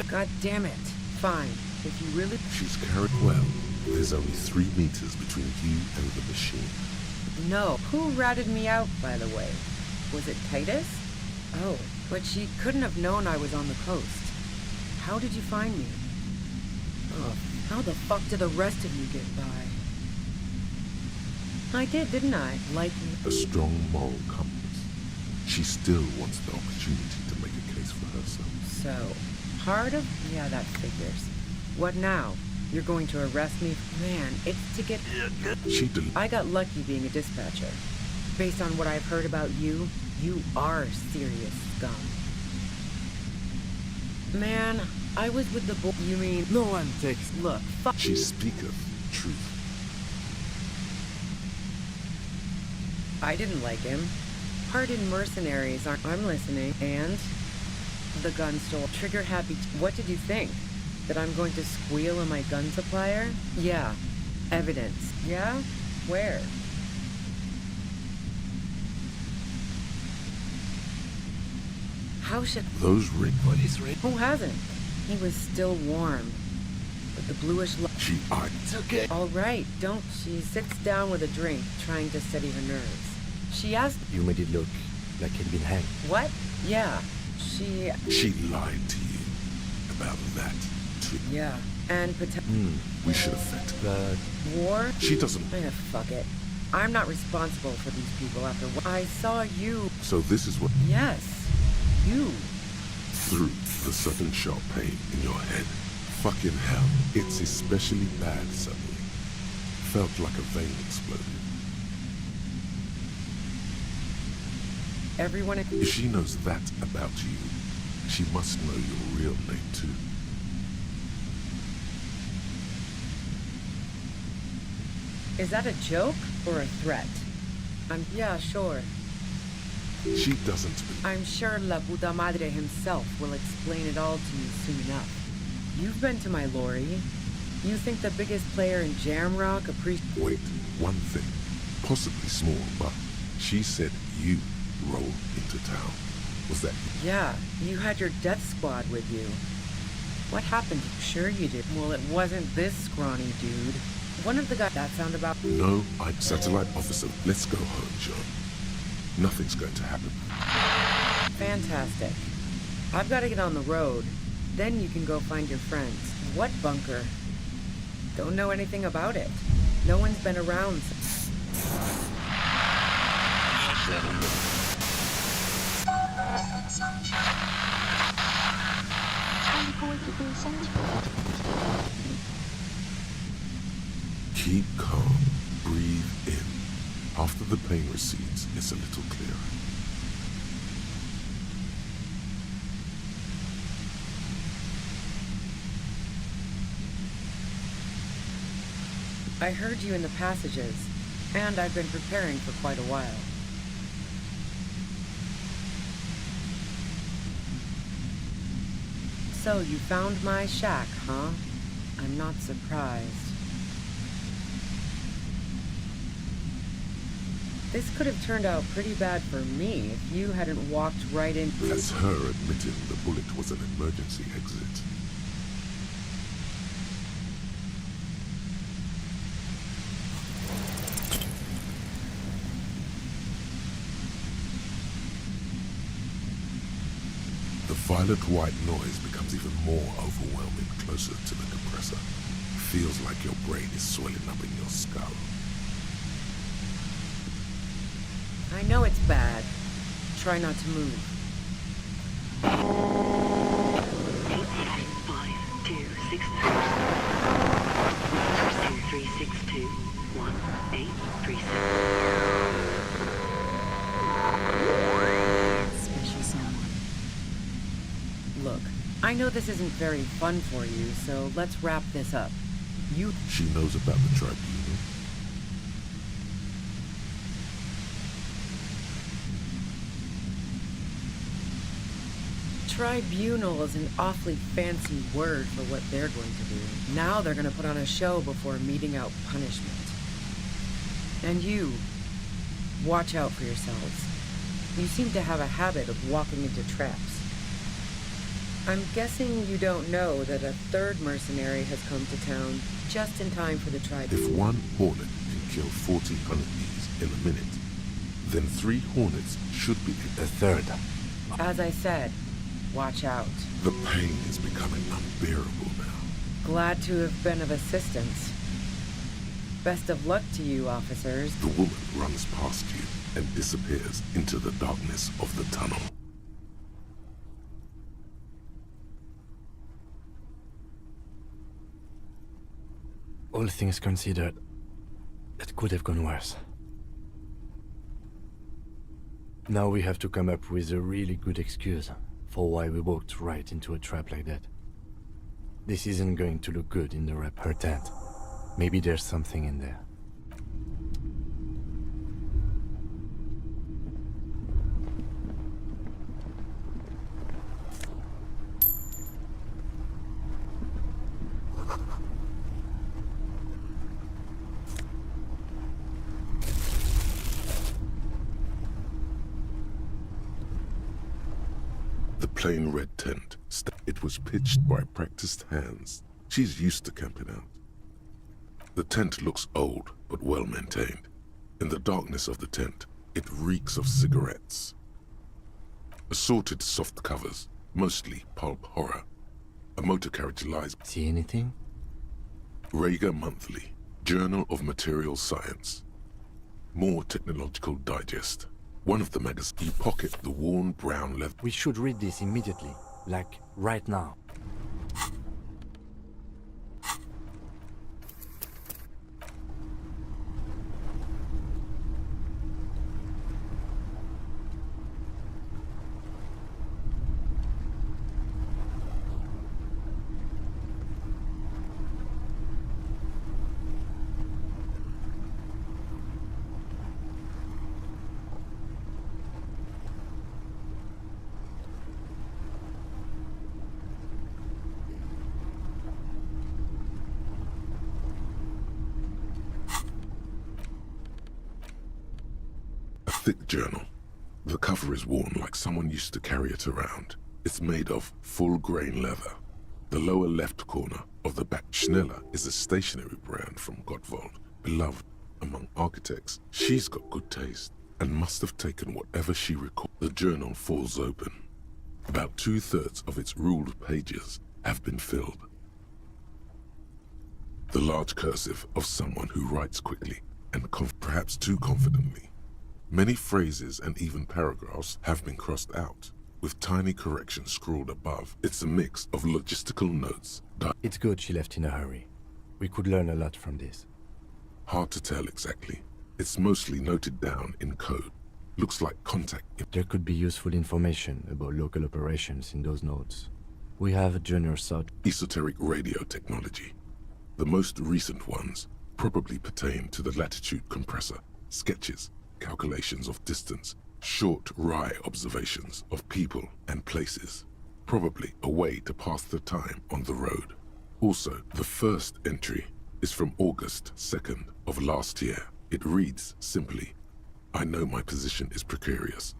God damn it. Fine. If you really... She's carried well. There's only 3 meters between you and the machine. No. Who ratted me out, by the way? Was it Titus? Oh, but she couldn't have known I was on the coast. How did you find me? Oh, how the fuck did the rest of you get by? I did, didn't I? Like... A strong moral compass. She still wants the opportunity to make a case for herself. So, part of... Yeah, that figures. What now? You're going to arrest me? Man, it's to get... I got lucky being a dispatcher. Based on what I've heard about you, you are serious scum. Man, I was with the boy... You mean... No one takes... Look, fuck... She speaketh truth. I didn't like him. Hardened mercenaries aren't... I'm listening. And? The gun stole. Trigger happy... What did you think? That I'm going to squeal on my gun supplier? Yeah. Evidence. Yeah? Where? How should... Those ring... What is ring? Who hasn't? He was still warm. With the bluish light... She eyed... It's okay. All right, don't... She sits down with a drink, trying to steady her nerves. She asked... You made it look like he'd been hanged. What? Yeah. She lied to you about that, too. Yeah, and we should affect the war? She doesn't... Fuck it. I'm not responsible for these people after what... I saw you... So this is what... Yes. You. Through the sudden sharp pain in your head. Fucking hell. It's especially bad suddenly. Felt like a vein exploded. Everyone... If she knows that about you, she must know your real name too. Is that a joke or a threat? Yeah, sure. She doesn't... I'm sure La Puta Madre himself will explain it all to you soon enough. You've been to my lorry. You think the biggest player in Jamrock appreciates... Wait, one thing. Possibly small, but she said you rolled into town. Was that... Yeah, you had your death squad with you. What happened? Sure you did. Well, it wasn't this scrawny dude. One of the guys that sound about... No, I'm satellite officer. Let's go home, John. Nothing's going to happen. Fantastic. I've got to get on the road. Then you can go find your friends. What bunker? Don't know anything about it. No one's been around since... Keep calm. Breathe in. After the pain recedes, it's a little clearer. I heard you in the passages, and I've been preparing for quite a while. So you found my shack, huh? I'm not surprised. This could have turned out pretty bad for me if you hadn't walked right in. That's her admitting the bullet was an emergency exit. The violet-white noise becomes even more overwhelming closer to the compressor. Feels like your brain is swelling up in your skull. I know it's bad. Try not to move. 87526. Special someone. Look, I know this isn't very fun for you, so let's wrap this up. She knows about the tribunal. Tribunal is an awfully fancy word for what they're going to do. Now they're going to put on a show before meting out punishment. And you, watch out for yourselves. You seem to have a habit of walking into traps. I'm guessing you don't know that a third mercenary has come to town just in time for the tribunal. If one hornet can kill 40 honeybees in a minute, then 3 hornets should be a third. As I said, watch out. The pain is becoming unbearable now. Glad to have been of assistance. Best of luck to you, officers. The woman runs past you and disappears into the darkness of the tunnel. All things considered, it could have gone worse. Now we have to come up with a really good excuse for why we walked right into a trap like that. This isn't going to look good in the rep her tent. Maybe there's something in there. The plain red tent. It was pitched by practiced hands. She's used to camping out. The tent looks old, but well maintained. In the darkness of the tent, it reeks of cigarettes. Assorted soft covers, mostly pulp horror. A motor carriage lies. See anything? Rager Monthly, Journal of Material Science. More Technological Digest. One of the magazines. You pocket the worn brown leather. We should read this immediately, like right now. Thick journal. The cover is worn like someone used to carry it around. It's made of full-grain leather. The lower left corner of the back. Schneller is a stationery brand from Gottwald, beloved among architects. She's got good taste and must have taken whatever she recorded. The journal falls open. About 2/3 of its ruled pages have been filled. The large cursive of someone who writes quickly and perhaps too confidently. Many phrases and even paragraphs have been crossed out, with tiny corrections scrawled above. It's a mix of logistical notes. It's good she left in a hurry. We could learn a lot from this. Hard to tell exactly. It's mostly noted down in code. Looks like contact. There could be useful information about local operations in those notes. We have a junior sub. Esoteric radio technology. The most recent ones probably pertain to the latitude compressor, sketches, calculations of distance, short wry observations of people and places. Probably a way to pass the time on the road. Also, the first entry is from August 2nd of last year. It reads simply, I know my position is precarious.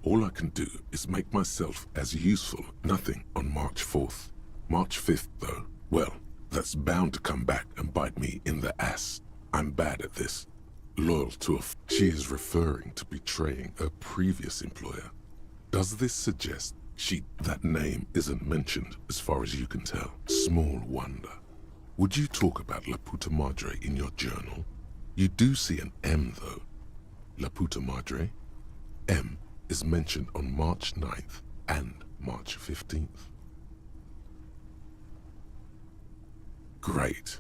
All I can do is make myself as useful. Nothing on March 4th. March 5th, though, well, that's bound to come back and bite me in the ass. I'm bad at this. Loyal to she is referring to betraying her previous employer. Does this suggest that name isn't mentioned as far as you can tell? Small wonder. Would you talk about La Puta Madre in your journal? You do see an M though. La Puta Madre? M is mentioned on March 9th and March 15th. Great.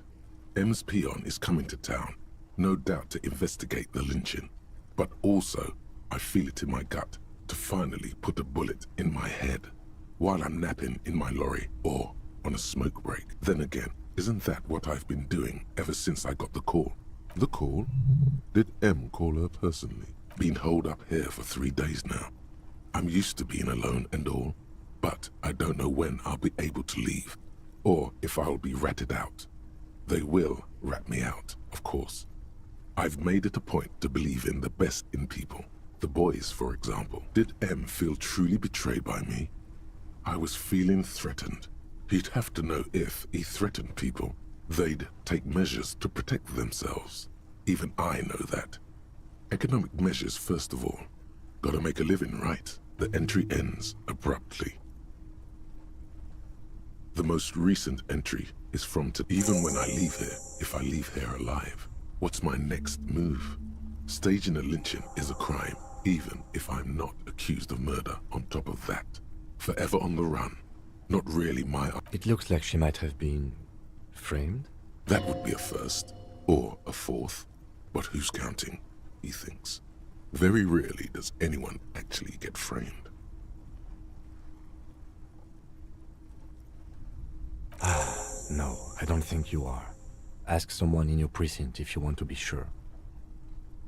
M's peon is coming to town, no doubt to investigate the lynching. But also, I feel it in my gut to finally put a bullet in my head while I'm napping in my lorry or on a smoke break. Then again, isn't that what I've been doing ever since I got the call? The call? Did M call her personally? Been holed up here for 3 days now. I'm used to being alone and all, but I don't know when I'll be able to leave, or if I'll be ratted out. They will rat me out, of course. I've made it a point to believe in the best in people. The boys, for example. Did M feel truly betrayed by me? I was feeling threatened. He'd have to know if he threatened people, they'd take measures to protect themselves. Even I know that. Economic measures first of all. Gotta make a living, right? The entry ends abruptly. The most recent entry is from even when I leave here, if I leave here alive. What's my next move? Staging a lynching is a crime, even if I'm not accused of murder on top of that. Forever on the run. Not really my... It looks like she might have been... framed? That would be a first, or a fourth. But who's counting, he thinks. Very rarely does anyone actually get framed. No, I don't think you are. Ask someone in your precinct if you want to be sure.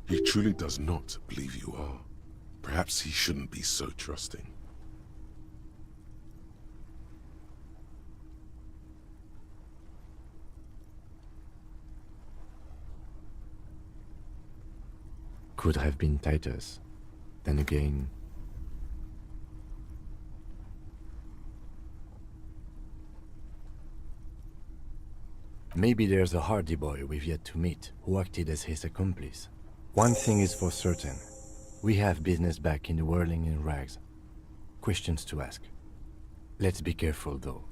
He truly does not believe you are. Perhaps he shouldn't be so trusting. Could have been Titus. Then again... Maybe there's a hardy boy we've yet to meet who acted as his accomplice. One thing is for certain. We have business back in the whirling in rags. Questions to ask. Let's be careful though.